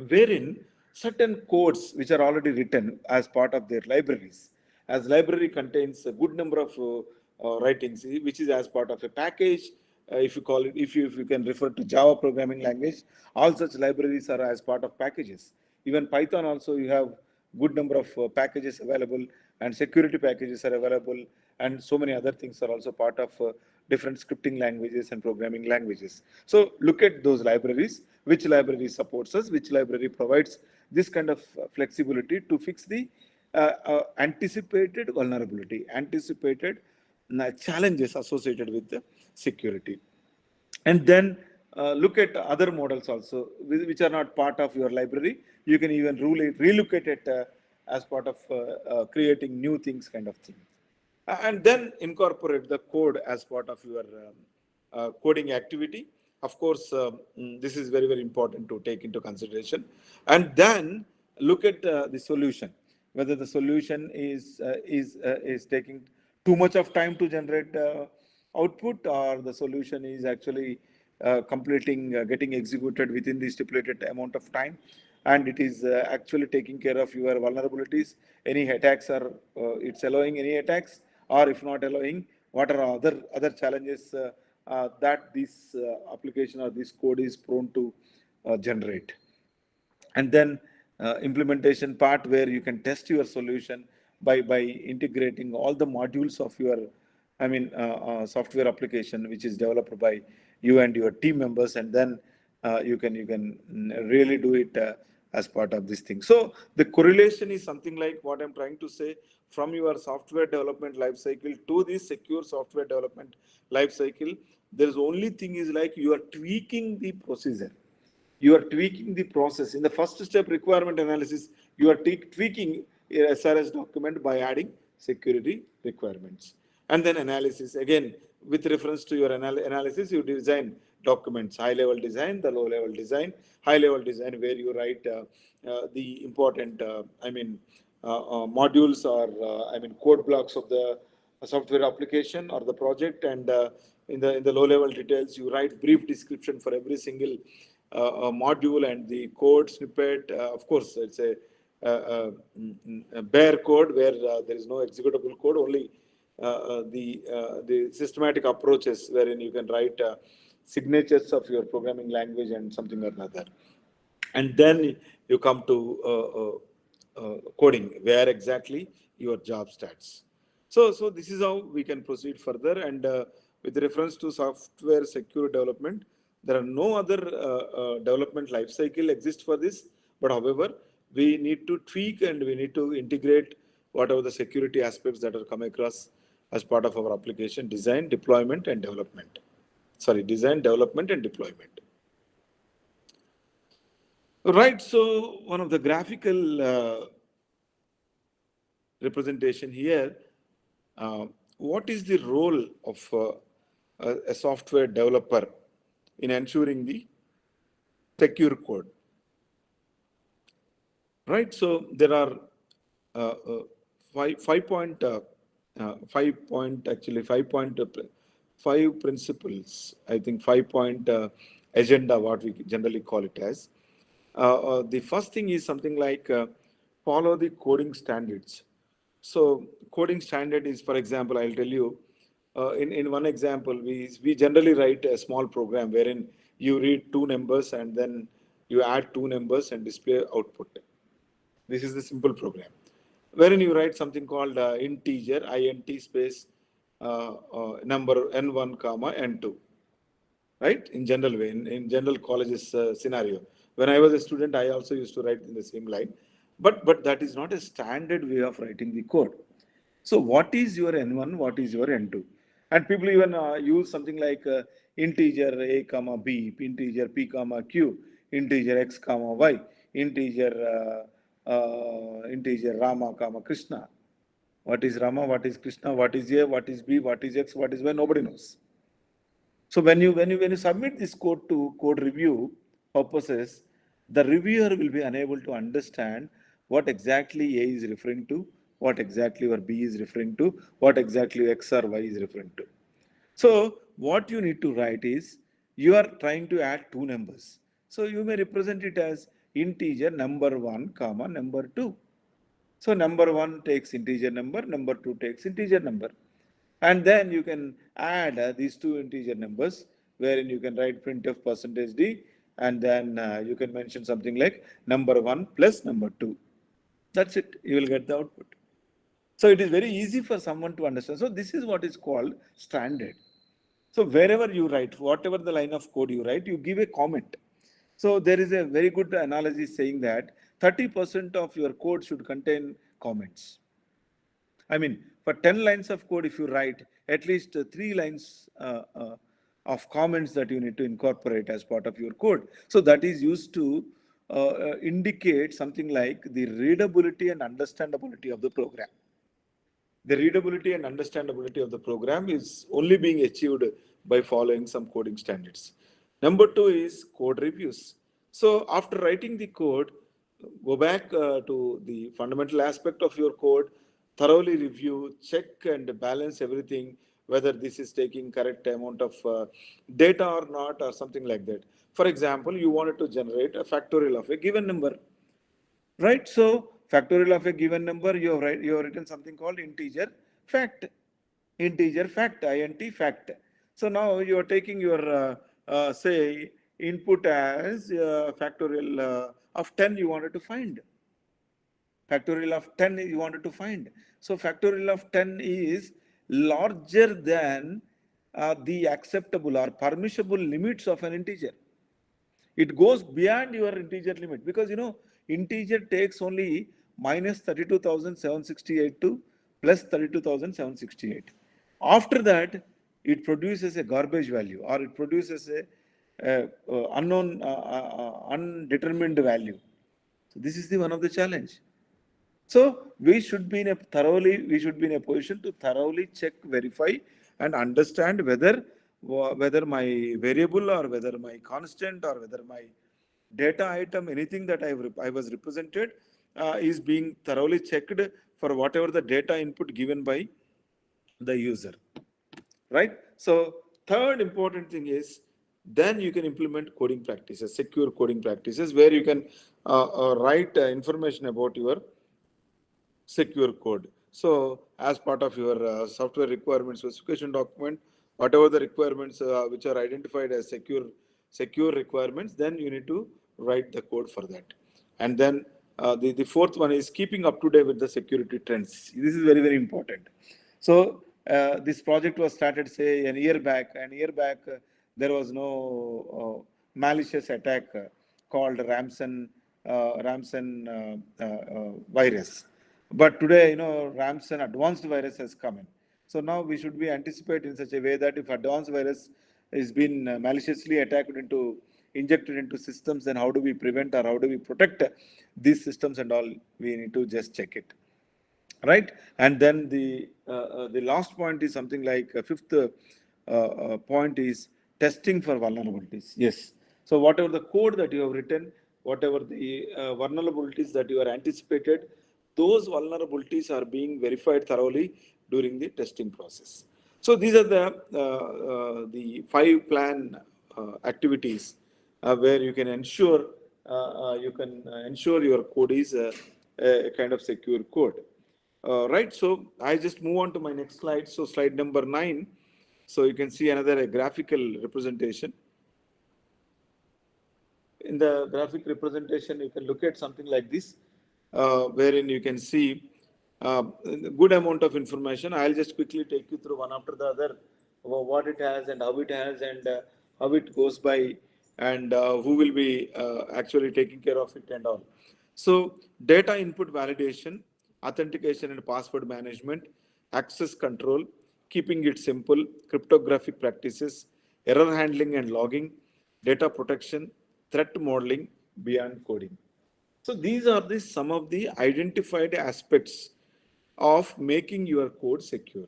wherein certain codes which are already written as part of their libraries. As library contains a good number of writings, which is as part of a package. If you call it, if you can refer to Java programming language, all such libraries are as part of packages. Even Python also, you have good number of packages available, and security packages are available, and so many other things are also part of different scripting languages and programming languages. So look at those libraries, which library supports us, which library provides this kind of flexibility to fix the anticipated vulnerability, anticipated challenges associated with the security. And then look at other models also, which are not part of your library. You can even relocate it as part of creating new things kind of thing. And then incorporate the code as part of your coding activity. Of course, this is very, very important to take into consideration. And then look at the solution, whether the solution is taking too much of time to generate output, or the solution is actually getting executed within the stipulated amount of time. and it is actually taking care of your vulnerabilities. Any attacks are, it's allowing any attacks, or if not allowing, what are other challenges that this application or this code is prone to generate. And then implementation part, where you can test your solution by integrating all the modules of your, software application which is developed by you and your team members, and then you can really do it as part of this thing. So the correlation is something like what I'm trying to say: from your software development life cycle to the secure software development life cycle, there is only thing is like you are tweaking the procedure, you are tweaking the process. In the first step, requirement analysis, you are tweaking a SRS document by adding security requirements. And then analysis, again, with reference to your analysis, you design documents: high level design, the low level design. High level design, where you write the important, modules, or code blocks of the software application or the project. And in the low level details, you write brief description for every single module and the code snippet. Of course, it's a bare code where there is no executable code, only the systematic approaches wherein you can write signatures of your programming language and something or another. And then you come to coding, where exactly your job starts. So this is how we can proceed further. And with reference to software secure development, there are no other development life cycle exists for this. But however, we need to tweak and we need to integrate whatever the security aspects that are come across as part of our application design, deployment, and development. Sorry, design, development, and deployment. Right. So one of the graphical representation here, what is the role of a software developer in ensuring the secure code? Right. So there are five principles. I think 5-point agenda, what we generally call it as. The first thing is something like follow the coding standards. So coding standard is, for example, I'll tell you, in one example, we generally write a small program wherein you read two numbers and then you add two numbers and display output. This is the simple program. Wherein you write something called integer, int space number n1 comma n2. Right? In general way, in general colleges scenario. When I was a student, I also used to write in the same line. But that is not a standard way of writing the code. So what is your n1? What is your n2? And people even use something like integer a comma b, integer p comma q, integer x comma y, integer Rama comma Krishna. What is Rama? What is Krishna? What is a? What is b? What is x? What is y? Nobody knows. So when you submit this code to code review purposes, the reviewer will be unable to understand what exactly A is referring to, what exactly your B is referring to, what exactly X or Y is referring to. So what you need to write is, you are trying to add two numbers. So you may represent it as integer number 1 comma number 2. So number 1 takes integer number 2 takes integer number. And then you can add these two integer numbers, wherein you can write printf %d, and then you can mention something like number 1 plus number 2. That's it. You will get the output. So it is very easy for someone to understand. So this is what is called standard. So wherever you write, whatever the line of code you write, you give a comment. So there is a very good analogy saying that 30% of your code should contain comments. I mean, for 10 lines of code, if you write, at least 3 lines of comments that you need to incorporate as part of your code. So that is used to indicate something like the readability and understandability of the program. The readability and understandability of the program is only being achieved by following some coding standards. Number 2 is code reviews. So after writing the code, go back to the fundamental aspect of your code, thoroughly review, check and balance everything, whether this is taking correct amount of data or not, or something like that. For example, you wanted to generate a factorial of a given number. right? So factorial of a given number, you have written something called integer fact, int fact. So now you are taking your say input as factorial of 10 you wanted to find. Factorial of 10 you wanted to find. So factorial of 10 is larger than the acceptable or permissible limits of an integer. It goes beyond your integer limit, because integer takes only minus 32,768 to plus 32,768. After that, it produces a garbage value, or it produces a unknown, undetermined value. So this is the one of the challenge. So we should be in a position to thoroughly check, verify, and understand whether my variable, or whether my constant, or whether my data item, anything that I was represented, is being thoroughly checked for whatever the data input given by the user, right? So third important thing is, then you can implement coding practices, secure coding practices, where you can write information about your secure code. So as part of your software requirement specification document, whatever the requirements which are identified as secure requirements, then you need to write the code for that. And then the fourth one is keeping up to date with the security trends. This is very, very important. So this project was started, say, an year back. There was no malicious attack called Ramson virus. But today, Ramson advanced virus has come in. So now we should be anticipate in such a way that if advanced virus is been maliciously injected into systems, then how do we prevent, or how do we protect these systems and all? We need to just check it, right? And then the last point is something like fifth point is testing for vulnerabilities. Yes. So whatever the code that you have written, whatever the vulnerabilities that you are anticipated, those vulnerabilities are being verified thoroughly during the testing process. So these are the 5 plan activities where you can ensure your code is a kind of secure code. Right. So I just move on to my next slide. So slide number 9. So you can see another graphical representation. In the graphic representation, you can look at something like this, wherein you can see a good amount of information. I'll just quickly take you through one after the other, what it has and how it has, and how it goes by, and who will be actually taking care of it and all. So data input validation, authentication and password management, access control, keeping it simple, cryptographic practices, error handling and logging, data protection, threat modeling beyond coding. So these are some of the identified aspects of making your code secure.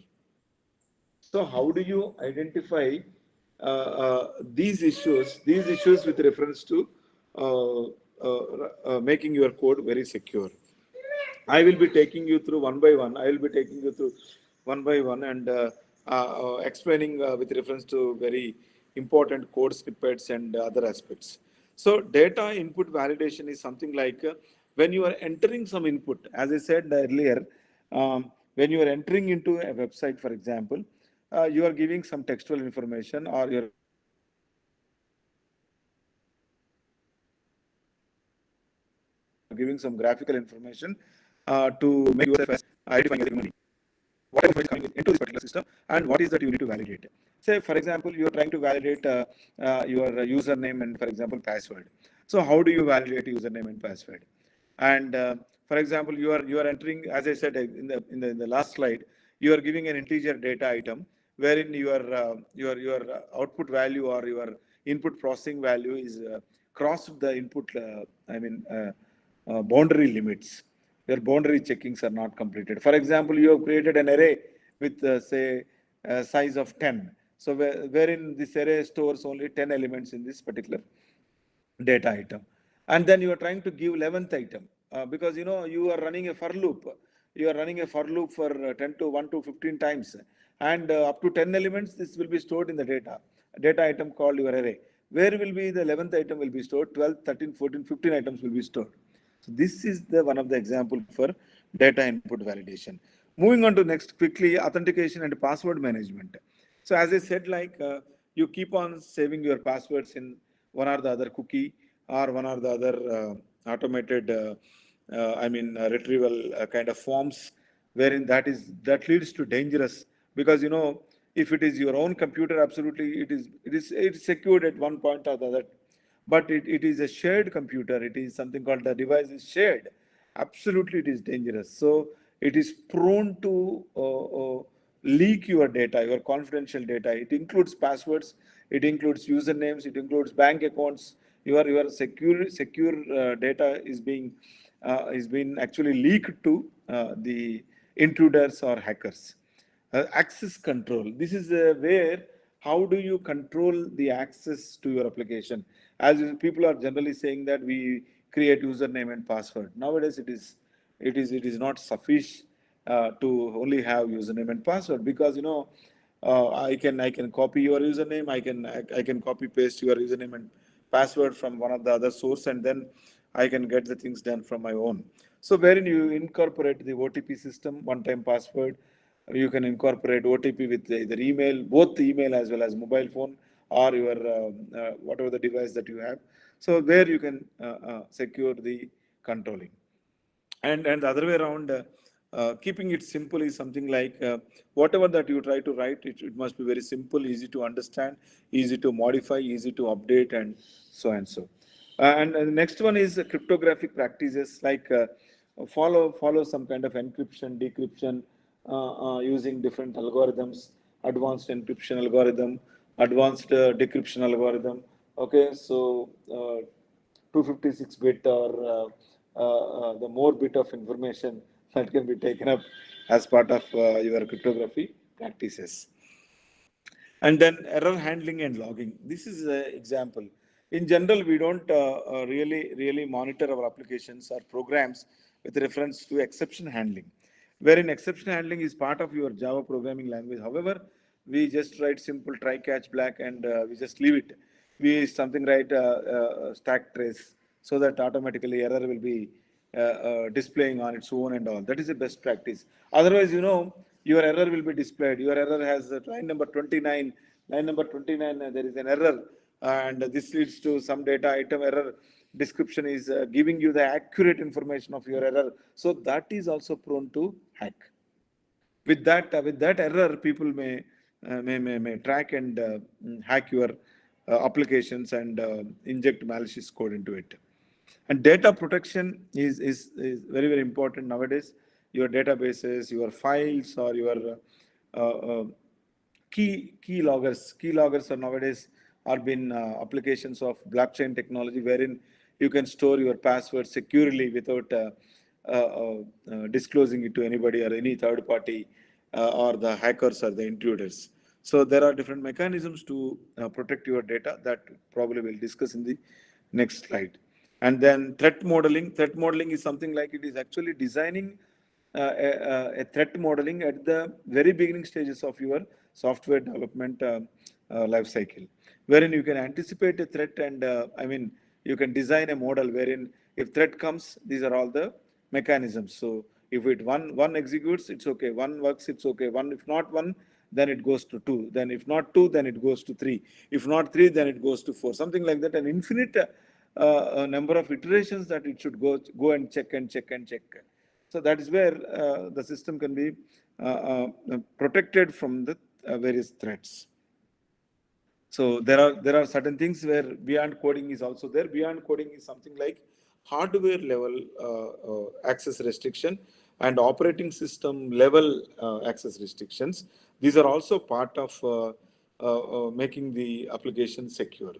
So how do you identify these issues with reference to making your code very secure? I will be taking you through one by one. And explaining with reference to very important code snippets and other aspects. So data input validation is something like when you are entering some input, as I said earlier, when you are entering into a website, for example, you are giving some textual information, or you're giving some graphical information to make yourself as identifying as a human being. What information is coming into this particular system, and what is that you need to validate? Say, for example, you are trying to validate your username and, for example, password. So how do you validate username and password? And for example, you are entering, as I said in the last slide, you are giving an integer data item wherein your output value or your input processing value is crossed the input boundary limits. Your boundary checkings are not completed. For example, you have created an array with say size of 10. So wherein this array stores only 10 elements in this particular data item, and then you are trying to give 11th item because you are running a for loop. You are running a for loop for 10 to 1 to 15 times, and up to 10 elements this will be stored in the data item called your array. Where will be the 11th item will be stored? 12, 13, 14, 15 items will be stored. So this is the one of the example for data input validation. Moving on to next quickly, authentication and password management. So as I said, like you keep on saving your passwords in one or the other cookie or one or the other automated, retrieval kind of forms, wherein that leads to dangerous, because if it is your own computer, absolutely it is secured at one point or the other, but it is a shared computer. It is something called the device is shared. Absolutely, it is dangerous. So it is prone to leak your data, your confidential data. It includes passwords, it includes usernames, it includes bank accounts. Your secure data is being actually leaked to the intruders or hackers. Access control. This is where how do you control the access to your application? As people are generally saying that we create username and password. Nowadays, it is not sufficient to only have username and password, because I can copy your username, I can copy paste your username and password from one of the other source, and then I can get the things done from my own. So wherein you incorporate the OTP system, one time password, you can incorporate OTP with either email, both email as well as mobile phone, or your whatever the device that you have. So where you can secure the controlling. And the other way around, keeping it simple is something like whatever that you try to write, it must be very simple, easy to understand, easy to modify, easy to update, and so and so. And the next one is cryptographic practices, like follow some kind of encryption, decryption, using different algorithms, advanced encryption algorithm, advanced decryption algorithm. Okay, so 256 bit or the more bit of information that can be taken up as part of your cryptography practices. And then error handling and logging. This is an example. In general, we don't really monitor our applications or programs with reference to exception handling, wherein exception handling is part of your Java programming language. However, we just write simple try catch black, and we just leave it. We something write stack trace, so that automatically error will be displaying on its own and all. That is the best practice. Otherwise, your error will be displayed. Your error has line number 29. Line number 29, there is an error, and this leads to some data item error. Description is giving you the accurate information of your error. So that is also prone to hack. With that error, people may track and hack your applications and inject malicious code into it. And data protection is very, very important nowadays. Your databases, your files, or your key loggers are nowadays are been applications of blockchain technology, wherein you can store your password securely without disclosing it to anybody or any third party, or the hackers or the intruders. So there are different mechanisms to protect your data that probably we'll discuss in the next slide. And then threat modeling. Threat modeling is something like it is actually designing a threat modeling at the very beginning stages of your software development life cycle, wherein you can anticipate a threat, and you can design a model wherein if threat comes, these are all the mechanisms. So if it one executes, it's okay. One works, it's okay. One, if not one, then it goes to two. Then if not two, then it goes to three. If not three, then it goes to four. Something like that. An infinite a number of iterations that it should go and check and check and check. So that is where the system can be protected from the various threats. So there are certain things where beyond coding is also there. Beyond coding is something like hardware level access restriction and operating system level access restrictions. These are also part of making the application secure.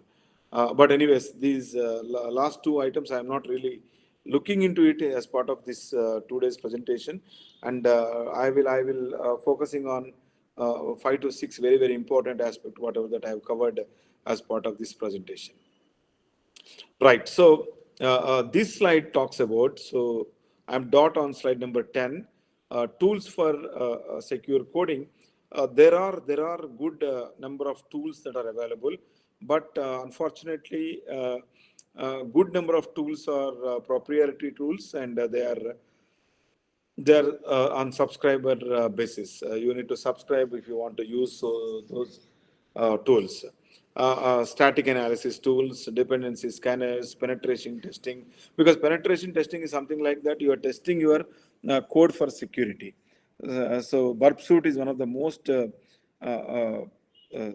But anyways, these last two items, I am not really looking into it as part of this 2 days presentation, and I will focusing on 5 to 6 very, very important aspect, whatever that I have covered as part of this presentation. Right. So this slide talks about, so I'm dot on slide number 10, tools for secure coding. There are good number of tools that are available, but unfortunately, good number of tools are proprietary tools, and they're on subscriber basis. You need to subscribe if you want to use those tools. Static analysis tools, dependency scanners, penetration testing. Because penetration testing is something like that. You are testing your code for security. So burp suit is one of the uh, uh, uh,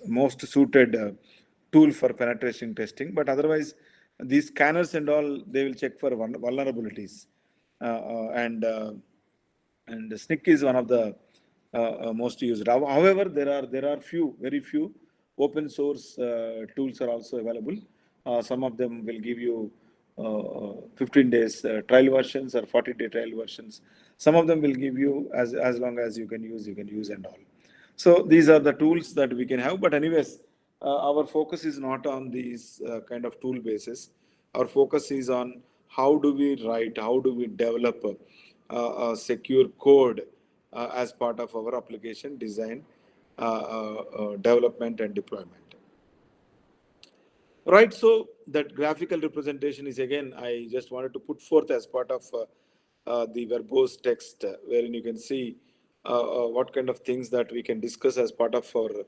most suited tool for penetration testing. But otherwise, these scanners and all, they will check for vulnerabilities. And SNCC is one of the most used. However, there are very few open source tools are also available. Some of them will give you 15 days trial versions or 40-day trial versions. Some of them will give you as long as you can use and all. So these are the tools that we can have. But anyways, our focus is not on these kind of tool bases. Our focus is on how do we write, how do we develop secure code as part of our application design, development, and deployment. Right, so that graphical representation is, again, I just wanted to put forth as part of the verbose text, wherein you can see what kind of things that we can discuss as part of our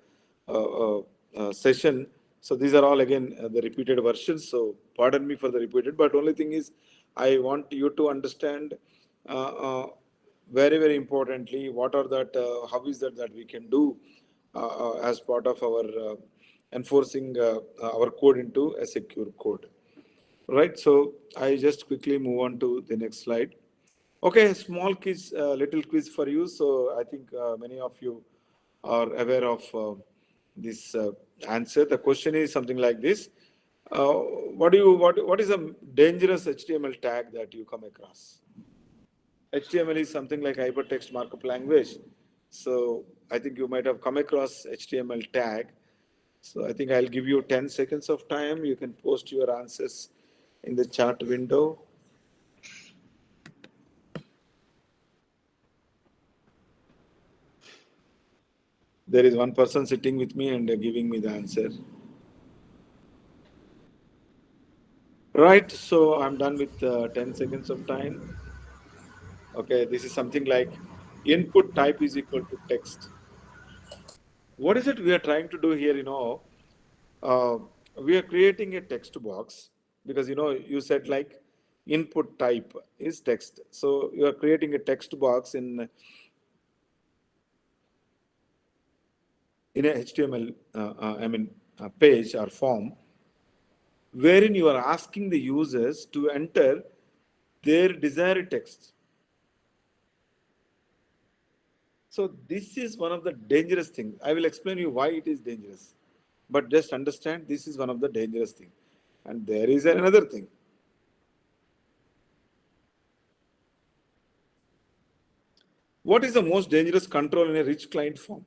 session. So these are all, again, the repeated versions. So pardon me for the repeated, but only thing is I want you to understand very, very importantly, what are that, how is that we can do as part of our enforcing our code into a secure code. Right, so I just quickly move on to the next slide. Okay, small quiz, little quiz for you. So I think many of you are aware of this answer. The question is something like this. What is a dangerous HTML tag that you come across? HTML is something like hypertext markup language. So I think you might have come across HTML tag. So I think I'll give you 10 seconds of time. You can post your answers in the chat window. There is one person sitting with me and giving me the answer. Right, so I'm done with 10 seconds of time. Okay, this is something like input type is equal to text. What is it we are trying to do here? We are creating a text box because, you said like input type is text. So you are creating a text box in a HTML, page or form, wherein you are asking the users to enter their desired text. So this is one of the dangerous things. I will explain you why it is dangerous. But just understand this is one of the dangerous things. And there is another thing. What is the most dangerous control in a rich client form?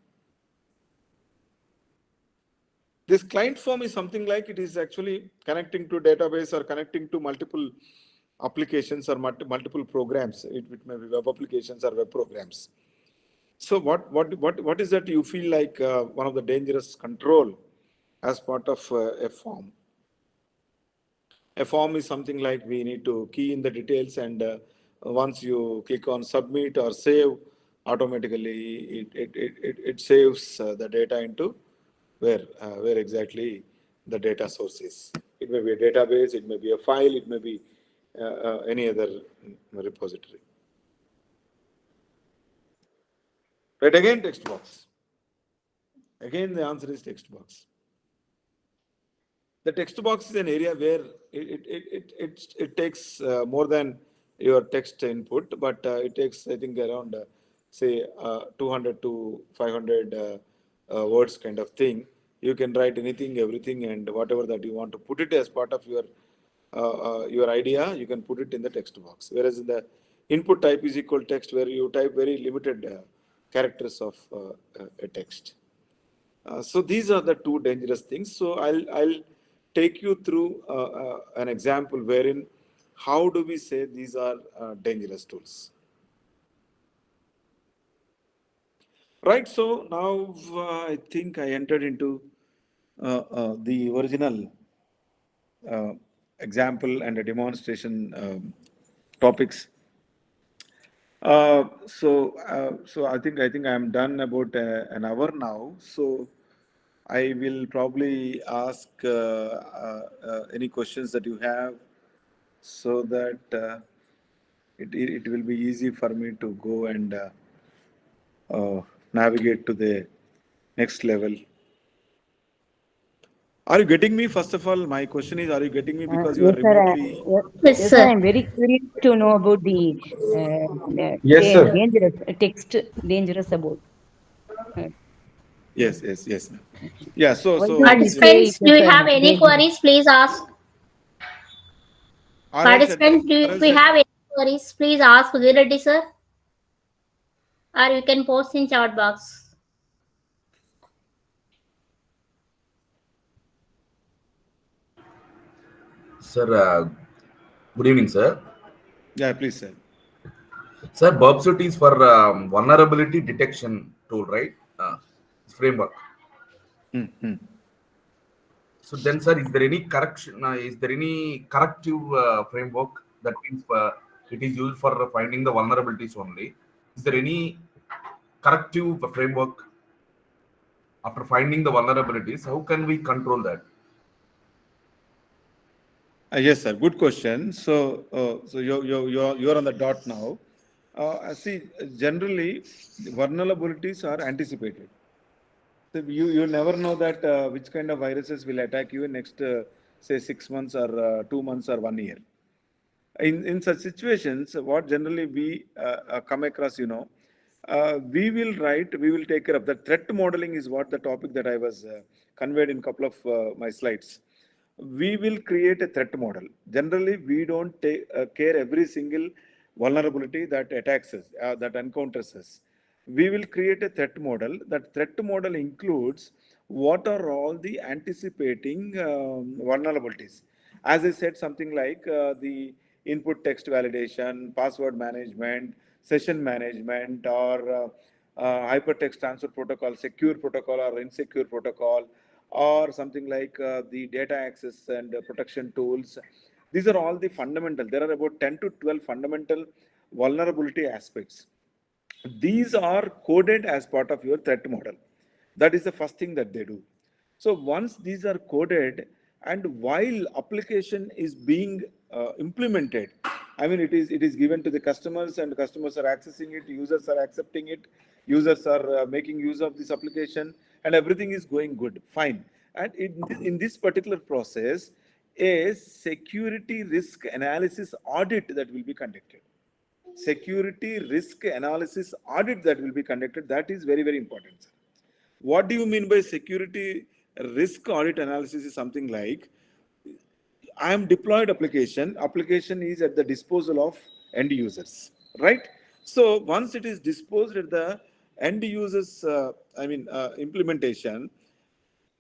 This client form is something like it is actually connecting to database or connecting to multiple applications or multiple programs. It may be web applications or web programs. So what is that you feel like one of the dangerous control as part of a form? A form is something like we need to key in the details, and once you click on submit or save, automatically it saves the data into where exactly the data source is. It may be a database, it may be a file, it may be any other repository. Right, again text box. Again the answer is text box. The text box is an area where it takes more than your text input, but it takes, I think, around say 200 to 500 words kind of thing. You can write anything, everything, and whatever that you want to put it as part of your idea, you can put it in the text box. Whereas in the input type is equal text, where you type very limited characters of a text. So these are the two dangerous things. So I'll take you through an example wherein how do we say these are dangerous tools. Right, so now I think I entered into the original example and a demonstration topics. So I think I'm done about an hour now. So I will probably ask any questions that you have, so that it will be easy for me to go and navigate to the next level. Are you getting me? First of all, my question is, are you getting me? Because you are Yes, sir. remotely. Yes, Yes, sir. sir. I'm very curious to know about the Yes, sir. dangerous text, dangerous about. Uh, Yes, ma'am. Yeah. why So do we just say it Participants, do is you have any dangerous? queries? Please ask. or else at Participants, or do else we at have any queries? Please ask Reddy sir, or you can post in chat box. Sir, good evening, sir. Yeah, please, sir. Sir, BurbSuite is for vulnerability detection tool, right? Framework. Hmm. So then, sir, is there any correction? Is there any corrective framework that means it is used for finding the vulnerabilities only? Is there any corrective framework after finding the vulnerabilities? How can we control that? Yes, sir. Good question. So you're on the dot now. See, generally, vulnerabilities are anticipated. So you never know that which kind of viruses will attack you in next say 6 months or 2 months or 1 year. In such situations, what generally we come across, we will take care of that. Threat modeling is what the topic that I was conveyed in couple of my slides. We will create a threat model. Generally, we don't take care every single vulnerability that attacks us, that encounters us. We will create a threat model. That threat model includes what are all the anticipating vulnerabilities. As I said, something like the input text validation, password management, session management, or hypertext transfer protocol, secure protocol or insecure protocol, or something like the data access and protection tools. These are all the fundamental. There are about 10 to 12 fundamental vulnerability aspects. These are coded as part of your threat model. That is the first thing that they do. So once these are coded, and while application is being implemented, I mean it is given to the customers, and customers are accessing it, users are accepting it, users are making use of this application, and everything is going good, fine. And in this particular process, a security risk analysis audit that will be conducted. Security risk analysis audit that will be conducted. That is very, very important. What do you mean by security risk audit analysis? Is something like, I am deployed application. Application is at the disposal of end users, right? So once it is disposed at the end users, implementation,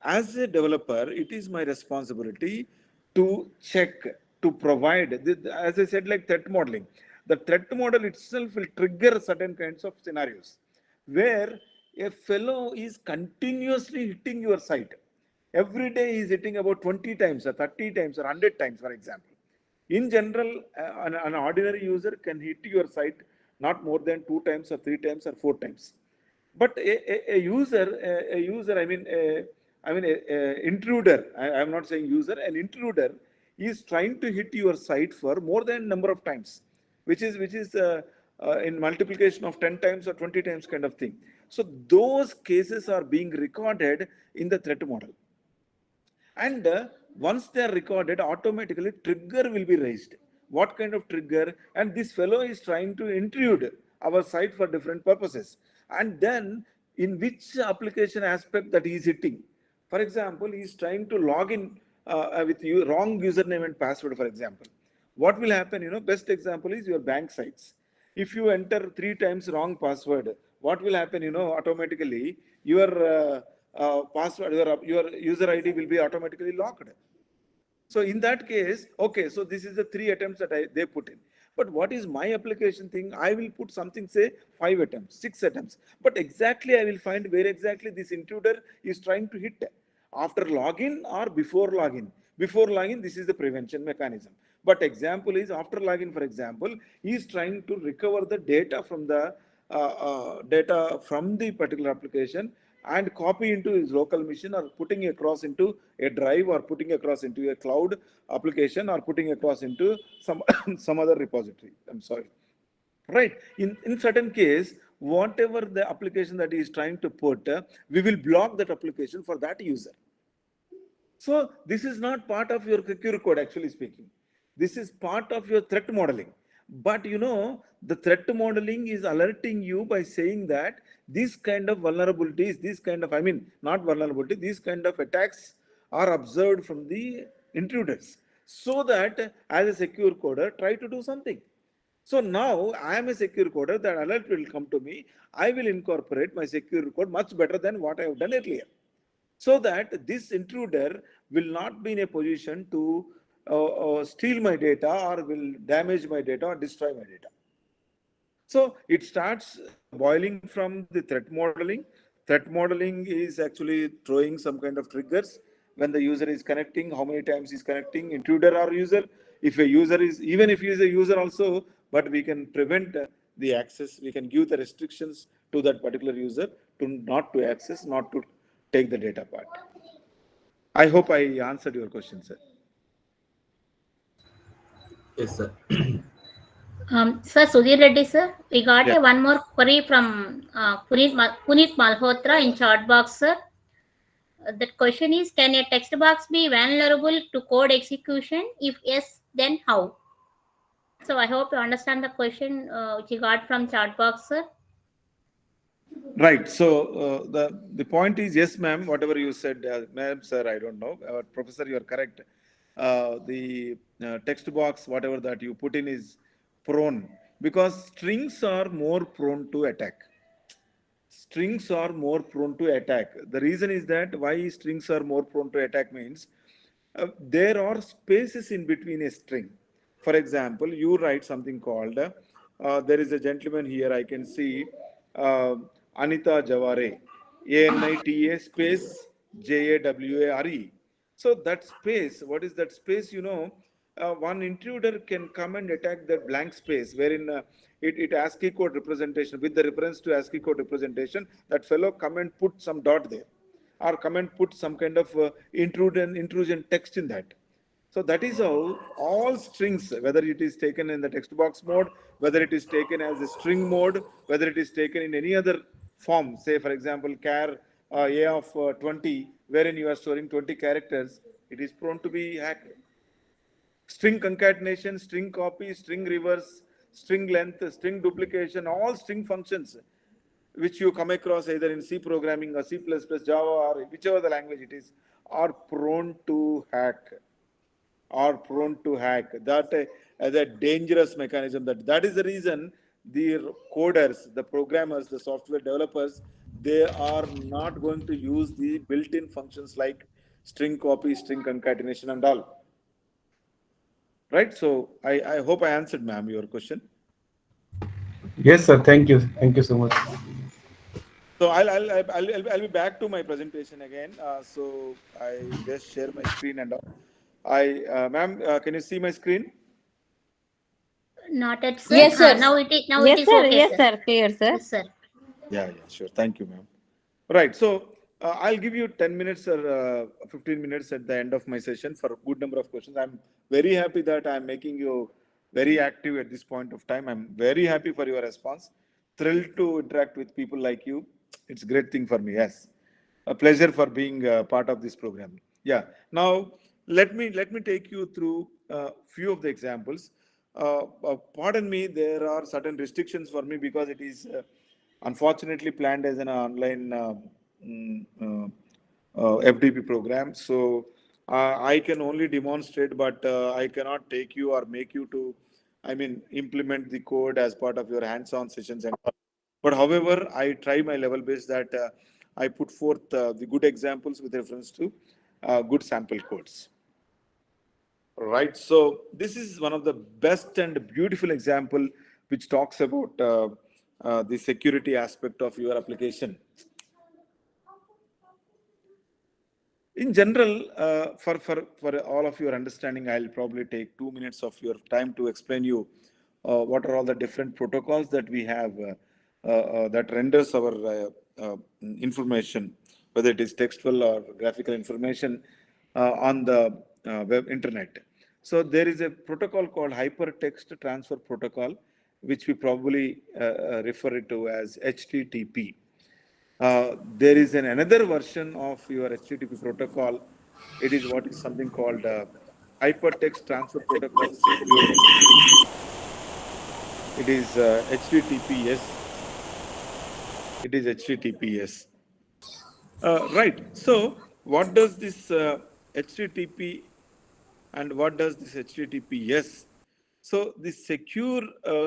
as a developer, it is my responsibility to check, to provide, as I said, like threat modeling. The threat model itself will trigger certain kinds of scenarios where a fellow is continuously hitting your site. Every day he is hitting about 20 times or 30 times or 100 times, for example. In general, an ordinary user can hit your site not more than 2 times or 3 times or 4 times. But a user, a intruder. I'm not saying user. An intruder is trying to hit your site for more than number of times, which is in multiplication of 10 times or 20 times kind of thing. So those cases are being recorded in the threat model. And once they are recorded, automatically trigger will be raised. What kind of trigger? And this fellow is trying to intrude our site for different purposes. And then in which application aspect that he is hitting? For example, he is trying to log in with you wrong username and password, for example. What will happen? Best example is your bank sites. If you enter 3 times wrong password, what will happen? Automatically your password, your user ID will be automatically locked. So in that case, okay, so this is the 3 attempts that they put in. But what is my application thing? I will put something, say 5 attempts, 6 attempts. But exactly I will find where exactly this intruder is trying to hit. After login or before login? Before login, this is the prevention mechanism. But example is after login, for example, he is trying to recover the data from the particular application and copy into his local machine, or putting across into a drive, or putting across into a cloud application, or putting across into some some other repository. I'm sorry. Right. In certain case, whatever the application that he is trying to put, we will block that application for that user. So this is not part of your secure code, actually speaking. This is part of your threat modeling. But the threat modeling is alerting you by saying that this kind of vulnerabilities, this kind of, not vulnerability, these kind of attacks are observed from the intruders. So that as a secure coder, try to do something. So now I am a secure coder, that alert will come to me. I will incorporate my secure code much better than what I have done earlier, so that this intruder will not be in a position to steal my data, or will damage my data, or destroy my data. So it starts boiling from the threat modeling. Threat modeling is actually throwing some kind of triggers when the user is connecting, how many times is connecting, intruder or user. If a user is, even if he is a user also, but we can prevent the access, we can give the restrictions to that particular user to not to access, not to take the data part. I hope I answered your question, sir. Yes, sir. Sir Sudhir Reddy, sir, we got Yeah. one more query from Puneet Malhotra in chat box, sir. That question is, can a text box be vulnerable to code execution? If yes, then how? So I hope you understand the question which you got from chat box, sir. Right. So the point is, yes, ma'am. Whatever you said, ma'am, sir, I don't know. Professor, you are correct. The text box, whatever that you put in, is prone, because strings are more prone to attack. Strings are more prone to attack. The reason is that why strings are more prone to attack means there are spaces in between a string. For example, you write something called, there is a gentleman here, I can see, uh, Anita Javare, ANITA space JAWARE. So that space, what is that space? One intruder can come and attack that blank space wherein it ASCII code representation, with the reference to ASCII code representation, that fellow come and put some dot there, or come and put some kind of intrusion text in that. So that is how all strings, whether it is taken in the text box mode, whether it is taken as a string mode, whether it is taken in any other form, say for example char a of 20, wherein you are storing 20 characters, it is prone to be hacked. String concatenation, string copy, string reverse, string length, string duplication, all string functions which you come across either in C programming or C++, Java, or whichever the language it is, are prone to hack. That as a dangerous mechanism. That is the reason the coders, the programmers, the software developers, they are not going to use the built-in functions like string copy, string concatenation, and all. Right. So I hope I answered, ma'am, your question. Yes, sir. Thank you. Thank you so much. So I'll be back to my presentation again. So I just share my screen and all. Ma'am, can you see my screen? Not yet, sir. Yes, sir. Now it is Yes, sir. okay, Yes, sir. sir. Clear, sir. Yes, sir. Yeah, sure. Thank you, ma'am. Right. So I'll give you 10 minutes or 15 minutes at the end of my session for a good number of questions. I'm very happy that I'm making you very active at this point of time. I'm very happy for your response. Thrilled to interact with people like you. It's a great thing for me. Yes. A pleasure for being part of this program. Yeah. Now, let me take you through a few of the examples. Pardon me, there are certain restrictions for me because it is unfortunately planned as an online FDP program. So I can only demonstrate, but I cannot take you or make you to, implement the code as part of your hands-on sessions and all. But however, I try my level best that I put forth the good examples with reference to good sample codes. Right. So this is one of the best and beautiful example which talks about the security aspect of your application. In general, for all of your understanding, I'll probably take 2 minutes of your time to explain you what are all the different protocols that we have that renders our information, whether it is textual or graphical information on the web internet. So there is a protocol called Hypertext Transfer Protocol, which we probably refer it to as HTTP. There is another version of your HTTP protocol. It is what is something called Hypertext Transfer Protocol Secure. It is HTTPS. It is HTTPS. Right. So, what does this HTTP and what does this HTTPS? So, the secure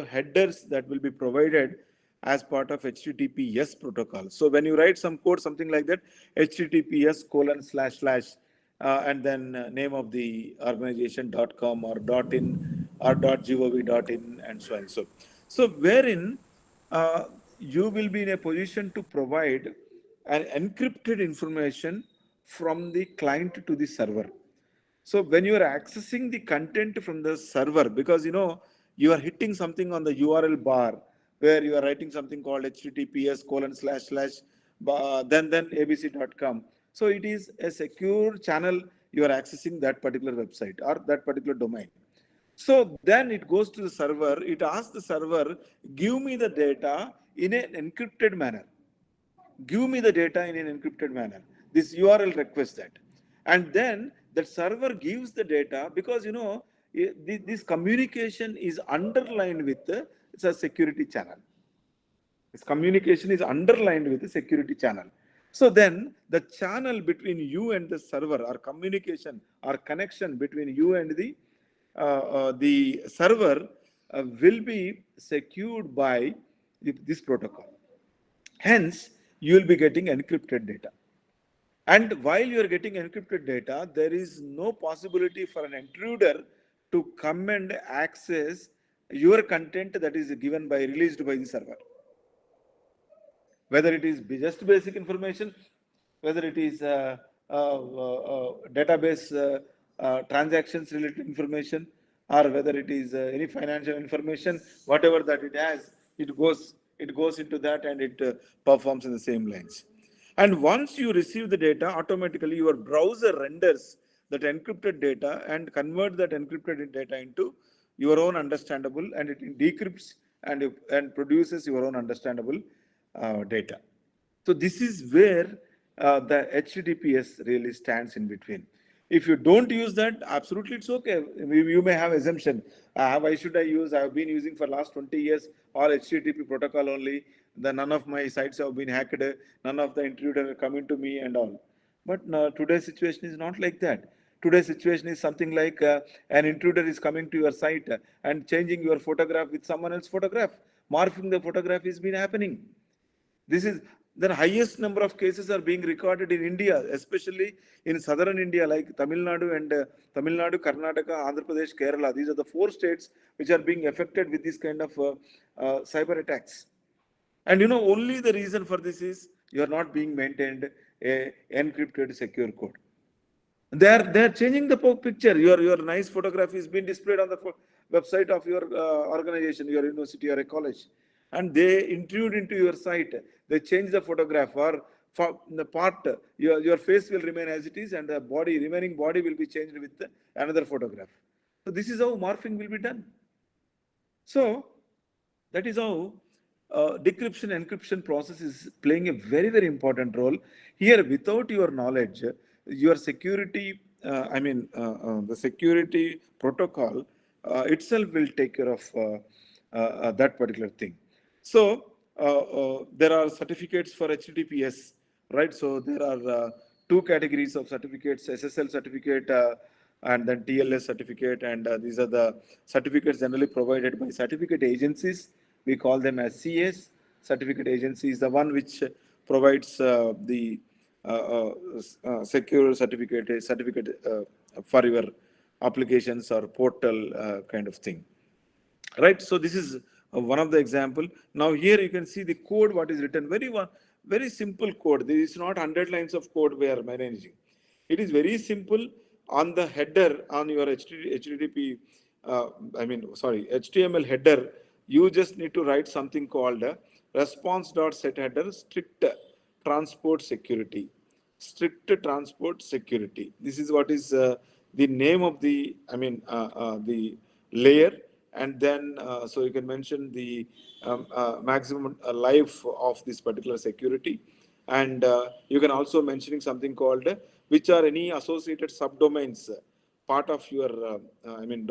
headers that will be provided as part of HTTPS protocol. So, when you write some code, something like that, HTTPS : and then name of the organization.com or .in or .gov.in and so on. So wherein you will be in a position to provide an encrypted information from the client to the server. So when you are accessing the content from the server, because you are hitting something on the URL bar where you are writing something called HTTPS : then abc.com. So it is a secure channel. You are accessing that particular website or that particular domain. So then it goes to the server. It asks the server, give me the data in an encrypted manner. Give me the data in an encrypted manner. This URL requests that. And then that server gives the data because, this communication is underlined with it's a security channel. This communication is underlined with a security channel. So then the channel between you and the server, or communication or connection between you and the server will be secured by this protocol. Hence, you will be getting encrypted data. And while you are getting encrypted data, there is no possibility for an intruder to come and access your content that is given by, released by the server. Whether it is just basic information, whether it is database transactions related information, or whether it is any financial information, whatever that it has, it goes into that and it performs in the same lines. And once you receive the data, automatically your browser renders that encrypted data and convert that encrypted data into your own understandable, and it decrypts and produces your own understandable data. So this is where the HTTPS really stands in between. If you don't use that, absolutely it's okay. You may have assumption. Why should I use? I have been using for last 20 years all HTTP protocol only. Then none of my sites have been hacked. None of the intruder are coming to me and all. But today's situation is not like that. Today's situation is something like an intruder is coming to your site and changing your photograph with someone else's photograph. Morphing the photograph has been happening. This is the highest number of cases are being recorded in India, especially in southern India, like Tamil Nadu, Karnataka, Andhra Pradesh, Kerala. These are the 4 states which are being affected with this kind of cyber attacks. And only the reason for this is you are not being maintained a encrypted secure code. They are changing the picture. Your nice photograph is being displayed on the website of your organization, your university or a college, and they intrude into your site. They change the photograph, or for the part your face will remain as it is, and the remaining body will be changed with another photograph. So this is how morphing will be done. So that is how decryption encryption process is playing a very, very important role here. Without your knowledge, your security, the security protocol itself will take care of that particular thing. So there are certificates for HTTPS, right? So there are 2 categories of certificates: SSL certificate and then TLS certificate, and these are the certificates generally provided by certificate agencies. We call them as CS. Certificate agency is the one which provides the secure certificate for your applications or portal kind of thing, right? So this is one of the example. Now here you can see the code what is written. Very simple code. There is not 100 lines of code we are managing. It is very simple. On the header, on your HTTP, HTML header, you just need to write something called response.set header strict transport security. Strict transport security. This is what is the name of the, the layer. And then, so you can mention the maximum life of this particular security. And you can also mentioning something called which are any associated subdomains part of your main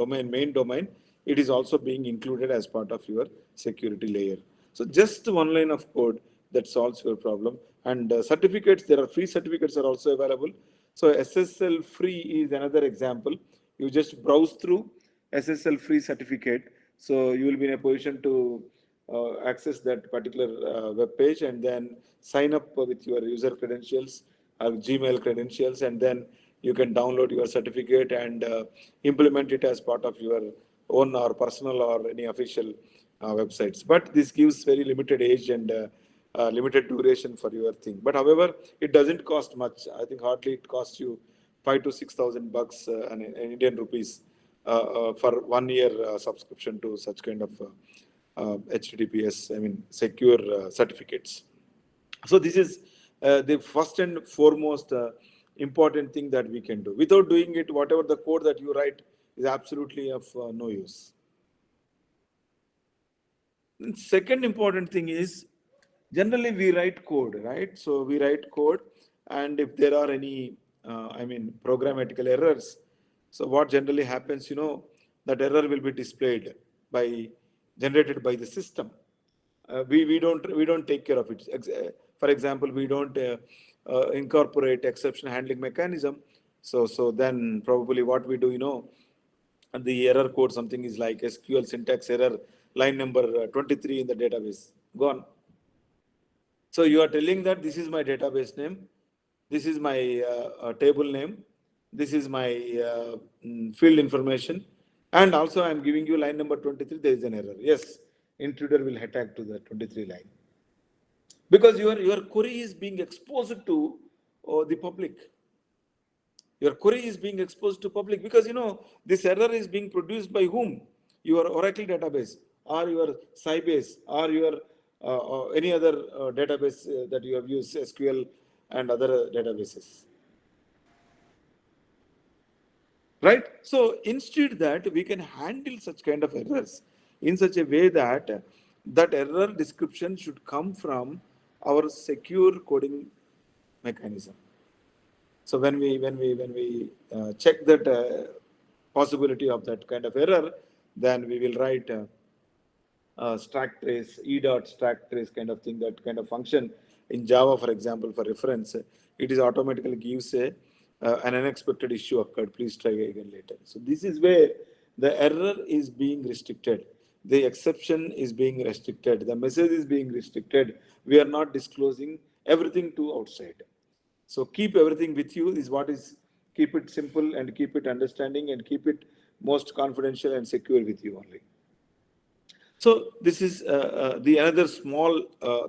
domain. It is also being included as part of your security layer. So just one line of code that solves your problem. And certificates, there are free certificates are also available. So SSL free is another example. You just browse through SSL free certificate. So you will be in a position to access that particular web page and then sign up with your user credentials or Gmail credentials, and then you can download your certificate and implement it as part of your own or personal or any official websites. But this gives very limited age and limited duration for your thing. But however, it doesn't cost much. I think hardly it costs you $5,000 to $6,000 in Indian rupees for 1 year subscription to such kind of HTTPS, secure certificates. So this is the first and foremost important thing that we can do. Without doing it, whatever the code that you write is absolutely of no use. And second important thing is, generally we write code, right? So we write code, and if there are any, programmatical errors, so what generally happens, that error will be displayed generated by the system. We don't take care of it. For example, we don't incorporate exception handling mechanism. So then probably what we do, and the error code, something is like SQL syntax error, line number 23 in the database, gone. So you are telling that this is my database name, this is my table name, this is my field information, and also I am giving you line number 23, there is an error. Yes, intruder will attack to the 23 line. Because your query is being exposed to the public. Your query is being exposed to public because, this error is being produced by whom? Your Oracle database or your Sybase or your any other database that you have used, SQL and other databases. Right? So instead that we can handle such kind of errors in such a way that that error description should come from our secure coding mechanism. So when we check that possibility of that kind of error, then we will write stack trace, stack trace kind of thing, that kind of function in Java, for example, for reference, it is automatically gives an unexpected issue occurred. Please try again later. So this is where the error is being restricted. The exception is being restricted. The message is being restricted. We are not disclosing everything to outside. So keep everything with you is what is, keep it simple and keep it understanding and keep it most confidential and secure with you only. So this is the another small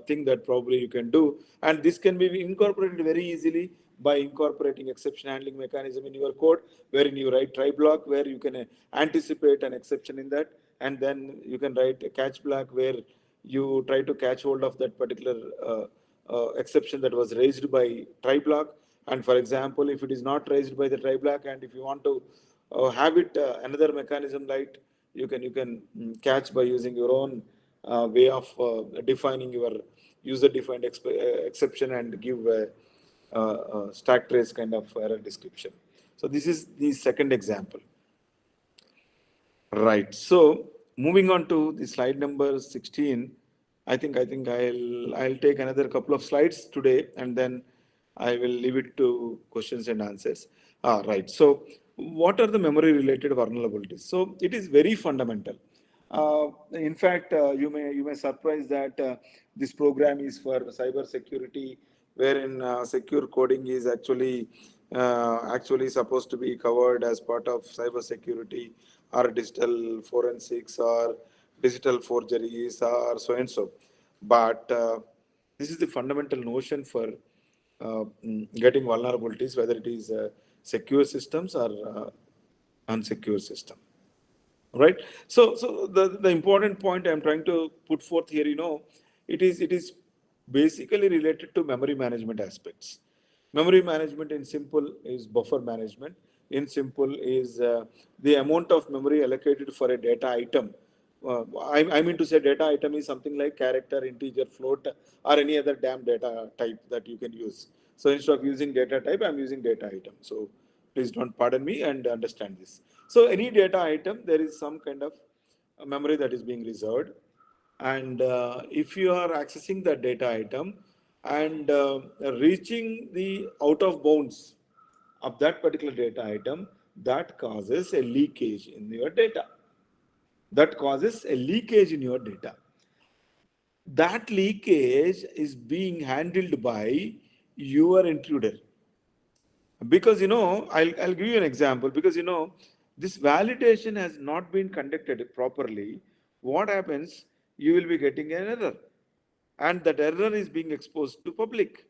thing that probably you can do, and this can be incorporated very easily by incorporating exception handling mechanism in your code, wherein you write try block, where you can anticipate an exception in that, and then you can write a catch block where you try to catch hold of that particular exception that was raised by try block. And for example, if it is not raised by the try block, and if you want to have it another mechanism, right? You can catch by using your own way of defining your user-defined exception and give a stack trace kind of error description. So this is the second example. Right. So moving on to the slide number 16, I think I'll take another couple of slides today, and then I will leave it to questions and answers. Right. So what are the memory related vulnerabilities? So it is very fundamental. In fact, you may surprise that this program is for cyber security, wherein secure coding is actually supposed to be covered as part of cyber security or digital forensics or digital forgeries or so and so. But this is the fundamental notion for getting vulnerabilities, whether it is secure systems or unsecure system. Right. So the important point I'm trying to put forth here, it is basically related to memory management aspects. Memory management in simple is buffer management. In simple is the amount of memory allocated for a data item. I mean to say data item is something like character, integer, float, or any other damn data type that you can use. So instead of using data type, I'm using data item. So please don't pardon me and understand this. So any data item, there is some kind of memory that is being reserved. And if you are accessing that data item and reaching the out of bounds of that particular data item, that causes a leakage in your data. That causes a leakage in your data. That leakage is being handled by your intruder. Because, I'll give you an example. Because, this validation has not been conducted properly. What happens? You will be getting an error. And that error is being exposed to public.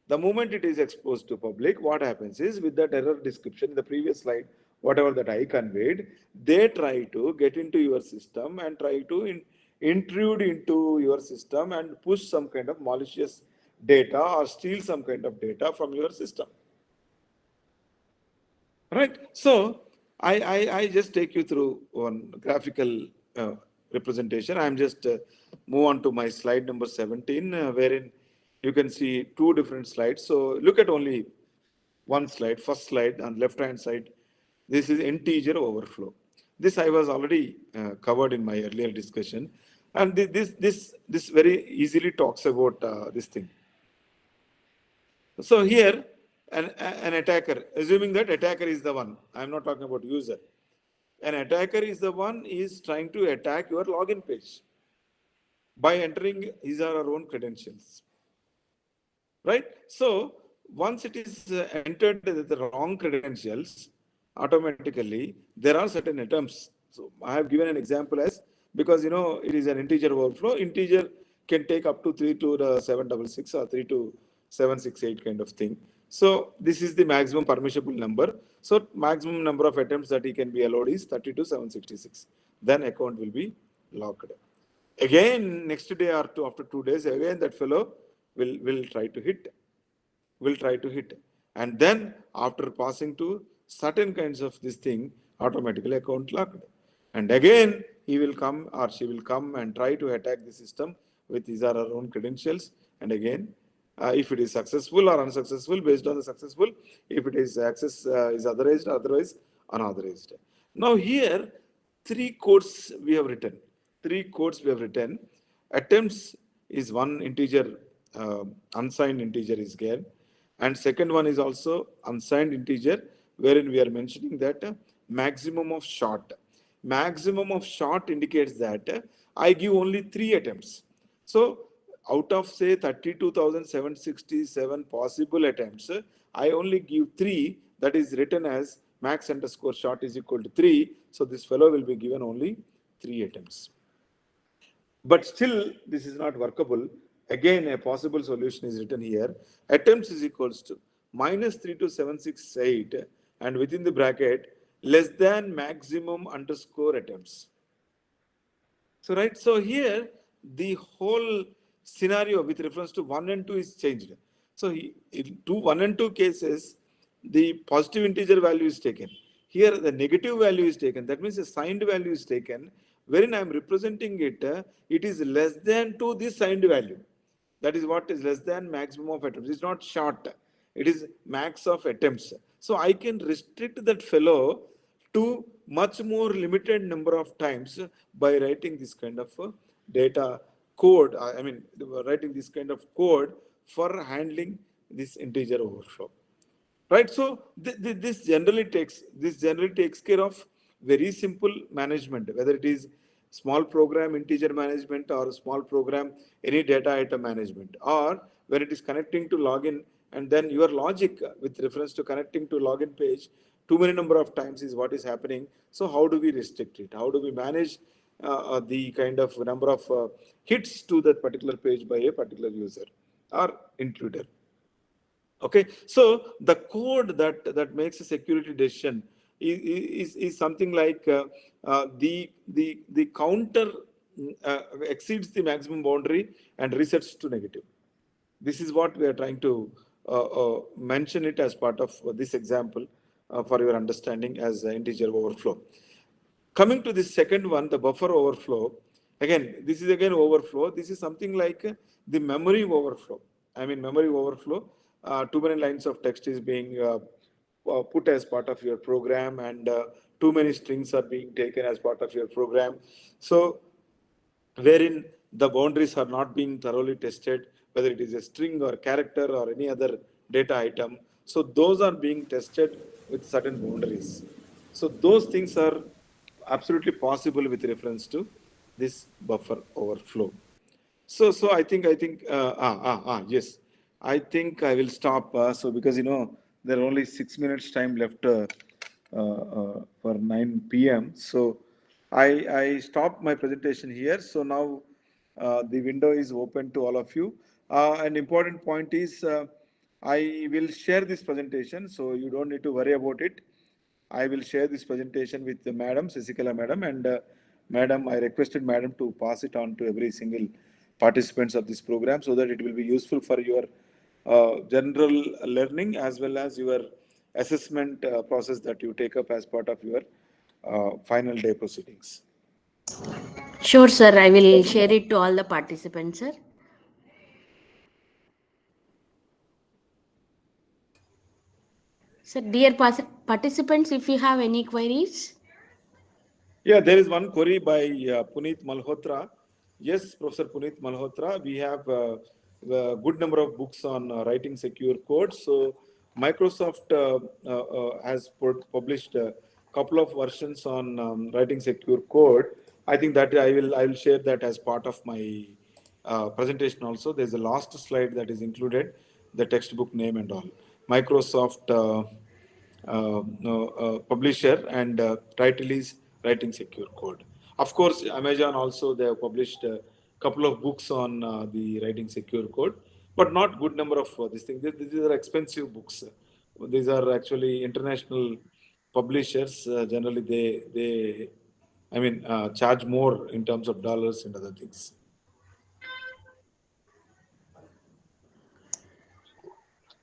The moment it is exposed to public, what happens is, with that error description in the previous slide, whatever that I conveyed, they try to get into your system and try to intrude into your system and push some kind of malicious data or steal some kind of data from your system. Right. So I just take you through one graphical representation. I'm just move on to my slide number 17, wherein you can see two different slides. So look at only one slide. First slide on left hand side. This is integer overflow. This I was already covered in my earlier discussion, and this very easily talks about this thing. So here, an attacker, assuming that attacker is the one, I'm not talking about user. An attacker is the one is trying to attack your login page by entering his or her own credentials. Right? So once it is entered the wrong credentials, automatically there are certain attempts. So I have given an example as, because it is an integer overflow. Integer can take up to 3 to the 766 or 3 to 768 kind of thing. So this is the maximum permissible number. So maximum number of attempts that he can be allowed is 30 to 766. Then account will be locked. Again, next day or two, after 2 days, again that fellow will try to hit. And then after passing to certain kinds of this thing, automatically account locked. And again, he will come or she will come and try to attack the system with his or her own credentials. And again, if it is successful or unsuccessful, based on the successful, if it is access is authorized, otherwise unauthorized. Now here, three codes we have written. Attempts is one integer, unsigned integer is given. And second one is also unsigned integer, wherein we are mentioning that maximum of short. Maximum of short indicates that I give only 3 attempts. So out of say 32,767 possible attempts, I only give 3, that is written as max underscore short is equal to 3. So this fellow will be given only 3 attempts. But still, this is not workable. Again, a possible solution is written here. Attempts is equals to minus 3 to 768 and within the bracket less than maximum underscore attempts. So, right. So here the whole scenario with reference to 1 and 2 is changed. So in 1 and 2 cases, the positive integer value is taken. Here the negative value is taken. That means the signed value is taken. Wherein I am representing it, it is less than to this signed value. That is what is less than maximum of attempts. It's not short. It is max of attempts. So I can restrict that fellow to much more limited number of times by writing this kind of data code. I mean, writing this kind of code for handling this integer overflow. Right. So this generally takes care of very simple management, whether it is small program integer management or small program any data item management, or when it is connecting to login and then your logic with reference to connecting to login page too many number of times is what is happening. So how do we restrict it? How do we manage the kind of number of hits to that particular page by a particular user or intruder? Okay, so the code that makes a security decision is something like the counter exceeds the maximum boundary and resets to negative. This is what we are trying to mention it as part of this example for your understanding as integer overflow. Coming to this second one, the buffer overflow, again, this is again overflow. This is something like the memory overflow. I mean, memory overflow, too many lines of text is being put as part of your program, and too many strings are being taken as part of your program. So wherein the boundaries are not being thoroughly tested, whether it is a string or character or any other data item. So those are being tested with certain boundaries. So those things are absolutely possible with reference to this buffer overflow. So yes, I think I will stop. So because there are only 6 minutes time left for 9 p.m. So I stopped my presentation here. So now the window is open to all of you. An important point is I will share this presentation, so you don't need to worry about it. I will share this presentation with the Madam Sasikala Madam, and Madam, I requested Madam to pass it on to every single participants of this program so that it will be useful for your general learning as well as your assessment process that you take up as part of your final day proceedings. Sure, sir. I will share it to all the participants, sir. Sir, dear participants, if you have any queries. Yeah, there is one query by Puneet Malhotra. Yes, Professor Puneet Malhotra, we have a good number of books on writing secure code. So Microsoft has published a couple of versions on writing secure code. I think that I will share that as part of my presentation also. There's a last slide that is included, the textbook name and all. Microsoft publisher, and title is Writing Secure Code. Of course, Amazon also, they have published a couple of books on the writing secure code, but not good number of these things. These are expensive books. These are actually international publishers. Generally, they charge more in terms of dollars and other things.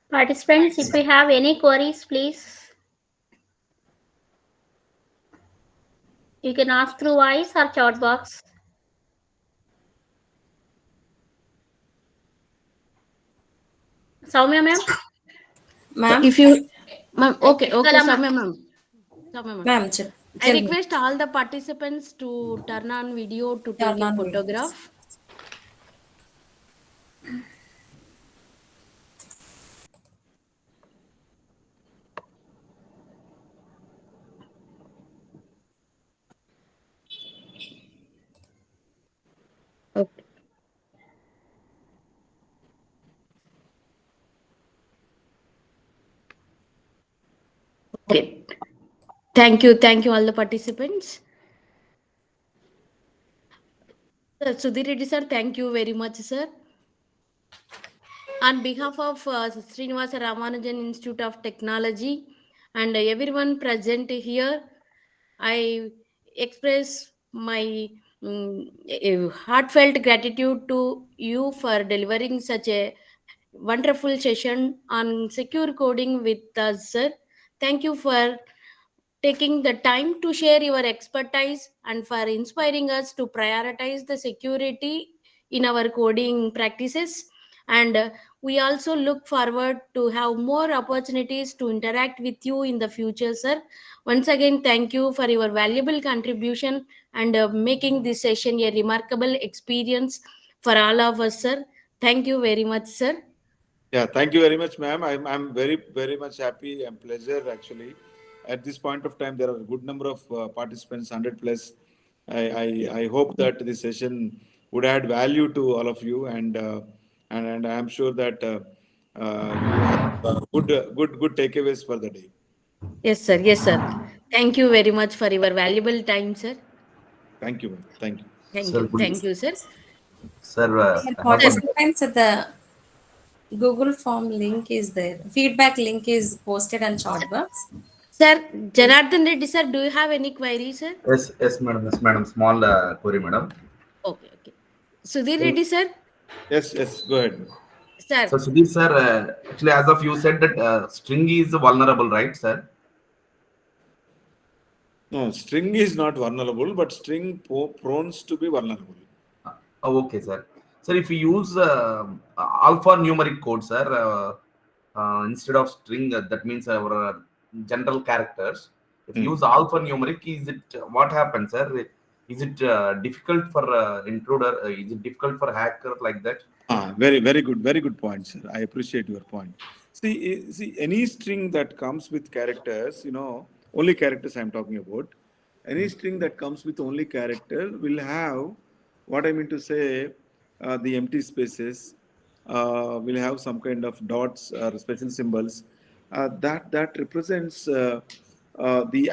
Participants, if you have any queries, please, you can ask through voice or chat box. Soumya ma'am? Ma'am? If you, ma'am, okay, Salama. Soumya ma'am. Ma'am, I request all the participants to turn on video to take a photograph. Okay. Okay. Thank you all the participants. Sudhir Reddy sir, thank you very much, sir. On behalf of Srinivasa Ramanujan Institute of Technology and everyone present here, I express my heartfelt gratitude to you for delivering such a wonderful session on secure coding with us, sir. Thank you for taking the time to share your expertise and for inspiring us to prioritize the security in our coding practices. And we also look forward to have more opportunities to interact with you in the future, sir. Once again, thank you for your valuable contribution and making this session a remarkable experience for all of us, sir. Thank you very much, sir. Yeah, thank you very much, ma'am. I'm very, very much happy and pleasure actually. At this point of time, there are a good number of participants, 100 plus. I hope that this session would add value to all of you, and I'm sure that you have good takeaways for the day. Yes, sir. Yes, sir. Thank you very much for your valuable time, sir. Thank you, ma'am. Thank you. Thank Sir, you. Thank you, sir. Sir, I have one. Participants at the Google form link is there. Feedback link is posted on Chatbox. Sir, Janardhan Reddy, sir, do you have any query, sir? Yes, madam. Yes, madam. Small query, madam. Okay, okay. Sudhir So, Reddy, sir? yes, go ahead. Sir. So Sudhir sir, actually, as of you said that string is vulnerable, right, sir? No, string is not vulnerable, but string prone to be vulnerable. Okay, sir. Sir, if we use alphanumeric code, sir, instead of string, that means our general characters. If you use alphanumeric, is it what happens, sir? Is it difficult for intruder? Is it difficult for hacker like that? Very good point, sir. I appreciate your point. See, any string that comes with characters, only characters I'm talking about. Any string that comes with only character will have, what I mean to say, the empty spaces, will have some kind of dots or special symbols that represents the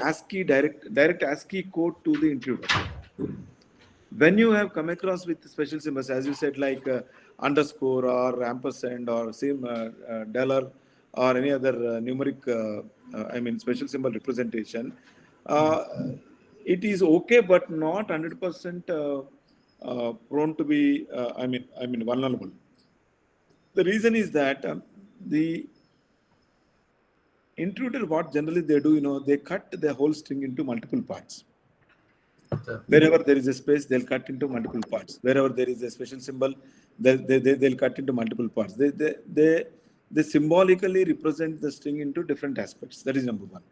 ASCII direct ASCII code to the intruder. When you have come across with special symbols, as you said, like underscore or ampersand or same dollar or any other numeric, special symbol representation, it is okay, but not 100% prone to be, vulnerable. The reason is that the intruder, what generally they do, they cut the whole string into multiple parts. Wherever there is a space, they'll cut into multiple parts. Wherever there is a special symbol, they'll cut into multiple parts. They symbolically represent the string into different aspects. That is number one.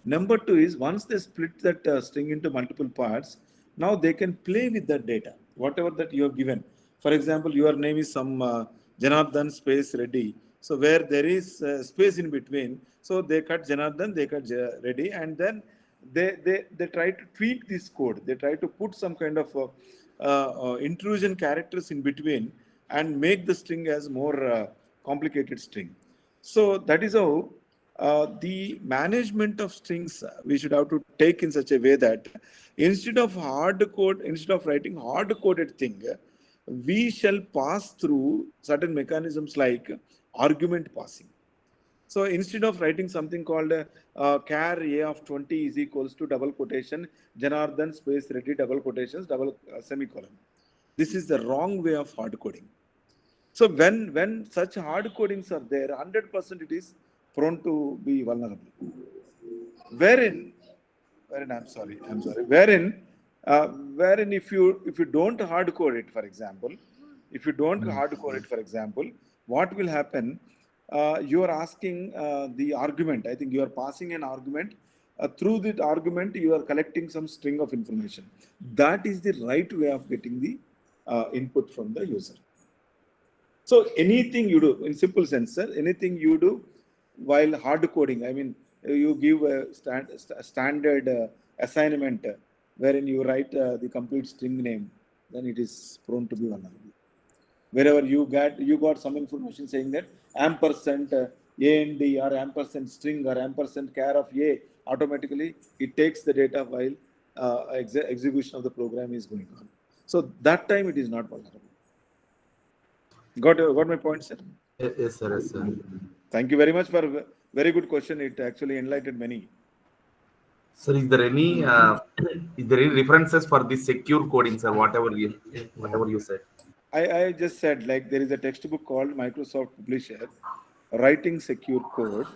Number two is once they split that string into multiple parts, now they can play with that data, whatever that you have given. For example, your name is some Janardhan space Reddy. So where there is space in between, so they cut Janardhan, they cut Reddy, and then they try to tweak this code. They try to put some kind of intrusion characters in between and make the string as more complicated string. So that is how the management of strings we should have to take in such a way that instead of writing hard coded thing, we shall pass through certain mechanisms like argument passing. So instead of writing something called char a of 20 is equals to double quotation Janardhan space Reddy double quotations double semicolon. This is the wrong way of hard coding. So when such hard codings are there, 100% it is prone to be vulnerable. Wherein if you don't hard code it, for example, what will happen? You are asking the argument. I think you are passing an argument. Through that argument, you are collecting some string of information. That is the right way of getting the input from the user. So anything you do, in simple sense, sir, anything you do while hard coding, you give a standard assignment wherein you write the complete string name, then it is prone to be vulnerable. Wherever you got some information saying that ampersand A and D or ampersand string or ampersand char of A, automatically it takes the data while execution of the program is going on. So that time it is not vulnerable. Got my point, sir? Yes, sir. Yes, sir. Thank you very much for a very good question. It actually enlightened many. Sir, is there any references for the secure coding, sir? Whatever you said. I just said, like, there is a textbook called Microsoft Publisher, Writing Secure Code.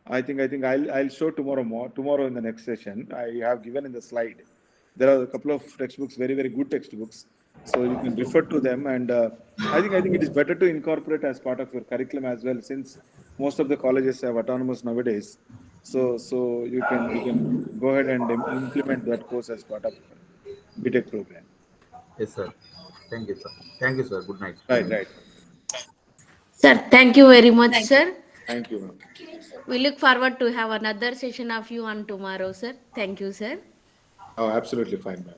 I think I'll show tomorrow in the next session. I have given in the slide. There are a couple of textbooks, very, very good textbooks. So you can refer to them. And I think it is better to incorporate as part of your curriculum as well, since most of the colleges have autonomous nowadays. So you can go ahead and implement that course as part of BTech program. Yes, sir. Thank you, sir. Thank you, sir. Good night. Right. Sir, thank you very much, sir. Thank you, ma'am. We look forward to have another session of you on tomorrow, sir. Thank you, sir. Oh, absolutely fine, ma'am.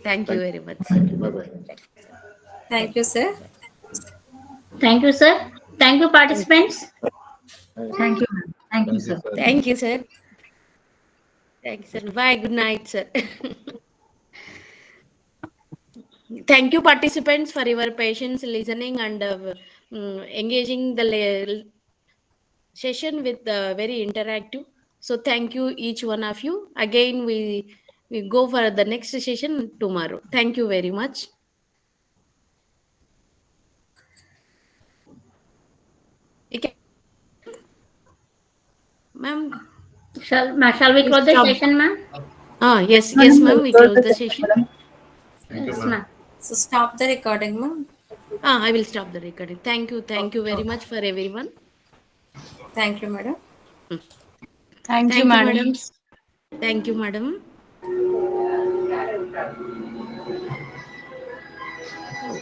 Thank you very much. Bye-bye. Thank you, sir. Thank you, sir. Thank you, participants. Thank you, ma'am. Thank you, sir. Thank you, sir. Thank you, sir. Bye. Good night, sir. Thank you, participants, for your patience listening and engaging the session with very interactive. So thank you each one of you. Again, we go for the next session tomorrow. Thank you very much. Ma'am, Shall we close the session, ma'am? Yes, ma'am. We close the session. Yes, ma'am. So stop the recording, ma'am. I will stop the recording. Thank you very much for everyone. Thank you, madam. Thank you, madam. Thank you, madam. Oh.